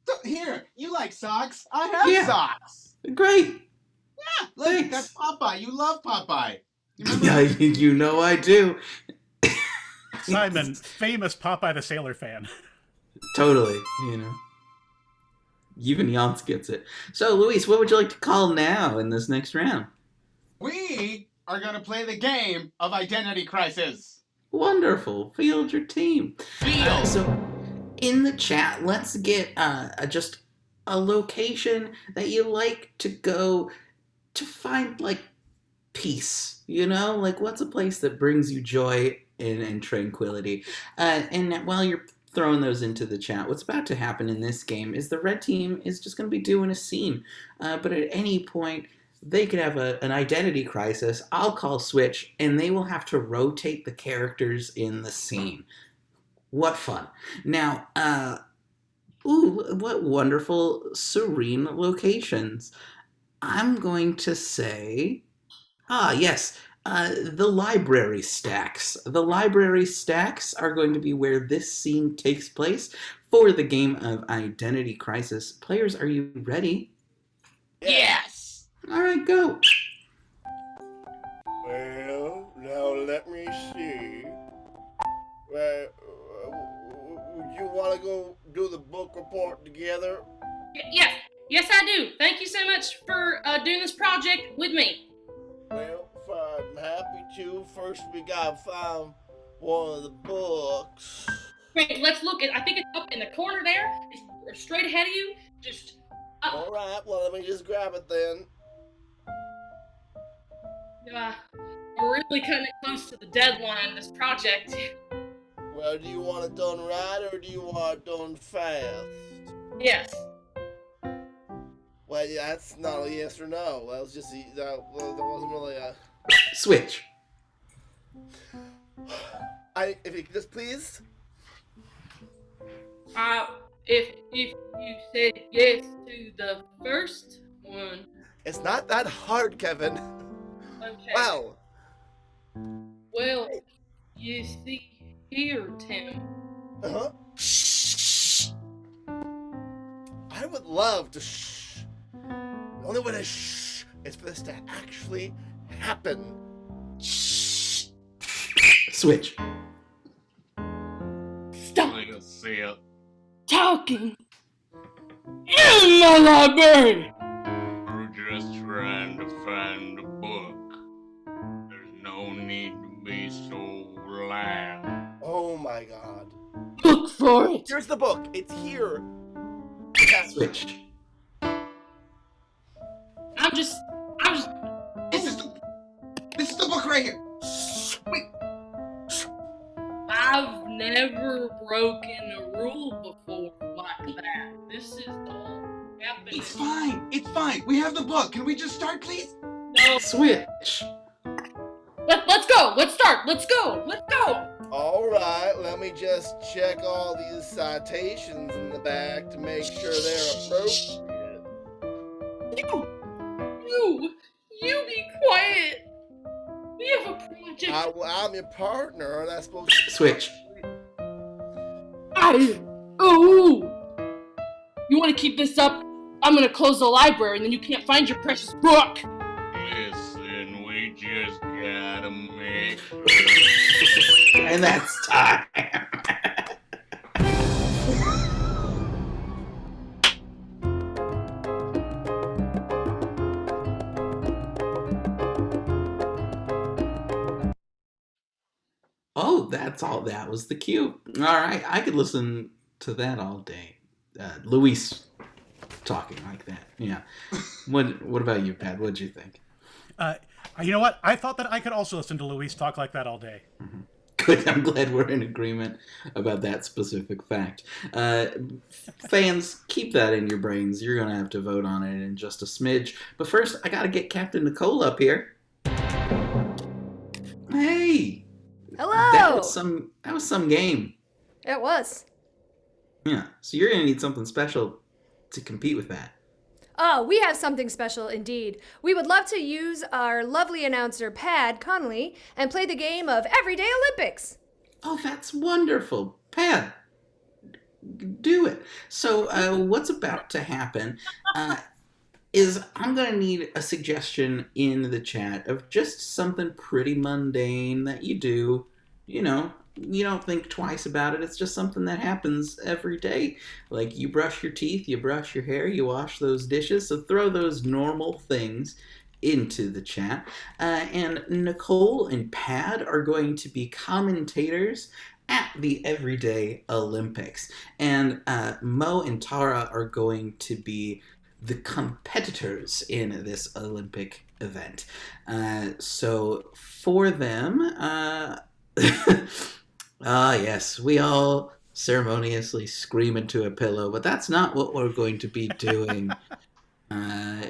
So, here, you like socks? I have Yeah. socks. Great. Yeah, look, Thanks. that's Popeye. You love Popeye. Yeah, you know I do. Simon, famous Popeye the Sailor fan. Totally, you know. Even Yance gets it. So, Luis, what would you like to call now in this next round? We are going to play the game of Identity Crisis. Wonderful. Field your team. Field. So, in the chat, let's get just a location that you like to go to find, like, peace. You know? Like, what's a place that brings you joy and tranquility? And while you're throwing those into the chat. What's about to happen in this game is the red team is just going to be doing a scene. But at any point, they could have an identity crisis. I'll call switch, and they will have to rotate the characters in the scene. What fun. Now, what wonderful, serene locations. I'm going to say, yes, the library stacks. The library stacks are going to be where this scene takes place for the game of Identity Crisis. Players, are you ready? Yes! All right, go. Well, now let me see. Well, would you want to go do the book report together? Yes, I do. Thank you so much for doing this project with me. Well, I'm happy to. First, we gotta find one of the books. Great, let's look. I think it's up in the corner there. It's straight ahead of you. Just up. All right, well, let me just grab it then. We're really kind of close to the deadline of this project. Well, do you want it done right or do you want it done fast? Yes. Well, yeah, that's not a yes or no. That was just that wasn't really a switch. If you could just please. If you said yes to the first one. It's not that hard, Kevin. Okay. Wow. Well, you see here, Tim. Uh-huh. I would love to shh. The only way to shh is for this to actually happen. Switch. Stop talking in my library. We're just trying to find a book. There's no need to be so loud. Oh my god. Look for it. Here's the book. It's here. Switch. I'm just. This is the book right here. Wait. I've never broken a rule before like that. This is all happening. It's fine. It's fine. We have the book. Can we just start, please? No. Switch. Let's go. Let's start. Let's go. Let's go. All right, let me just check all these citations in the back to make sure they're appropriate. You be quiet. We have a project. I'm your partner. Aren't I supposed to switch? You want to keep this up? I'm gonna close the library, and then you can't find your precious book. Listen, we just gotta make. And that's time. Oh, that's all. That was the cue. All right, I could listen to that all day. Luis talking like that. Yeah. What about you, Pat? What'd you think? You know what? I thought that I could also listen to Luis talk like that all day. Mm-hmm. Good. I'm glad we're in agreement about that specific fact. Fans, keep that in your brains. You're going to have to vote on it in just a smidge. But first, I got to get Captain Nicole up here. Hey! Hello! That was some game. It was. Yeah, so you're going to need something special to compete with that. Oh, we have something special indeed. We would love to use our lovely announcer, Pad Connolly, and play the game of Everyday Olympics. Oh, that's wonderful. Pad, do it. So what's about to happen is I'm going to need a suggestion in the chat of just something pretty mundane that you do. You know, you don't think twice about it. It's just something that happens every day. Like you brush your teeth, you brush your hair, you wash those dishes. So throw those normal things into the chat. And Nicole and Pad are going to be commentators at the Everyday Olympics. And Mo and Tara are going to be the competitors in this Olympic event. So for them, yes, we all ceremoniously scream into a pillow, but that's not what we're going to be doing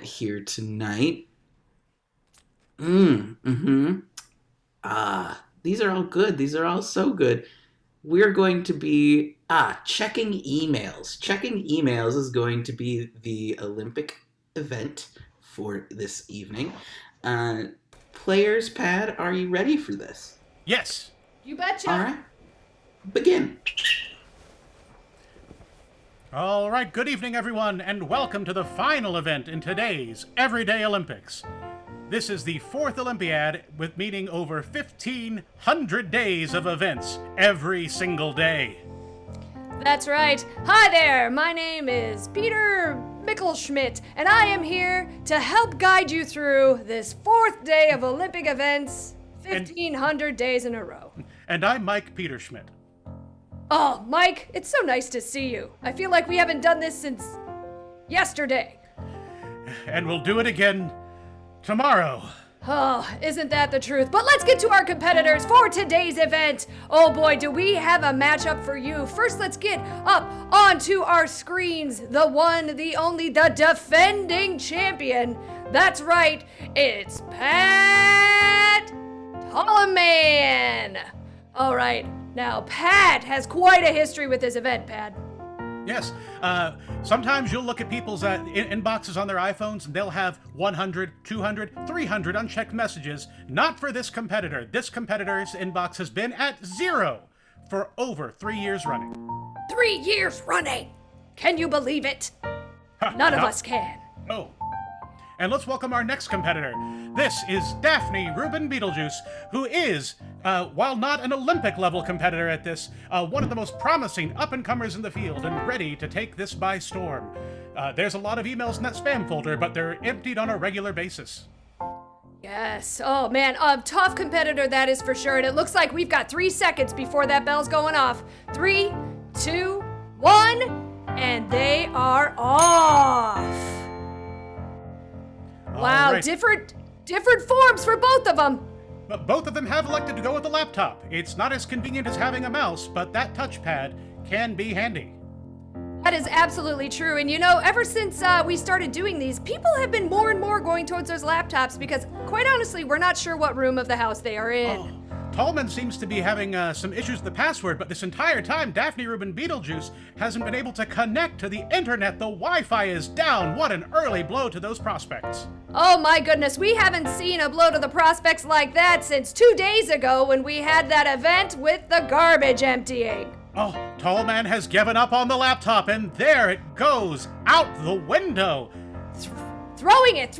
here tonight. These are all good. These are all so good. We're going to be checking emails. Checking emails is going to be the Olympic event for this evening. Players Pad, are you ready for this? Yes. You betcha. All right. Begin. All right, good evening, everyone, and welcome to the final event in today's Everyday Olympics. This is the 4th Olympiad, with meeting over 1,500 days of events every single day. That's right. Hi there. My name is Peter Mickelschmidt, and I am here to help guide you through this 4th day of Olympic events, 1,500 days in a row. And I'm Mike Peterschmidt. Oh, Mike, it's so nice to see you. I feel like we haven't done this since yesterday. And we'll do it again tomorrow. Oh, isn't that the truth? But let's get to our competitors for today's event. Oh boy, do we have a matchup for you. First, let's get up onto our screens. The one, the only, the defending champion. That's right, it's Pat Tolman. All right, now Pat has quite a history with this event, Pat. Yes. Sometimes you'll look at people's inboxes on their iPhones and they'll have 100, 200, 300 unchecked messages. Not for this competitor. This competitor's inbox has been at 0 for over 3 years running. 3 years running! Can you believe it? None of us can. Oh. And let's welcome our next competitor. This is Daphne Rubin Beetlejuice, who is, while not an Olympic-level competitor at this, one of the most promising up-and-comers in the field and ready to take this by storm. There's a lot of emails in that spam folder, but they're emptied on a regular basis. Yes. Oh, man. A tough competitor, that is for sure. And it looks like we've got 3 seconds before that bell's going off. 3, 2, 1, and they are off. Wow, right. different forms for both of them. But both of them have elected to go with the laptop. It's not as convenient as having a mouse, but that touchpad can be handy. That is absolutely true. And you know, ever since we started doing these, people have been more and more going towards those laptops because, quite honestly, we're not sure what room of the house they are in. Tolman seems to be having some issues with the password, but this entire time, Daphne Rubin Beetlejuice hasn't been able to connect to the internet. The Wi-Fi is down. What an early blow to those prospects. Oh my goodness, we haven't seen a blow to the prospects like that since 2 days ago when we had that event with the garbage emptying. Oh, Tallman has given up on the laptop, and there it goes, out the window. Throwing it.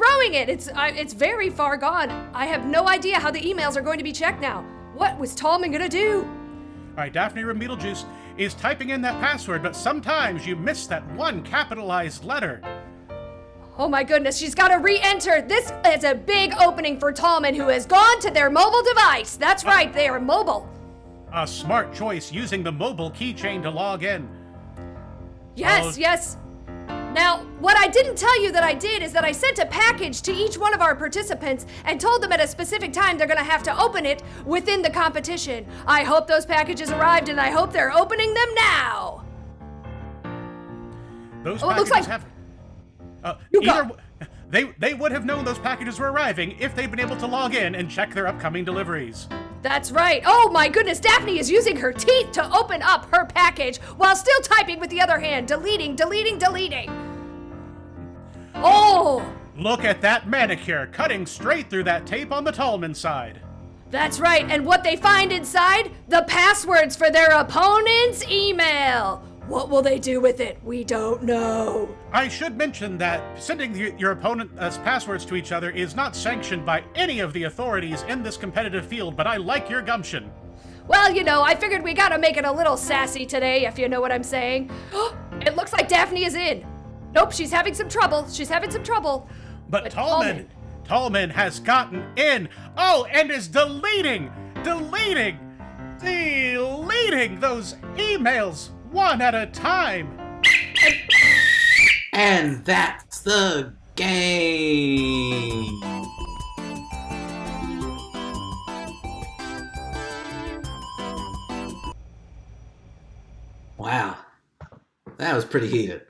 It's very far gone. I have no idea how the emails are going to be checked now. What was Tallman gonna do? All right, Daphne Rubin Beetlejuice is typing in that password, but sometimes you miss that one capitalized letter. Oh my goodness, she's got to re-enter. This is a big opening for Tallman, who has gone to their mobile device. That's right, they are mobile. A smart choice, using the mobile keychain to log in. Yes. Now, what I didn't tell you that I did is that I sent a package to each one of our participants and told them at a specific time they're going to have to open it within the competition. I hope those packages arrived, and I hope they're opening them now. Those it packages looks like... They would have known those packages were arriving if they'd been able to log in and check their upcoming deliveries. That's right. Oh my goodness, Daphne is using her teeth to open up her package while still typing with the other hand. Deleting. Oh! Look at that manicure cutting straight through that tape on the Tallman side. That's right, and what they find inside? The passwords for their opponent's email. What will they do with it? We don't know. I should mention that sending your opponent's passwords to each other is not sanctioned by any of the authorities in this competitive field, but I like your gumption. Well, you know, I figured we gotta make it a little sassy today, if you know what I'm saying. It looks like Daphne is in. Nope, she's having some trouble. But Tallman has gotten in. Oh, and is deleting those emails one at a time. And that's the game. Wow. That was pretty heated.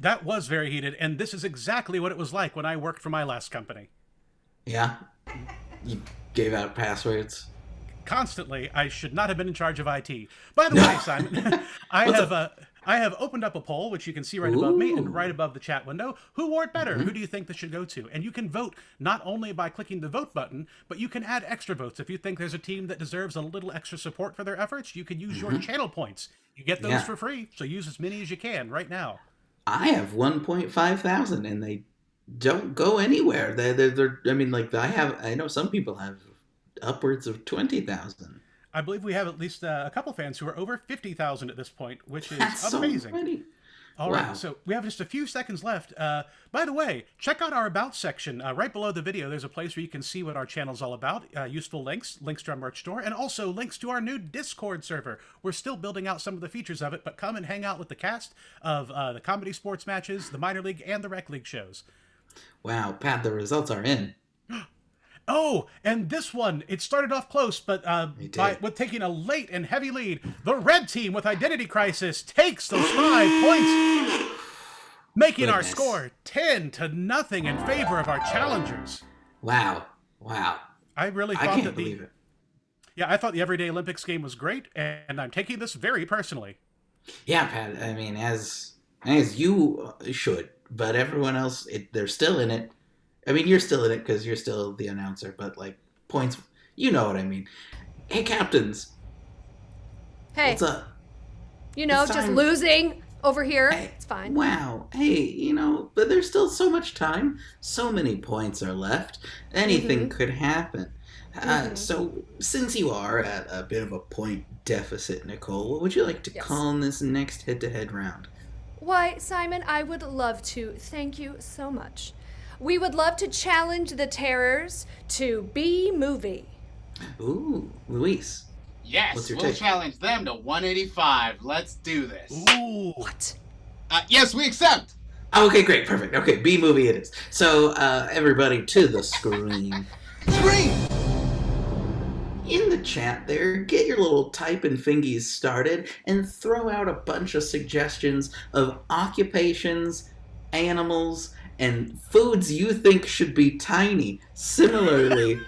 That was very heated, and this is exactly what it was like when I worked for my last company. Yeah? You gave out passwords? Constantly. I should not have been in charge of IT. By the way, Simon, I have opened up a poll, which you can see right above me and right above the chat window. Who wore it better? Who do you think this should go to? And you can vote not only by clicking the vote button, but you can add extra votes. If you think there's a team that deserves a little extra support for their efforts, you can use your channel points. You get those for free, so use as many as you can right now. I have 1.5 thousand, and they don't go anywhere. They're I mean, like, I know some people have upwards of 20,000. I believe we have at least a couple fans who are over 50,000 at this point, which is That's amazing. So many. All right, so we have just a few seconds left. By the way, check out our About section. Right below the video, there's a place where you can see what our channel's all about, useful links to our merch store, and also links to our new Discord server. We're still building out some of the features of it, but come and hang out with the cast of the comedy sports matches, the minor league, and the rec league shows. Wow, Pat, the results are in. Oh, and this one, it started off close, but with taking a late and heavy lead, the red team with Identity Crisis takes those 5 points, making our score 10-0 in favor of our challengers. Wow. I really thought I can't believe it. Yeah, I thought the Everyday Olympics game was great, and I'm taking this very personally. Yeah, Pat, I mean, as you should, but everyone else, they're still in it. I mean, you're still in it because you're still the announcer, but, like, points, you know what I mean. Hey, captains. Hey. What's up? You know, It's just time. losing over here. It's fine. Wow. Hey, but there's still so much time. So many points are left. Anything could happen. So, since you are at a bit of a point deficit, Nicole, what would you like to call in this next head-to-head round? Why, Simon, I would love to. Thank you so much. We would love to challenge the Terrors to B-movie. Ooh, Luis. Yes, What's your we'll take? challenge them to 185. Let's do this. Ooh. What? Yes, we accept. Okay, great, perfect. Okay, B movie it is. So, everybody to the screen. Screen! In the chat there, get your little typing fingies started and throw out a bunch of suggestions of occupations, animals, and foods you think should be tiny. Similarly,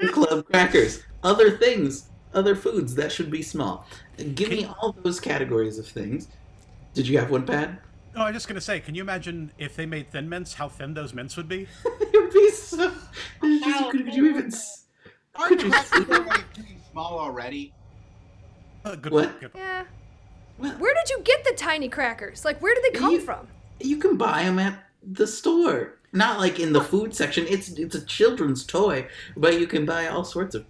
club crackers, other things, other foods that should be small. Give me all those categories of things. Did you have one, Pat? Oh, I'm just going to say, can you imagine if they made Thin Mints, how thin those mints would be? It would be so... Could you even... Aren't crackers already pretty small already? Good What? Good. Yeah. Where did you get the tiny crackers? Like, where did they come from? You can buy them at the store. Not like in the food section. It's a children's toy, but you can buy all sorts of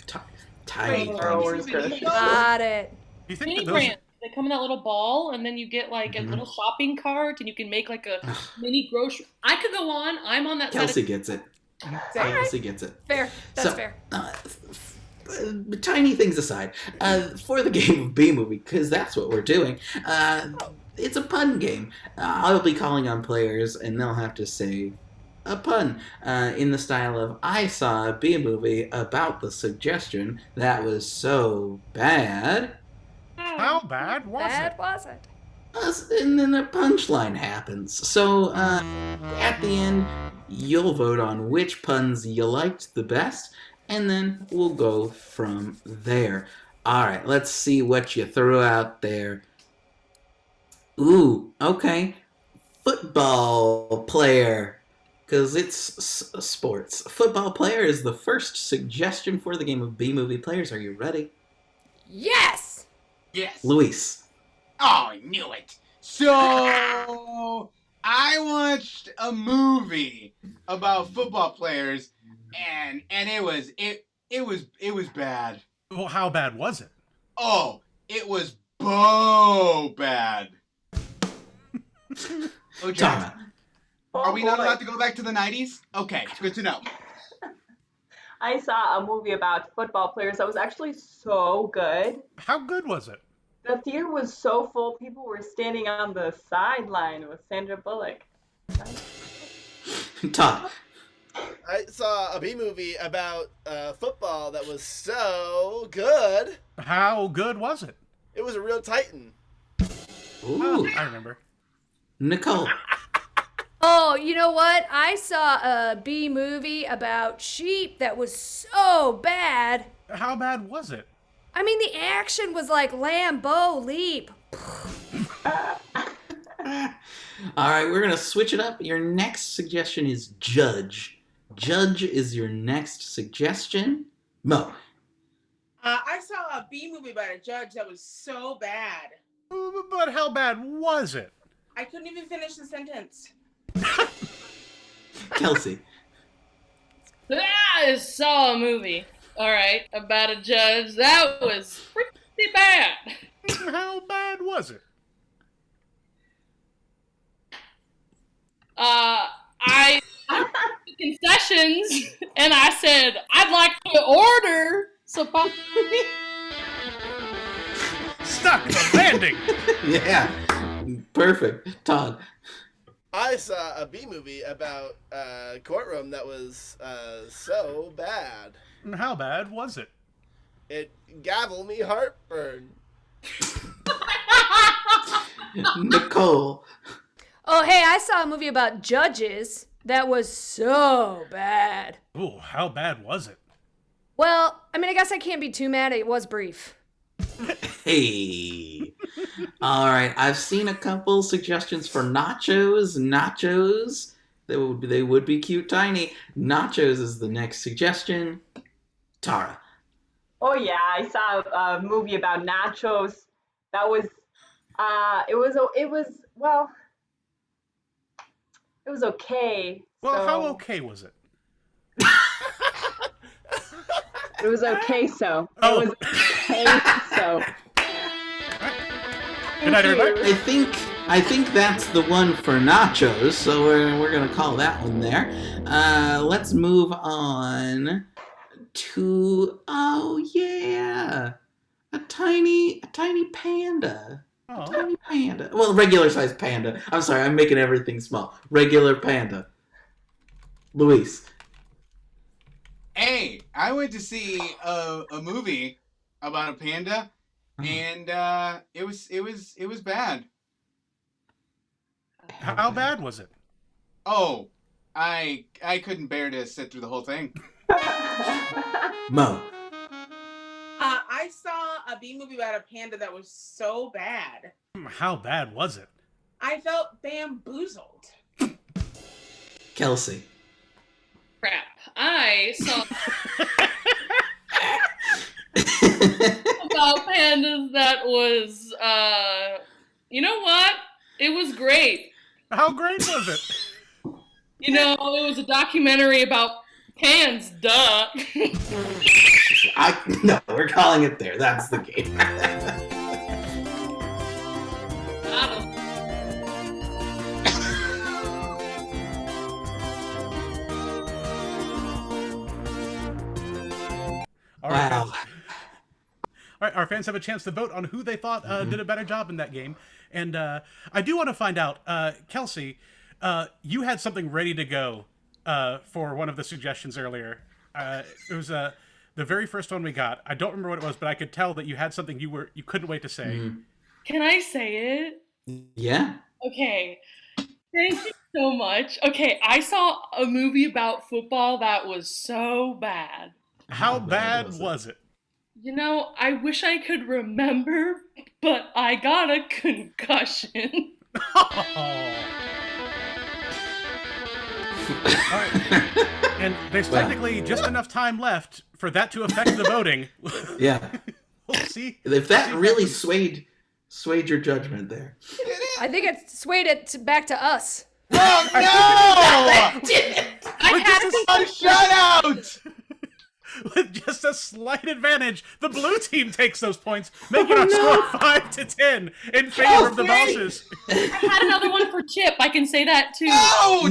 tiny things. Got it. You Mini brands. They come in that little ball, and then you get like a little shopping cart, and you can make like a mini grocery. I could go on. I'm on that Kelsey side. gets it. All right. Kelsey gets it. Fair. That's So, fair. Tiny things aside, for the game of B-movie, because that's what we're doing, it's a pun game. I'll be calling on players, and they'll have to say a pun in the style of, I saw a B-movie about the suggestion that was so bad. How bad was Bad was it? And then a punchline happens. So, at the end, you'll vote on which puns you liked the best, and then we'll go from there. Alright, let's see what you threw out there. Ooh, okay. Football player. Because it's sports. Football player is the first suggestion for the game of B-movie players. Are you ready? Yes! Yes. Luis. Oh, I knew it. So, I watched a movie about football players, and it was bad. Well, how bad was it? Oh, it was bad. Oh, Jack, are we not allowed to go back to the 90s? Okay, good to know. I saw a movie about football players that was actually so good. How good was it? The theater was so full, people were standing on the sideline with Sandra Bullock. Todd. I saw a B movie about football that was so good. How good was it? It was a real Titan. Ooh. I remember. Nicole. Oh, you know what? I saw a B movie about sheep that was so bad. How bad was it? I mean, the action was like Lambeau Leap. All right, we're going to switch it up. Your next suggestion is Judge. Judge is your next suggestion. Mo. I saw a B movie about a judge that was so bad. But how bad was it? I couldn't even finish the sentence. Kelsey. I saw a movie, all right, about a judge. That was pretty bad. How bad was it? I concessions, and I said, I'd like to order some popcorn. Stuck the landing. Yeah. Perfect. Todd. I saw a B movie about a courtroom that was so bad. How bad was it? It gavelled me heartburn. Nicole. Oh, hey, I saw a movie about judges that was so bad. Ooh, how bad was it? Well, I mean, I guess I can't be too mad. It was brief. Hey. All right, I've seen a couple suggestions for nachos. Nachos. They would be cute tiny. Nachos is the next suggestion. Tara. Oh yeah, I saw a movie about nachos. That was, it was okay. Well, how okay was it? It was okay, so. Oh. It was okay, so. Good night, everybody. I think that's the one for nachos, so we're gonna call that one there. Let's move on to a tiny panda. Oh. A tiny panda. Well, regular sized panda. I'm sorry, I'm making everything small. Regular panda. Luis. Hey, I went to see a movie about a panda, and it was bad. How bad was it? Oh, I couldn't bear to sit through the whole thing. Mo. I saw a B movie about a panda that was so bad. How bad was it? I felt bamboozled. Kelsey. Crap. I saw about pandas that was, you know what? It was great. How great was it? You know, it was a documentary about pans, duh. No, we're calling it there. That's the game. All right, Wow. all right, our fans have a chance to vote on who they thought did a better job in that game. And I do want to find out, Kelsey, you had something ready to go for one of the suggestions earlier. It was the very first one we got. I don't remember what it was, but I could tell that you had something you couldn't wait to say. Can I say it? Yeah. Okay. Thank you so much. Okay, I saw a movie about football that was so bad. How bad was it? You know, I wish I could remember, but I got a concussion. And there's technically just enough time left for that to affect the voting. Yeah. We'll see. If that really swayed your judgment there. I think it swayed it back to us. Oh no! I had a shutout! With just a slight advantage, the blue team takes those points, making our score 5-10 in favor of the bosses. I had another one for Chip. I can say that too. No!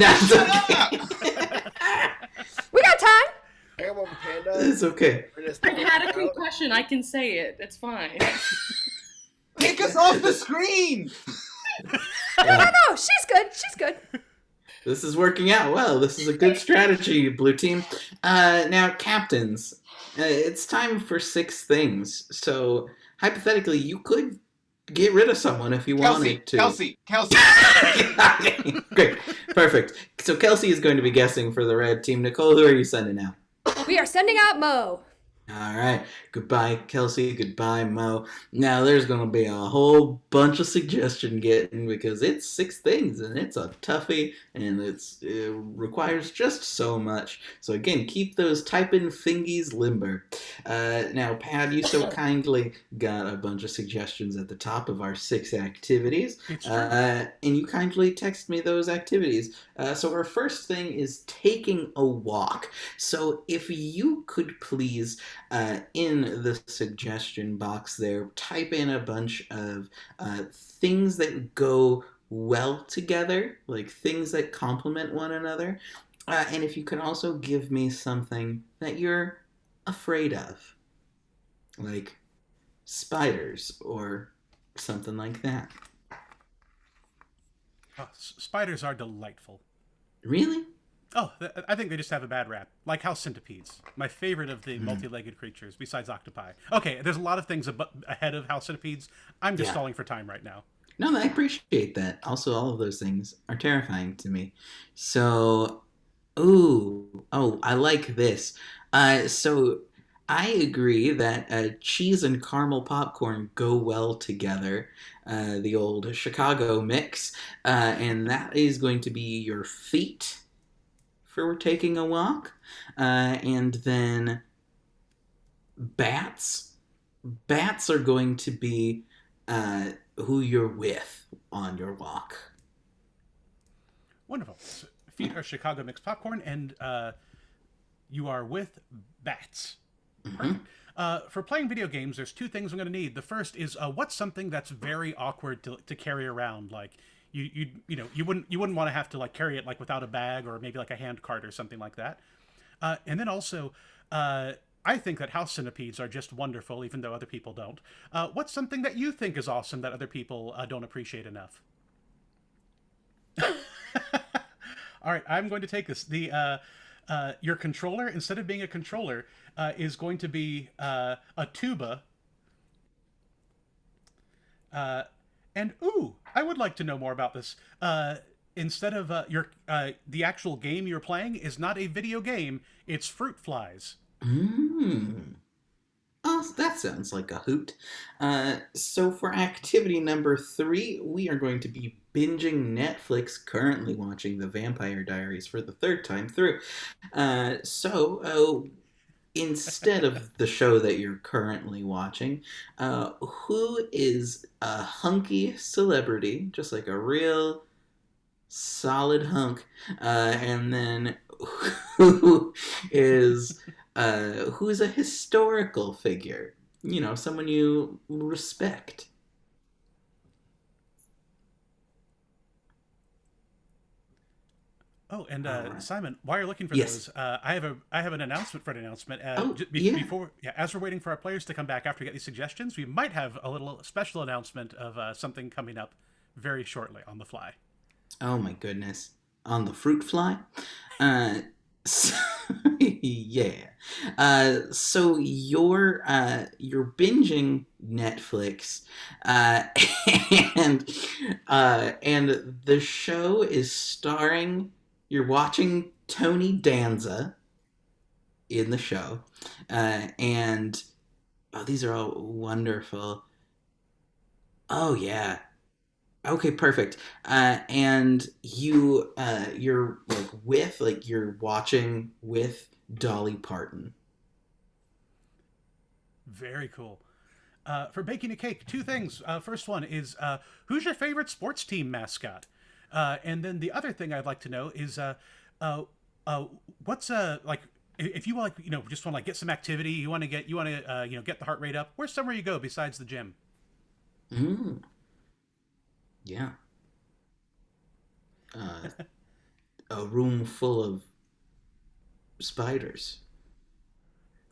We got time. I got one for Panda. It's okay. I had a concussion. I can say it. It's fine. Take us off the screen! No, she's good. She's good. This is working out well. This is a good strategy, blue team. Now, captains, it's time for 6 things. So, hypothetically, you could get rid of someone if you wanted to. Kelsey. Great. Perfect. So Kelsey is going to be guessing for the red team. Nicole, who are you sending out? We are sending out Mo. All right. Goodbye, Kelsey. Goodbye, Mo. Now, there's going to be a whole bunch of suggestion getting because it's 6 things and it's a toughie and it requires just so much. So, again, keep those type-in fingies limber. Now, Pad, you so kindly got a bunch of suggestions at the top of our 6 activities. And you kindly text me those activities. So, our first thing is taking a walk. So, if you could please... in the suggestion box there, type in a bunch of things that go well together, like things that complement one another. And if you can also give me something that you're afraid of, like spiders or something like that. Oh, spiders are delightful. Really? Oh, I think they just have a bad rap. Like house centipedes. My favorite of the multi-legged creatures, besides octopi. Okay, there's a lot of things ahead of house centipedes. I'm just stalling for time right now. No, I appreciate that. Also, all of those things are terrifying to me. So, I like this. So, I agree that cheese and caramel popcorn go well together. The old Chicago mix. And that is going to be your feet for taking a walk. And then bats. Bats are going to be who you're with on your walk. Wonderful. So, feet are Chicago mixed popcorn, and you are with bats. Perfect. For playing video games, there's 2 things I'm going to need. The first is what's something that's very awkward to carry around, like you wouldn't want to have to like carry it like without a bag or maybe like a hand cart or something like that. And then also, I think that house centipedes are just wonderful, even though other people don't. What's something that you think is awesome that other people don't appreciate enough? All right, I'm going to take this. Your controller, instead of being a controller, is going to be a tuba. And I would like to know more about this. Instead of the actual game you're playing is not a video game; it's fruit flies. Oh, that sounds like a hoot. So for activity number 3, we are going to be binging Netflix, currently watching The Vampire Diaries for the 3rd time through. Instead of the show that you're currently watching, who is a hunky celebrity, just like a real solid hunk, and then who's a historical figure, someone you respect. Oh, and Simon, while you're looking for Yes. those, I have an announcement for an announcement. Yeah. Before, as we're waiting for our players to come back after we get these suggestions, we might have a little special announcement of something coming up very shortly on the fly. Oh my goodness. On the fruit fly? Yeah. So you're binging Netflix, and the show is starring. You're watching Tony Danza in the show, and these are all wonderful. Oh yeah. Okay, perfect. And you're you're watching with Dolly Parton. Very cool. For baking a cake, 2 things. First one is who's your favorite sports team mascot? And then the other thing I'd like to know is what's like if you just want to get some activity, you want to get the heart rate up. Where's somewhere you go besides the gym? Yeah. A room full of spiders.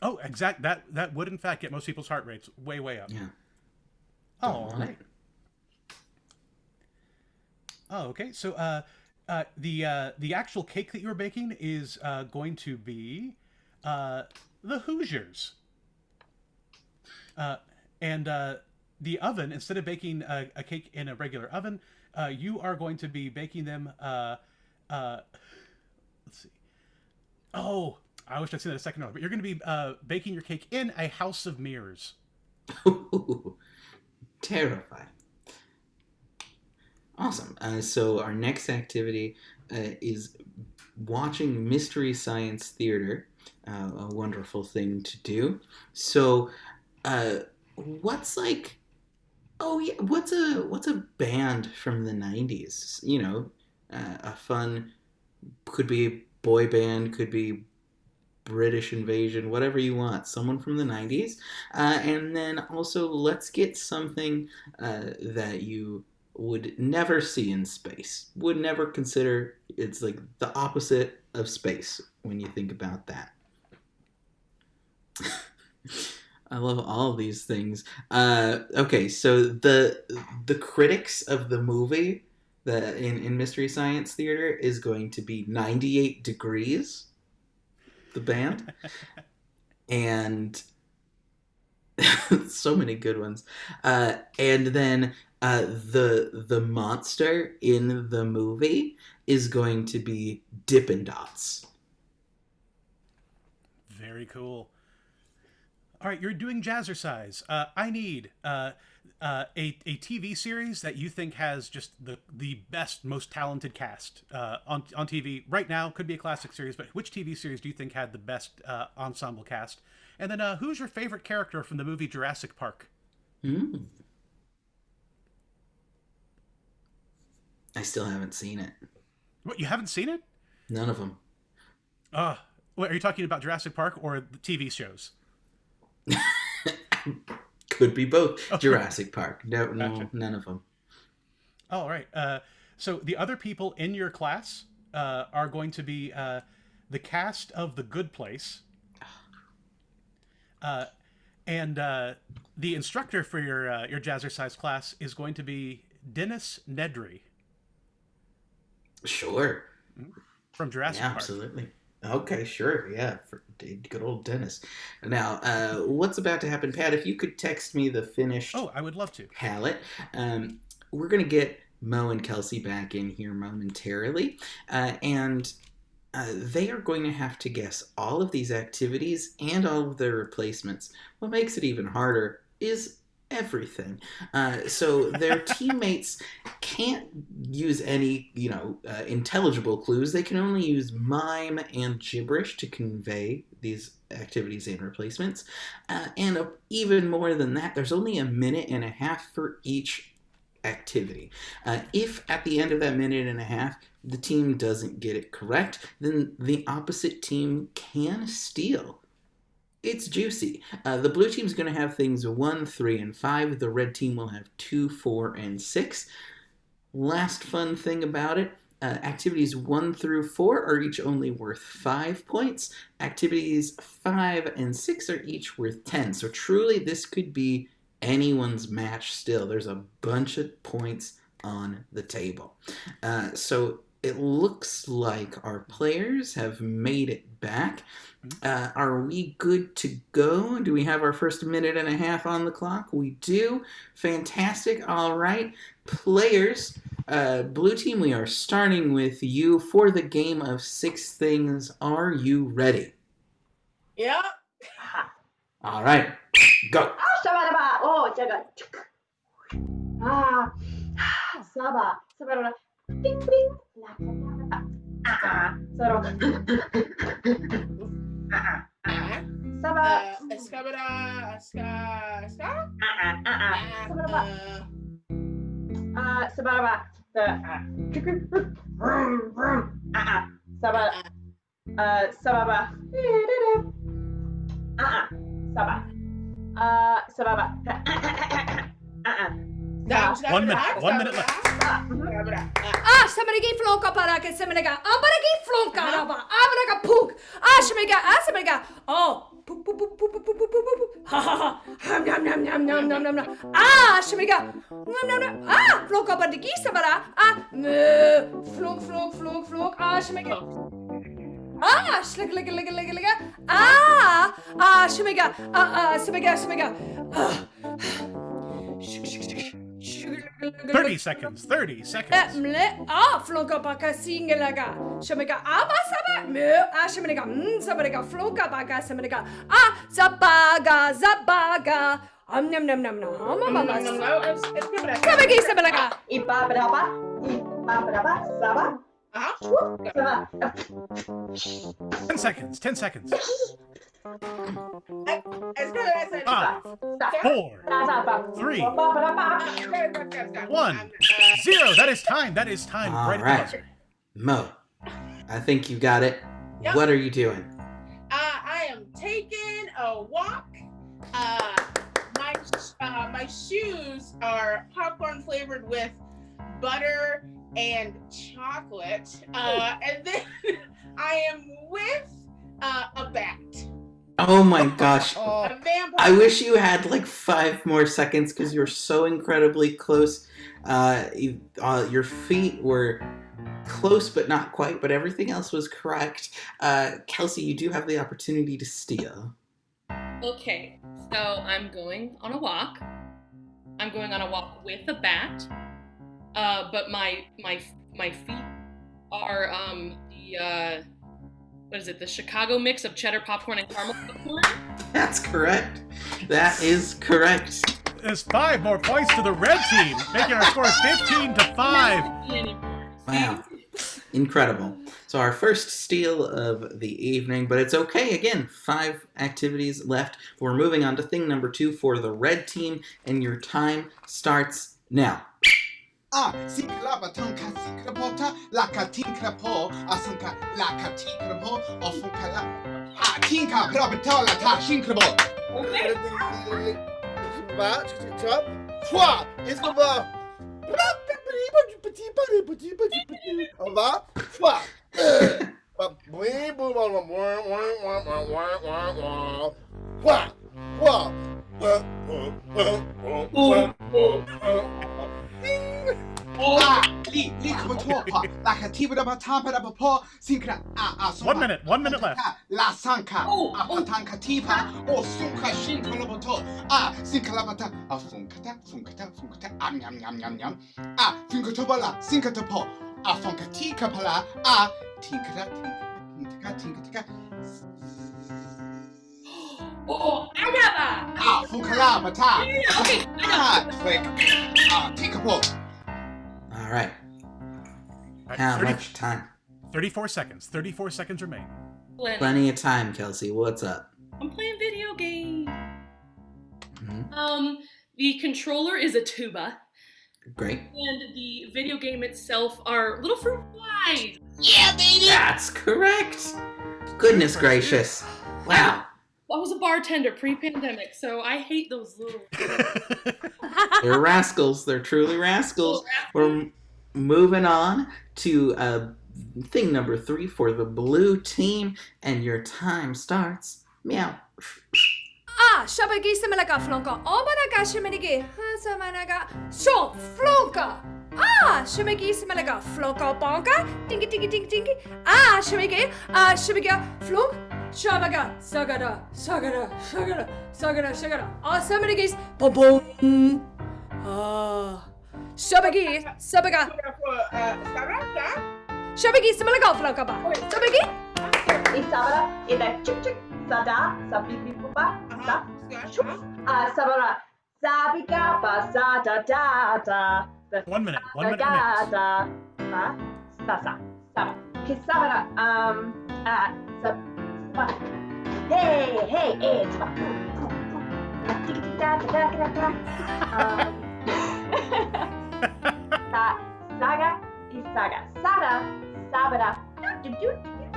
Oh, exact. That would in fact get most people's heart rates way up. Yeah. Oh, right. Oh, okay. So, the actual cake that you were baking is going to be the Hoosiers. And the oven, instead of baking a cake in a regular oven, you are going to be baking them. Let's see. Oh, I wish I'd seen that a second ago. But you're going to be baking your cake in a house of mirrors. Ooh, terrifying. Awesome. So our next activity is watching Mystery Science Theater. A wonderful thing to do. So, what's like? Oh yeah, what's a band from the '90s? You know, a fun, could be boy band, could be British Invasion, whatever you want. Someone from the '90s, and then also let's get something that you would never see in space. Would never consider. It's like the opposite of space when you think about that. I love all of these things. Okay, so the critics of the movie in Mystery Science Theater is going to be 98 Degrees, the band, and so many good ones. And then the monster in the movie is going to be Dippin' Dots. Very cool. All right, you're doing jazzercise. I need a TV series that you think has just the best, most talented cast on TV right now. Could be a classic series, but which TV series do you think had the best ensemble cast? And then who's your favorite character from the movie Jurassic Park? I still haven't seen it. What, you haven't seen it? None of them. What, are you talking about Jurassic Park or the TV shows? Could be both. Jurassic Park. No, gotcha. None of them. All right. So the other people in your class are going to be the cast of The Good Place. And the instructor for your jazzercise class is going to be Dennis Nedry. Sure. From Jurassic Park. Absolutely. Okay, sure. Yeah, for good old Dennis. Now, what's about to happen, Pat? If you could text me the finished... Oh, I would love to. ...palette. We're going to get Mo and Kelsey back in here momentarily. And they are going to have to guess all of these activities and all of their replacements. What makes it even harder is everything. So their teammates can't use any, intelligible clues. They can only use mime and gibberish to convey these activities and replacements. And even more than that, there's only a minute and a half for each activity. If at the end of that minute and a half, the team doesn't get it correct, then the opposite team can steal. It's juicy. The blue team's going to have things 1, 3, and 5. The red team will have 2, 4, and 6. Last fun thing about it, activities 1 through 4 are each only worth 5 points. Activities 5 and 6 are each worth 10. So truly, this could be anyone's match still. There's a bunch of points on the table. So it looks like our players have made it back. Are we good to go? Do we have our first minute and a half on the clock? We do. Fantastic. All right. Players, blue team, we are starting with you for the game of 6 things. Are you ready? Yeah. All right. Go. Oh, jaga. Saba. Saba. Ding ding. Saba. Saba. Escabada. Sababa. Saba. Sababa. Saba. Sababa. 1 minute. 1 minute left. Somebody gave flonka para que somebody got. Somebody gave flonka raba. I'm gonna pook. Somebody got. Oh. Poop, poop, poop, poop, poop, poop, poop, poop. Ha ha ha. Nom nom nom nom nom nom nom. Somebody got. Nom nom nom. Flonka para que somebody. Flonk flonk flonk flonk. Somebody got. Slick lick lick lick lick. Somebody got. Somebody got. 30 seconds. 30 seconds. Flunka baka singelaga. Shamiga abasaba. Shamiga sabariga flunka baka samariga. Zabaga. Nom nom nom nom. Sabagi sabalaga. Ibababa. Saba. 10 seconds. 10 seconds. 5, 4, 3, 1, 0. That is time. That is time. All Right at the right. buzzer. Mo, I think you got it. Yep. What are you doing? I am taking a walk. My shoes are popcorn flavored with butter and chocolate. And then I am with a bat. Oh my gosh. A vampire. I wish you had like 5 more seconds because you're so incredibly close. Your feet were close but not quite, but everything else was correct. Kelsey, you do have the opportunity to steal. Okay, so I'm going on a walk. I'm going on a walk with a bat. But my feet are the Chicago mix of cheddar popcorn and caramel popcorn? That's correct. That is correct. There's 5 more points to the red team, making our score 15 to 5. Wow. Incredible. So our first steal of the evening, but it's okay. Again, 5 activities left. We're moving on to thing number 2 for the red team, and your time starts now. Sinklabatonka sinkrapota, lakatinkrapo, asanka lakatinkrapo, ofunkala. Tinka prabatola ta shinkrabo. Top. Trois. Est-ce qu'on va? On va? Trois. One minute left. La sanka, apatanka tipa, o sunka shinkoloboto, sinkalabata, funkata, yam yam yam, finkatobala, sinkatapo, funkatika pala, tinkata. Oh, I got that! Funkalabata. Okay, Click. Tikapo. All right. How much time? 34 seconds. 34 seconds remain. Plenty of time, Kelsey. What's up? I'm playing video game. Mm-hmm. The controller is a tuba. Great. And the video game itself are little fruit flies. Yeah, baby! That's correct. Goodness gracious. Wow. I was a bartender pre-pandemic, so I hate those little... They're rascals. They're truly rascals. We're moving on to thing number 3 for the blue team, and your time starts. Meow. Shabagi Samalaga Flonka. Omanaga Shamanigi. Hasamanaga. So Flonka. Shamagi Samalaga Flonka Bonka. Dinky dinky dinky dinky. Shamigi. Shabiga Flonk. Shabaga. Sagada. Samanigis. Boom boom. Shabagi. Sabaga. Shabagi Samalaga Flonka. Shabagi. Isabara, ida chuk sada, sabibibuba, sabara, sabiga basada da. 1 minute. 1 minute. Saba. Kisabara, hey, it's Saga, Isaga, Sada, Sabada, Sada,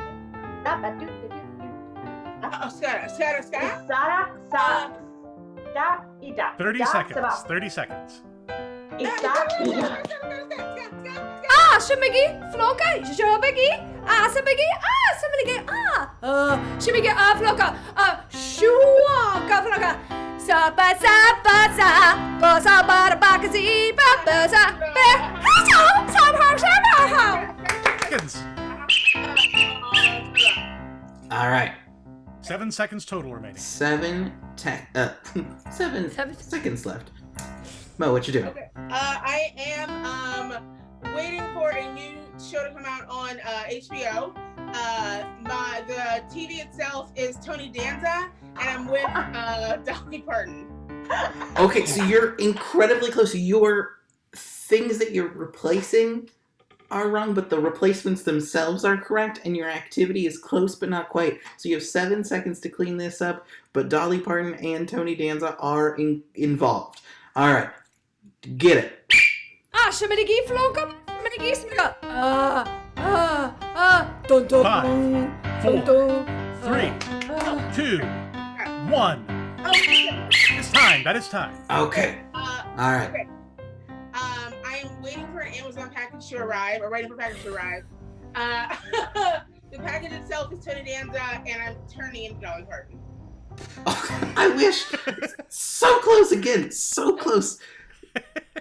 30 seconds. 30 seconds. Shamigi, Floka, Shabagi, Sabagi, Samigi, Shimigi, Floka, Shua, Floka, Sapa, Bosa, Barabakazi, Babaza, Seconds. All right. 7 seconds total remaining. 7 seconds left. Mo, what you doing? Okay. I am waiting for a new show to come out on HBO. The TV itself is Tony Danza, and I'm with Dolly Parton. Okay, so you're incredibly close. Your things that you're replacing are wrong, but the replacements themselves are correct, and your activity is close but not quite. So you have 7 seconds to clean this up, but Dolly Parton and Tony Danza are involved. All right, get it. Shamanigi Floka, Shamanigi Smika. Dun dun. 5, 4, 3, 2, 1. It's time. That is time. Okay. All right. Okay. I am waiting for an Amazon package to arrive, or waiting for a package to arrive. The package itself is Tony Danza, and I'm turning into Dolly Parton. I wish. So close again. So close.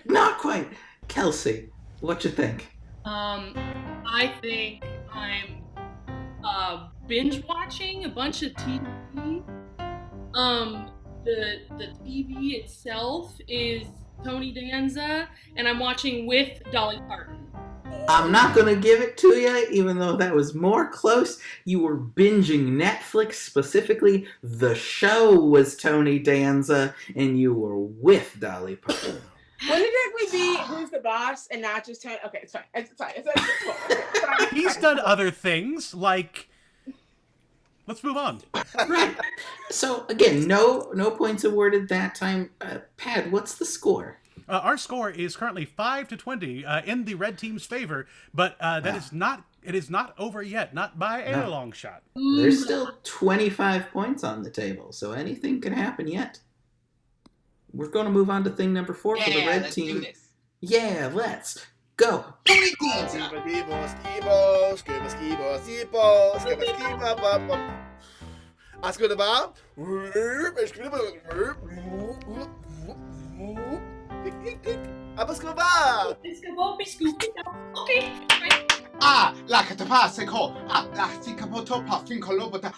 Not quite. Kelsey, what you think? I think I'm binge watching a bunch of TV. The TV itself is Tony Danza, and I'm watching with Dolly Parton. I'm not going to give it to you, even though that was more close. You were binging Netflix, specifically. The show was Tony Danza, and you were with Dolly Parton. Wouldn't it technically be Who's the Boss and not just Tony? Okay, it's fine. It's fine. It's fine. He's done other things, like... Let's move on. Right. So, again, no points awarded that time. Pad, what's the score? Our score is currently 5-20 in the red team's favor, but that is not. It is not over yet, not by a long shot. There's still 25 points on the table, so anything can happen yet. We're going to move on to thing number 4 for the red team. Do this. Yeah, let's go. Tony Danza. Okay. La catapa seco. La sicapoto pa fincolobota.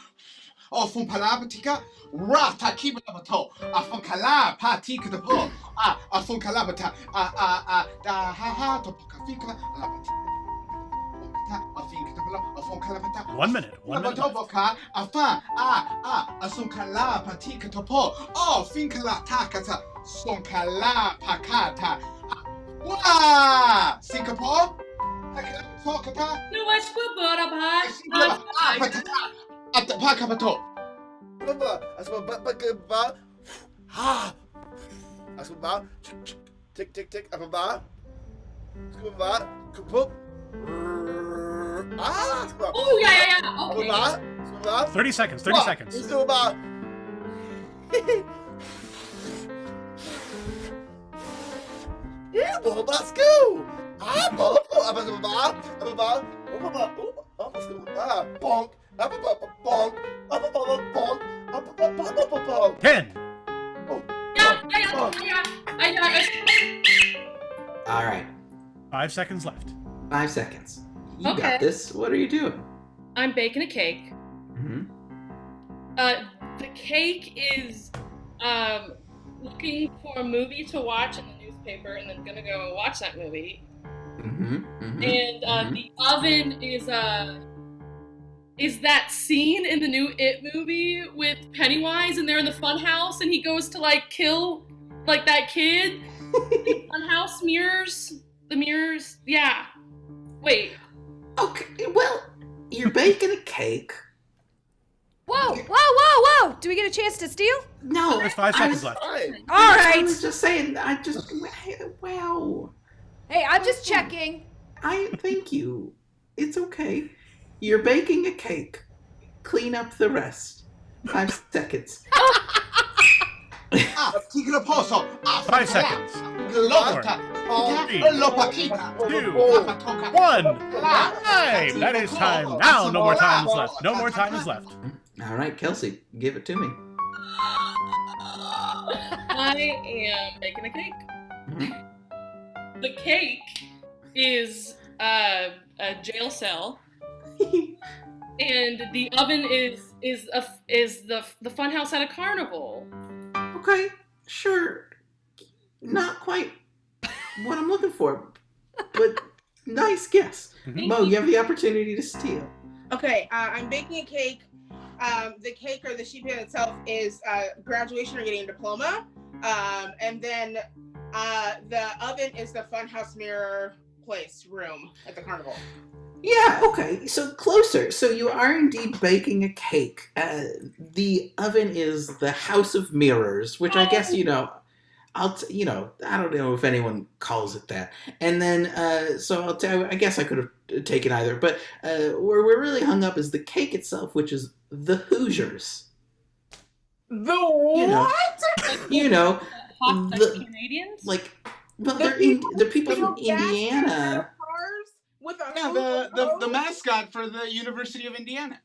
O fun palabatica. Rata kibato. A funkala pa tika the po. A funkalabata. Da ha ha to pakafinka. A 1 minute. 1 minute. A sunkala patika topo. Oh, finkala takata. Sunkala pakata. Wah! Singapore? Takata? No, I At the Pakapato. Tick, tick, tick, up a bar. Scuba, kupup. Oh, yeah. Okay. 30 seconds. 30 seconds. Scuba. Yeah, let's go. Bonk. 10. All right. 5 seconds left. 5 seconds. You Okay. got this. What are you doing? I'm baking a cake. Mm-hmm. The cake is looking for a movie to watch in the newspaper, and then gonna go watch that movie. Mm-hmm. And the oven is that scene in the new It movie with Pennywise, and they're in the fun house, and he goes to like kill like that kid. Funhouse mirrors. The mirrors. Yeah. Wait. Okay. Well, you're baking a cake. Whoa! Do we get a chance to steal? No. There's 5 seconds left. All right. I was just saying. Wow. Hey, I'm just checking. Thank you. It's okay. You're baking a cake. Clean up the rest. 5 seconds. 5 seconds. 4, 3, 2, 1. Time. That is time. Now, no more time is left. No more time is left. All right, Kelsey, give it to me. I am baking a cake. The cake is a jail cell, and the oven is the funhouse at a carnival. Okay, sure. not quite what I'm looking for, but nice guess. Mo, you have the opportunity to steal. Okay, I'm baking a cake. The cake or the sheet pan itself is graduation or getting a diploma. And then the oven is the funhouse mirror place room at the carnival. Yeah, okay, so closer. So you are indeed baking a cake. The oven is the House of Mirrors, which I guess, I don't know if anyone calls it that. And then, so I'll tell you, I guess I could have taken either, but where we're really hung up is the cake itself, which is the Hoosiers. The what? The Canadians? they're people from Indiana. With a the mascot for the University of Indiana.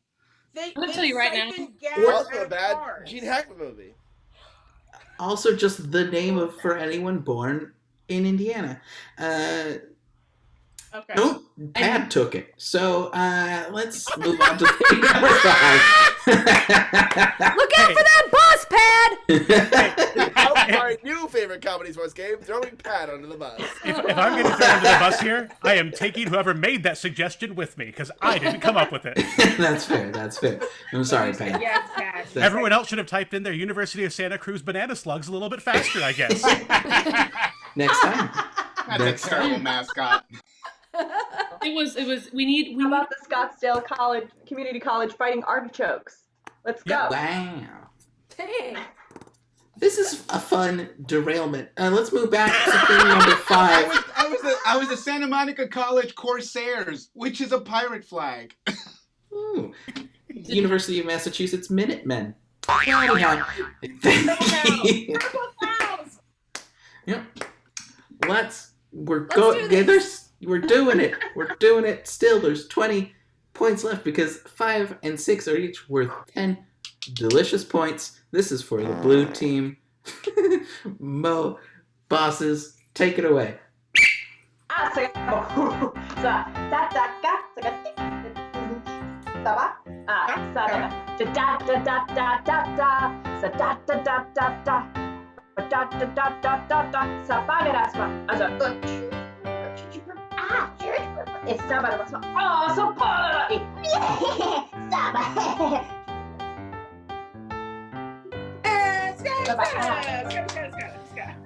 I'm gonna tell you right now. Also a bad Gene Hackman movie. Also, just the name for anyone born in Indiana. Okay. Nope, Pat took it. So let's move on to thing number 5. Look out for that bus, Pad! Our new favorite comedy sports game, throwing Pat under the bus. If I'm getting thrown under the bus here, I am taking whoever made that suggestion with me, because I didn't come up with it. That's fair. I'm sorry, Pat. Yes, Pat. Everyone else should have typed in their University of Santa Cruz banana slugs a little bit faster, I guess. Next time. That's a terrible mascot. How about the Scottsdale Community College Fighting Artichokes? Let's go. Wow. Dang. This is a fun derailment. Let's move back to thing number 5. I was the Santa Monica College Corsairs, which is a pirate flag. Ooh. University of Massachusetts Minutemen. Anyhow. Yep. We're doing it. We're doing it. Still, there's 20 points left because 5 and 6 are each worth 10 delicious points. This is for the blue team. Mo, bosses, take it away.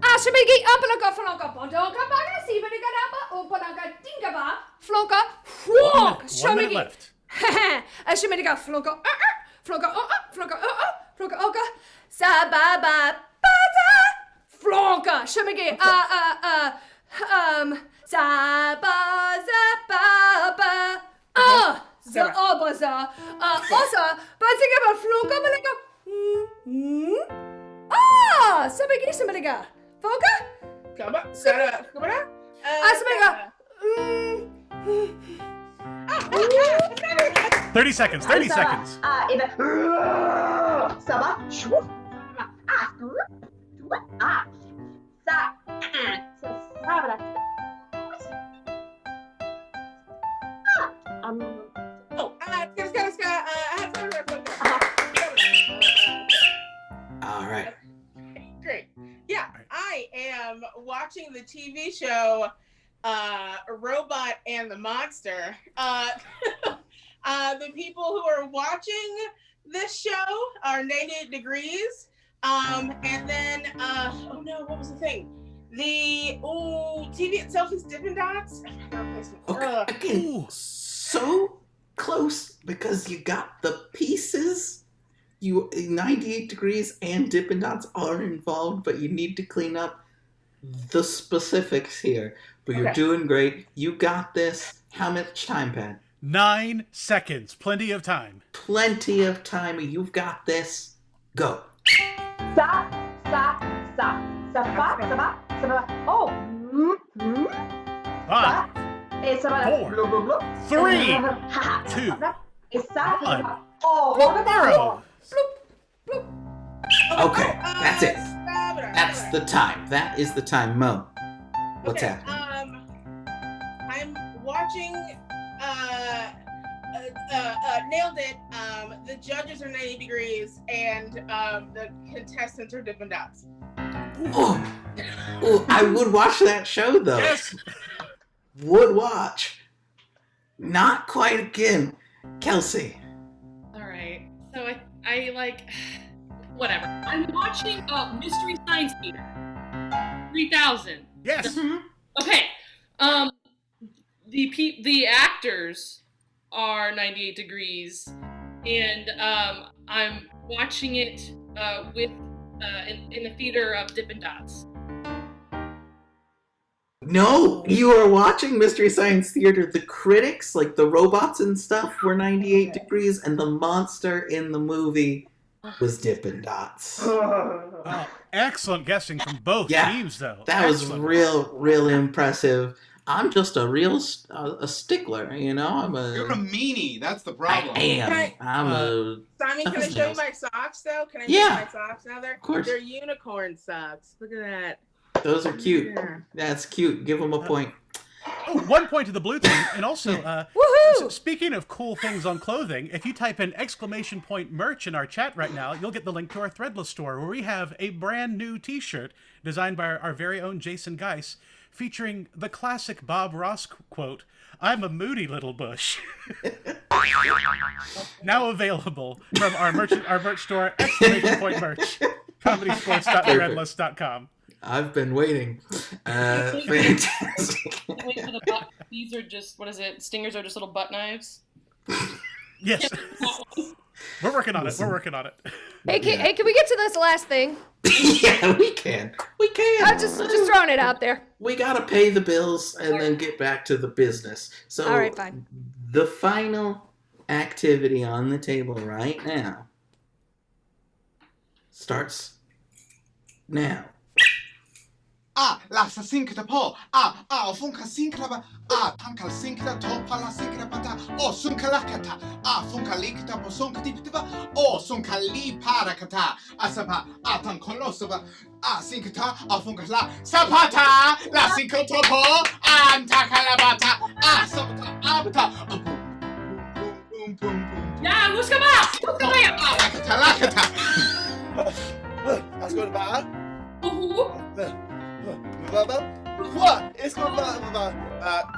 Ashimigi ampalaka flonka pontonka baga sibaniga namba opanaka tingaba flonka walk. 1 minute left. Ashimaniga flonka flonka flonka oka sababa bata flonka shimigi saba zababa za obaza osa batinga flonka malika Sabagisa Foka? Come on, Sarah. Come on. Asamaga. 30 seconds. 30 seconds. All right. Great. Yeah, I am watching the TV show Robot and the Monster. The people who are watching this show are 98 Degrees. And then, oh no, what was the thing? The TV itself is Dippin' Dots. Okay, again, so close because you got the pieces. 98 Degrees and Dippin' Dots are involved, but you need to clean up the specifics here. But you're doing great. You got this. How much time, Pat? 9 seconds. Plenty of time. Plenty of time. You've got this. Go. Oh. 5, 4, 3, 2, 1. Tomorrow. Okay, that's it. That's the time. That is the time, Mo. What's happening? I'm watching. Nailed it. The judges are 90 Degrees, and the contestants are Dippin' Dots. Oh, I would watch that show though. Yes. Would watch. Not quite again. Kelsey. All right. So I like whatever. I'm watching Mystery Science Theater 3000. Yes. Okay. The actors are 98 Degrees, and I'm watching it with in the theater of Dippin' Dots. No, you are watching Mystery Science Theater. The critics, like the robots and stuff, were 98 Degrees, and the monster in the movie was Dippin' Dots. Oh, excellent guessing from both teams, though. That was real impressive. I'm just a real a stickler, you know. You're a meanie. That's the problem. I am. I'm a. Simon, can I show you my socks though? Can I show you my socks now? Of course. They're unicorn socks. Look at that. Those are cute. That's cute. Give them a point. Oh, 1 point to the blue team. And also, speaking of cool things on clothing, if you type in ! merch in our chat right now, you'll get the link to our Threadless store where we have a brand new t-shirt designed by our very own Jason Geis featuring the classic Bob Ross quote, "I'm a moody little bush." Now available from our merch store, ! merch, ComedySportz.threadless.com. I've been waiting. Fantastic. Wait for the butt. These are just, what is it? Stingers are just little butt knives. Yes. We're working on it. Hey, can we get to this last thing? Yeah, we can. I'm just throwing it out there. We gotta pay the bills and then get back to the business. So, all right, fine. The final activity on the table right now starts now. La sinkra po. Funka sinkra tankal sinkra topa la sinkra pata. Sunka lakata. Funka likta po sunka diptiva. Sunka li parakata. Asapa tan kolosova. Sinkata. Funka la sapata. La sinkra topo. Antakalabata. Sapata abata. Boom boom. Yeah, who's come up? Lakata. Let's go to bar. What? It's going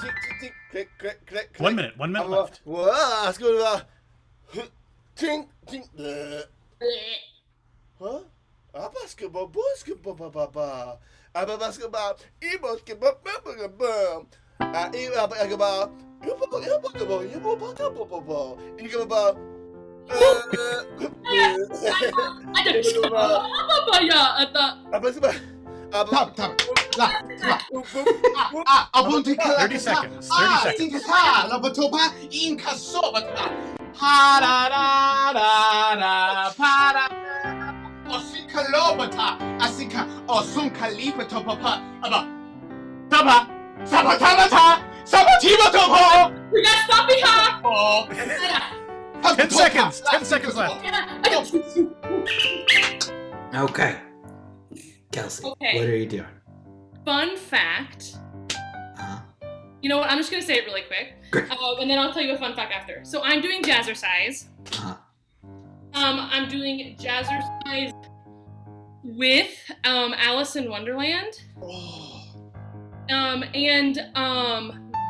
tick, tick, tick, click, click. 1 minute left. Let's go to tink, tink. Huh? Basketball, basketball. Basketball, Thirty seconds. La batoba inka sobata. Ha da da da para. Osinka lobata. Asika osunka lipato papa. Taba. Sabatabata. Sabatiba topo. We got stop behind. 10 seconds. 10 seconds left. Okay. Kelsey, Okay. what are you doing? Fun fact. You know what? I'm just gonna say it really quick, and then I'll tell you a fun fact after. So I'm doing jazzercise. I'm doing jazzercise with Alice in Wonderland. And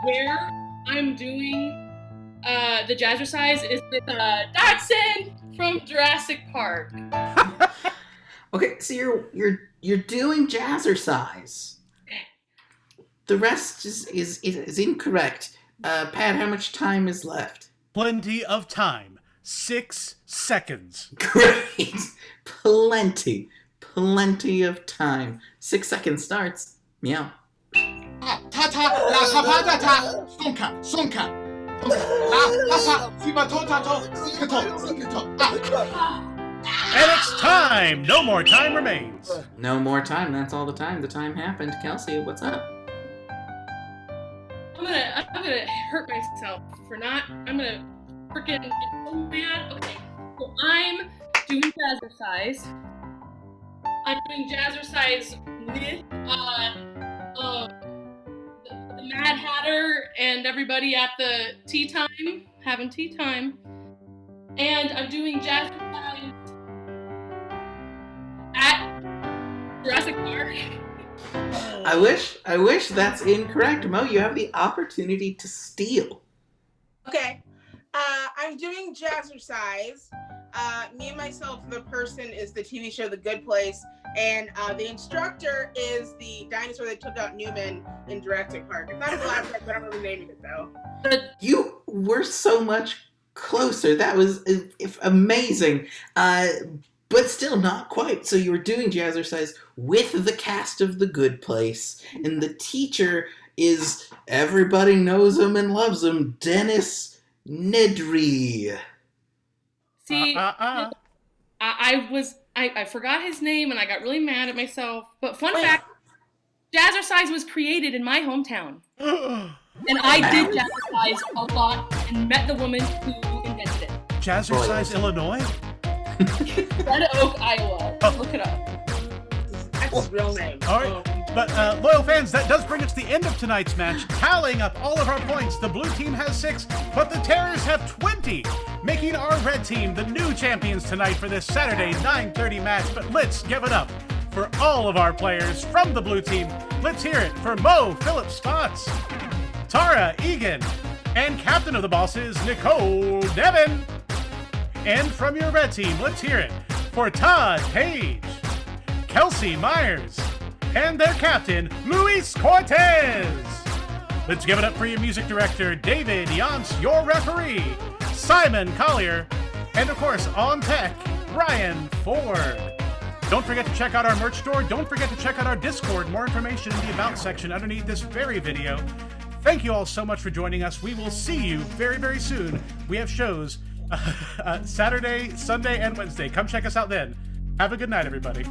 where I'm doing the jazzercise is with Dodson from Jurassic Park. Okay, so you're doing jazzercise. The rest is incorrect. Pat, how much time is left? Plenty of time. 6 seconds. Great. Plenty of time. 6 seconds starts. Meow. Tata la sapata. Sunka. La sibatota sinkato. And it's time! No more time remains. No more time. That's all the time. The time happened. Kelsey, what's up? I'm gonna hurt myself for not. I'm gonna freaking get so mad. Okay, so I'm doing jazzercise. I'm doing jazzercise with the Mad Hatter and everybody at the tea time, having tea time. And I'm doing jazzercise at Jurassic Park. I wish that's incorrect, Mo. You have the opportunity to steal. Okay. I'm doing Jazzercise. Me and Myself, the person is the TV show The Good Place, and the instructor is the dinosaur that took out Newman in Jurassic Park. It's not a black but I'm renaming it though. You were so much closer. That was amazing. But still not quite. So you were doing Jazzercise with the cast of The Good Place, and the teacher is, everybody knows him and loves him, Dennis Nedry. See, I forgot his name and I got really mad at myself. But fun fact, Jazzercise was created in my hometown. And I did Jazzercise a lot and met the woman who invented it. Jazzercise, Illinois? Red Oak, Iowa. Look it up. That's his real name. All right. But loyal fans, that does bring us to the end of tonight's match. Tallying up all of our points, the blue team has 6, but the Terrors have 20, making our red team the new champions tonight for this Saturday 9:30 match. But let's give it up for all of our players from the blue team. Let's hear it for Mo Phillips Spots, Tara Egan, and captain of the bosses, Nicole Devon. And from your red team, let's hear it for Todd Page, Kelsey Myers, and their captain, Luis Cortez. Let's give it up for your music director, David Yance, your referee, Simon Collier, and of course, on tech, Ryan Ford. Don't forget to check out our merch store. Don't forget to check out our Discord. More information in the About section underneath this very video. Thank you all so much for joining us. We will see you very, very soon. We have shows Saturday, Sunday, and Wednesday. Come check us out then. Have a good night, everybody.